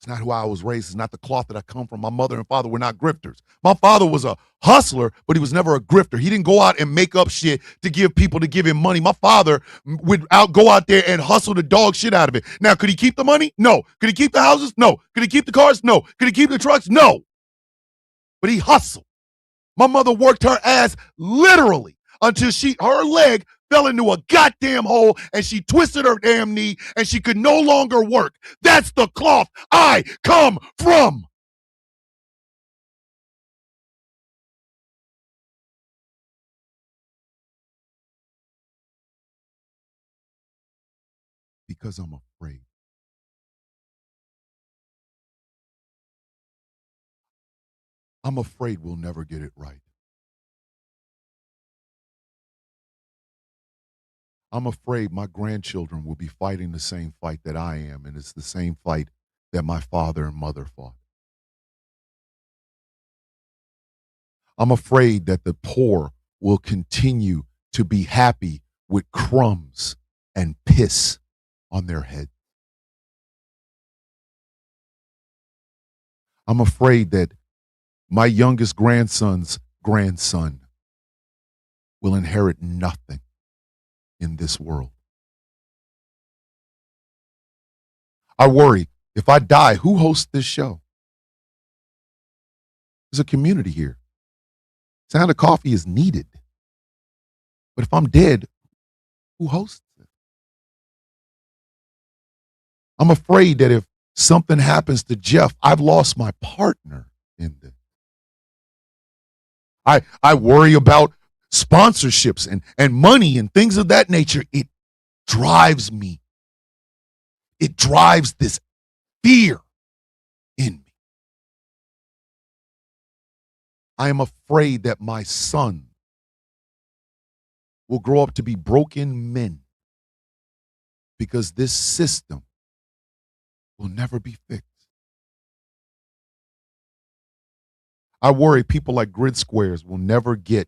It's not who I was raised. It's not the cloth that I come from. My mother and father were not grifters. My father was a hustler, but he was never a grifter. He didn't go out and make up shit to give people to give him money. My father would go out there and hustle the dog shit out of it. Now, could he keep the money? No. Could he keep the houses? No. Could he keep the cars? No. Could he keep the trucks? No. But he hustled. My mother worked her ass literally until her leg fell into a goddamn hole and she twisted her damn knee and she could no longer work. That's the cloth I come from. Because I'm afraid. I'm afraid we'll never get it right. I'm afraid my grandchildren will be fighting the same fight that I am, and it's the same fight that my father and mother fought. I'm afraid that the poor will continue to be happy with crumbs and piss on their head. I'm afraid that my youngest grandson's grandson will inherit nothing in this world. I worry, if I die, who hosts this show? There's a community here. Sound of Coffee is needed. But if I'm dead, who hosts it? I'm afraid that if something happens to Jeff, I've lost my partner in this. I worry about sponsorships and money and things of that nature. It drives me. It drives this fear in me. I am afraid that my son will grow up to be broken men because this system will never be fixed. I worry people like Grid Squares will never get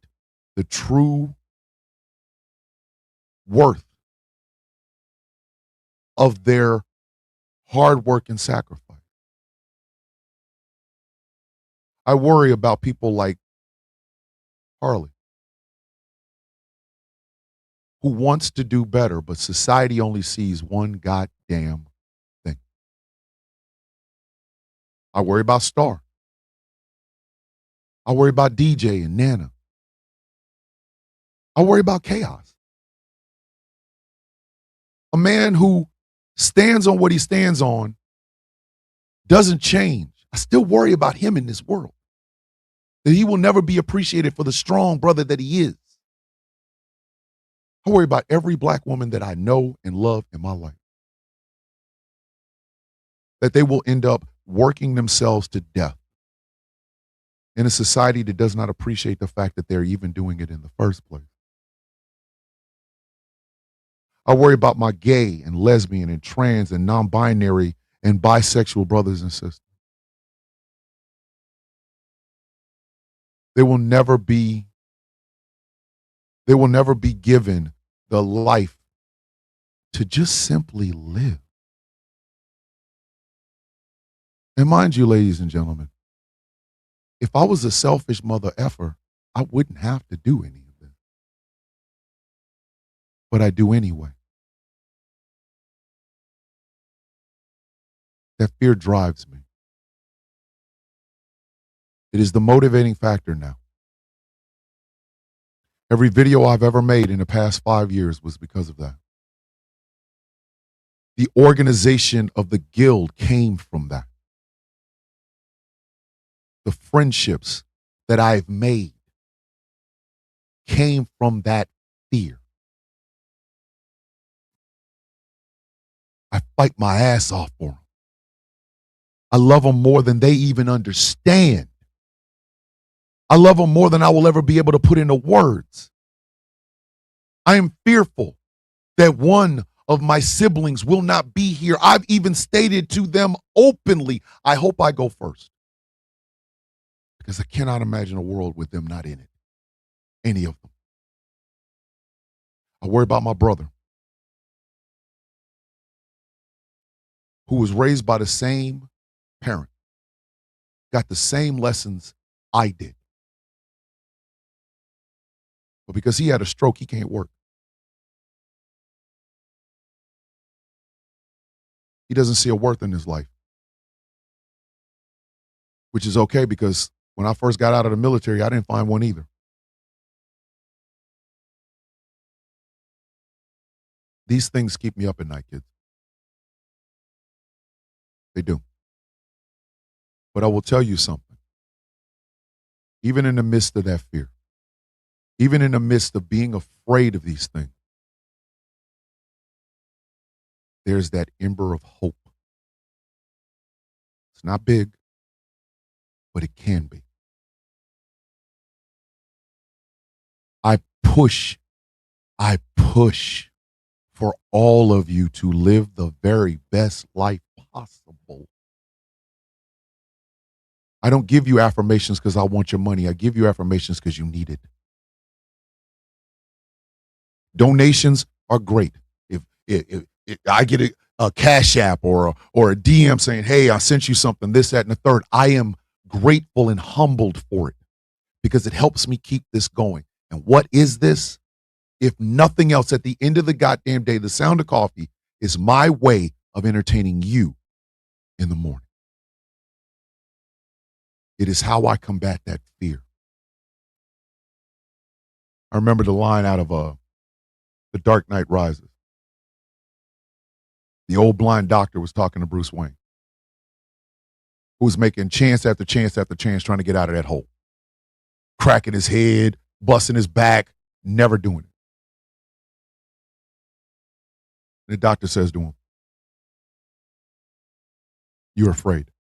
the true worth of their hard work and sacrifice. I worry about people like Harley, who wants to do better, but society only sees one goddamn thing. I worry about Star. I worry about DJ and Nana. I worry about Chaos. A man who stands on what he stands on doesn't change. I still worry about him in this world. That he will never be appreciated for the strong brother that he is. I worry about every black woman that I know and love in my life. That they will end up working themselves to death in a society that does not appreciate the fact that they're even doing it in the first place. I worry about my gay and lesbian and trans and non-binary and bisexual brothers and sisters. They will never be given the life to just simply live. And mind you, ladies and gentlemen, if I was a selfish mother effer, I wouldn't have to do any of this. But I do anyway. That fear drives me. It is the motivating factor now. Every video I've ever made in the past 5 years was because of that. The organization of the guild came from that. The friendships that I've made came from that fear. I fight my ass off for them. I love them more than they even understand. I love them more than I will ever be able to put into words. I am fearful that one of my siblings will not be here. I've even stated to them openly, I hope I go first. Because I cannot imagine a world with them not in it. Any of them. I worry about my brother, who was raised by the same parent, got the same lessons I did. But because he had a stroke, he can't work. He doesn't see a worth in his life, which is okay because when I first got out of the military, I didn't find one either. These things keep me up at night, kids. They do. But I will tell you something. Even in the midst of that fear, even in the midst of being afraid of these things, there's that ember of hope. It's not big, but it can be. I push for all of you to live the very best life possible. I don't give you affirmations because I want your money. I give you affirmations because you need it. Donations are great. If I get a Cash App or a DM saying, "Hey, I sent you something," this, that, and the third, I am grateful and humbled for it because it helps me keep this going. And what is this? If nothing else, at the end of the goddamn day, the sound of coffee is my way of entertaining you in the morning. It is how I combat that fear. I remember the line out of The Dark Knight Rises. The old blind doctor was talking to Bruce Wayne, who was making chance after chance after chance trying to get out of that hole. Cracking his head, busting his back, never doing it. And the doctor says to him, "You're afraid.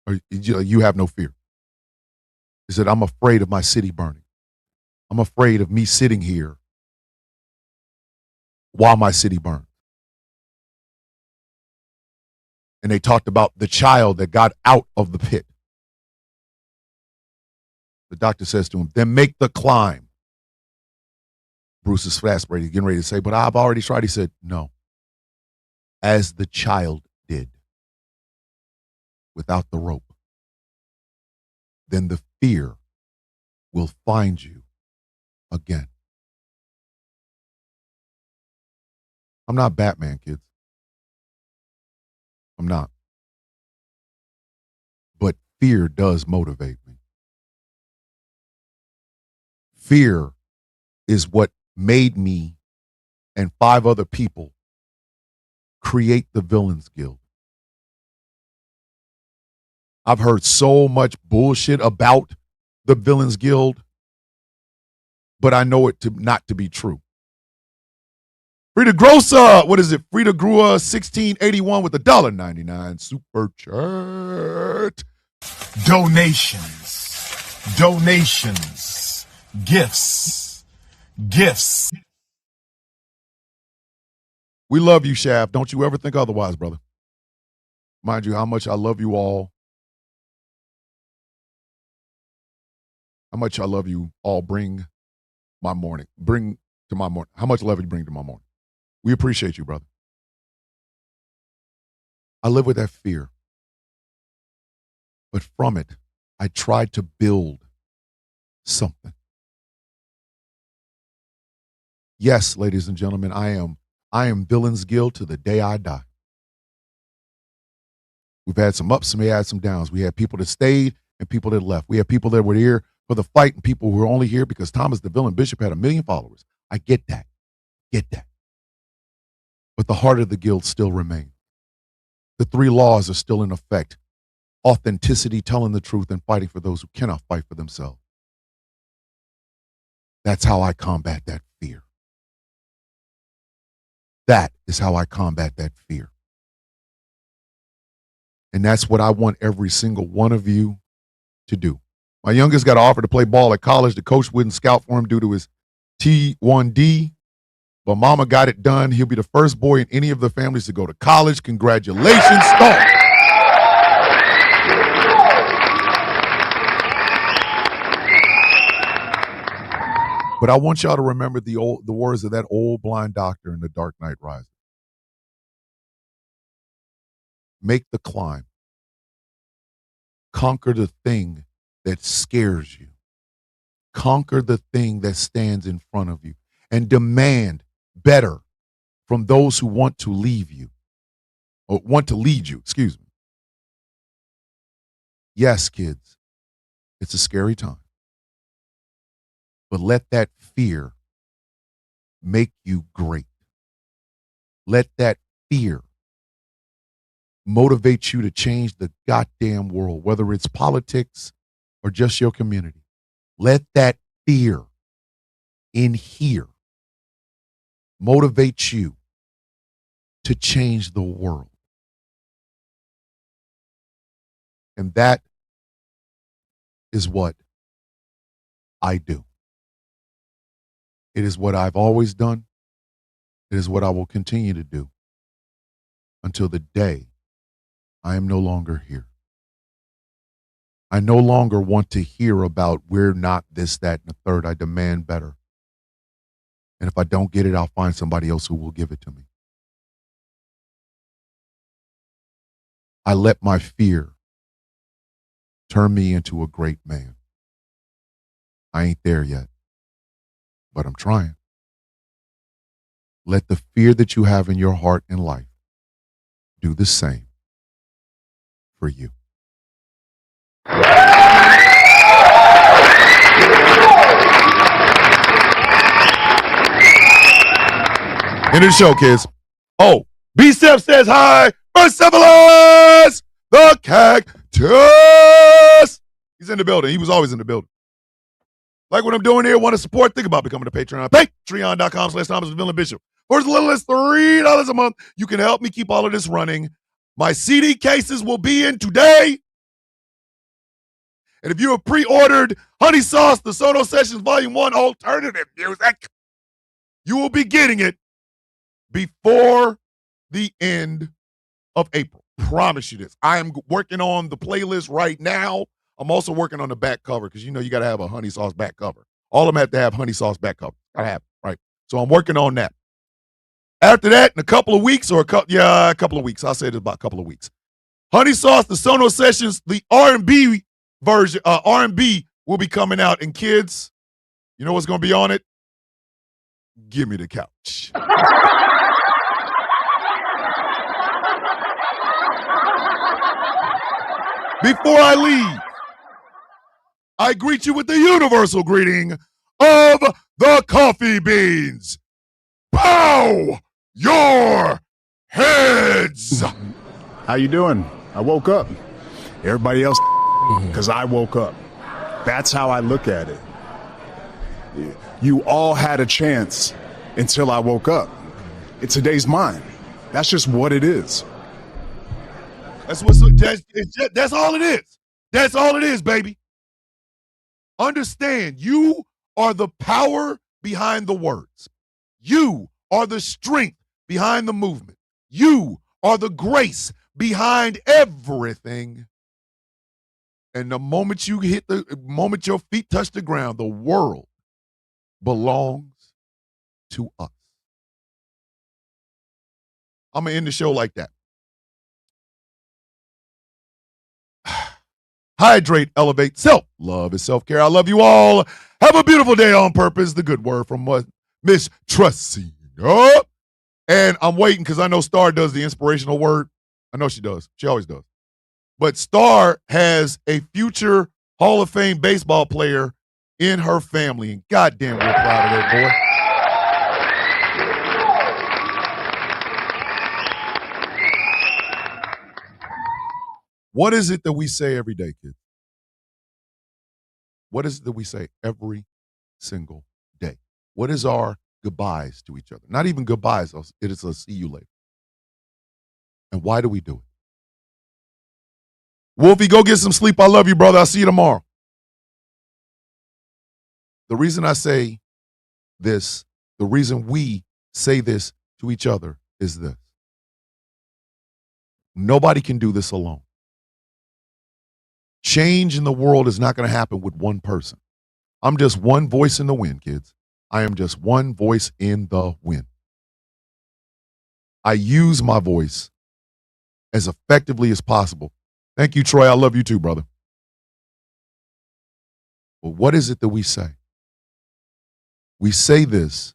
Or you have no fear." He said, "I'm afraid of my city burning. I'm afraid of me sitting here while my city burns." And they talked about the child that got out of the pit. The doctor says to him, "Then make the climb." Bruce is exasperated, getting ready to say, "But I've already tried." He said, "No. As the child did, without the rope. Then the fear will find you again." I'm not Batman, kids. I'm not. But fear does motivate me. Fear is what made me and 5 other people create the Villains Guild. I've heard so much bullshit about the Villains Guild, but I know it not to be true. Frida Grossa, what is it? Frida Grua 1681 with $1.99 super chat. Donations, gifts. We love you, Shaft. Don't you ever think otherwise, brother. Mind you, how much I love you all. How much I love you all. Bring to my morning. How much love you bring to my morning. We appreciate you, brother. I live with that fear. But from it, I tried to build something. Yes, ladies and gentlemen, I am Villains Guild to the day I die. We've had some ups and we had some downs. We had people that stayed and people that left. We had people that were here for the fight and people who were only here because Thomas the Villain Bishop had 1 million followers. I get that. But the heart of the guild still remains. The 3 laws are still in effect. Authenticity, telling the truth, and fighting for those who cannot fight for themselves. That's how I combat that fear. That is how I combat that fear. And that's what I want every single one of you to do. My youngest got an offer to play ball at college. The coach wouldn't scout for him due to his T1D. But mama got it done. He'll be the first boy in any of the families to go to college. Congratulations, Storm. But I want y'all to remember the words of that old blind doctor in The Dark Knight Rises. Make the climb. Conquer the thing that scares you. Conquer the thing that stands in front of you. And demand better from those who want to leave you. Or want to lead you, excuse me. Yes, kids, it's a scary time. But let that fear make you great. Let that fear motivate you to change the goddamn world, whether it's politics or just your community. Let that fear in here motivate you to change the world. And that is what I do. It is what I've always done. It is what I will continue to do until the day I am no longer here. I no longer want to hear about we're not this, that, and the third. I demand better. And if I don't get it, I'll find somebody else who will give it to me. I let my fear turn me into a great man. I ain't there yet, but I'm trying. Let the fear that you have in your heart and life do the same for you. End of the show, kids. Oh, B-Step says hi. Persepolis, the cactus. He's in the building. He was always in the building. Like what I'm doing here, want to support? Think about becoming a Patreon. Patreon.com/ThomasVillainBishop. For as little as $3 a month, you can help me keep all of this running. My CD cases will be in today. And if you have pre-ordered Honey Sauce, the Sono Sessions Volume 1 alternative music, you will be getting it before the end of April. Promise you this. I am working on the playlist right now. I'm also working on the back cover because you know you got to have a Honey Sauce back cover. All of them have to have Honey Sauce back cover. I have, right? So I'm working on that. After that, in a couple of weeks a couple of weeks. I'll say it about a couple of weeks. Honey Sauce, the Sono Sessions, the R&B version, R&B will be coming out. And kids, you know what's going to be on it? Give me the couch. Before I leave, I greet you with the universal greeting of the coffee beans. Bow your heads. How you doing? I woke up. Everybody else, because I woke up. That's how I look at it. You all had a chance until I woke up. Today's mine. That's just what it is. That's all it is. That's all it is, baby. Understand, you are the power behind the words. You are the strength behind the movement. You are the grace behind everything. And the moment your feet touch the ground, the world belongs to us. I'm going to end the show like that. Hydrate, elevate, self-love is self-care. I love you all. Have a beautiful day on purpose. The good word from Miss Tressina. And I'm waiting because I know Star does the inspirational word. I know she does. She always does. But Star has a future Hall of Fame baseball player in her family. And goddamn, we're proud of that boy. What is it that we say every day, kids? What is it that we say every single day? What is our goodbyes to each other? Not even goodbyes. It is a see you later. And why do we do it? Wolfie, go get some sleep. I love you, brother. I'll see you tomorrow. The reason I say this, the reason we say this to each other is this. Nobody can do this alone. Change in the world is not going to happen with one person. I'm just one voice in the wind, kids. I am just one voice in the wind. I use my voice as effectively as possible. Thank you, Troy. I love you too, brother. But what is it that we say? We say this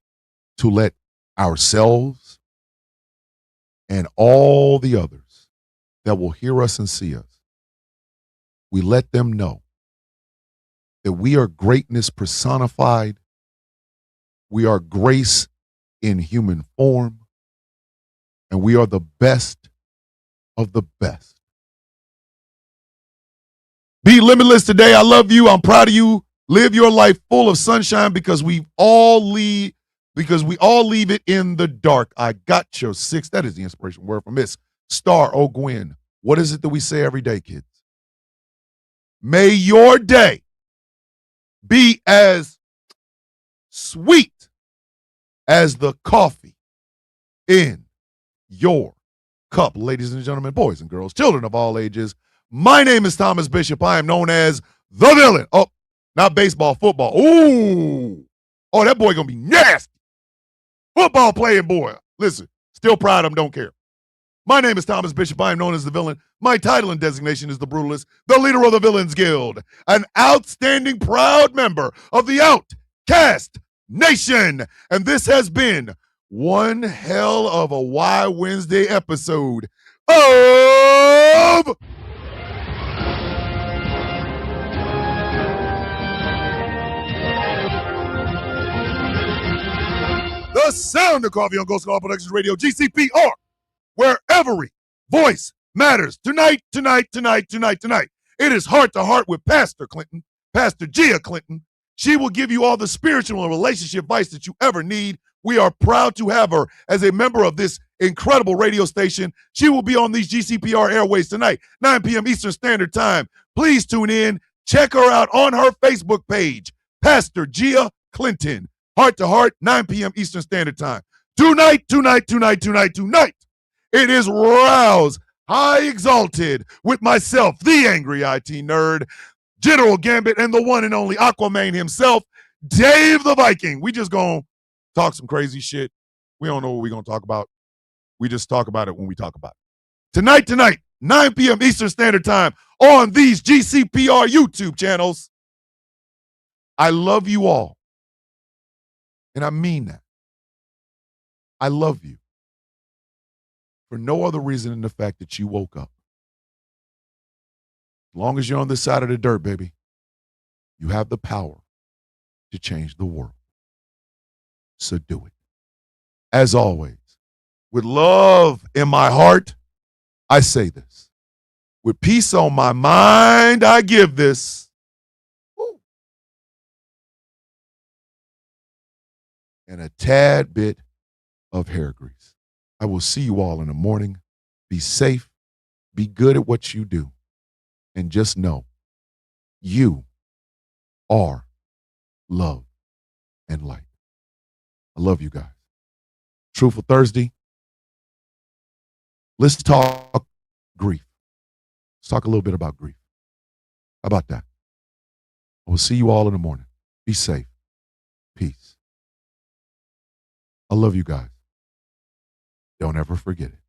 to let ourselves and all the others that will hear us and see us, we let them know that we are greatness personified. We are grace in human form. And we are the best of the best. Be limitless today. I love you. I'm proud of you. Live your life full of sunshine because we all leave it in the dark. I got your six. That is the inspiration word from Miss Star O'Gwen. What is it that we say every day, kids? May your day be as sweet as the coffee in your cup. Ladies and gentlemen, boys and girls, children of all ages, my name is Thomas Bishop. I am known as the villain. Oh, not baseball, football. Ooh. Oh, that boy gonna be nasty. Football playing boy. Listen, still proud of him, don't care. My name is Thomas Bishop. I am known as the villain. My title and designation is the Brutalist, the leader of the Villains Guild, an outstanding, proud member of the Outcast Nation. And this has been one hell of a Why Wednesday episode of The Sound of Coffee on Ghost Law Productions Radio, GCPR, where every voice matters. Tonight. It is Heart to Heart with Pastor Clinton, Pastor Gia Clinton. She will give you all the spiritual and relationship advice that you ever need. We are proud to have her as a member of this incredible radio station. She will be on these GCPR airways tonight, 9 p.m. Eastern Standard Time. Please tune in. Check her out on her Facebook page, Pastor Gia Clinton. Heart to Heart, 9 p.m. Eastern Standard Time. Tonight. It is Rouse High Exalted with myself, the Angry IT Nerd, General Gambit, and the one and only Aquaman himself, Dave the Viking. We just gonna talk some crazy shit. We don't know what we're gonna talk about. We just talk about it when we talk about it. Tonight, 9 p.m. Eastern Standard Time on these GCPR YouTube channels. I love you all. And I mean that. I love you for no other reason than the fact that you woke up. As long as you're on this side of the dirt, baby, you have the power to change the world. So do it. As always, with love in my heart, I say this. With peace on my mind, I give this. And a tad bit of hair grease. I will see you all in the morning. Be safe. Be good at what you do. And just know you are love and light. I love you guys. Truthful Thursday. Let's talk grief. Let's talk a little bit about grief. How about that? I will see you all in the morning. Be safe. Peace. I love you guys. Don't ever forget it.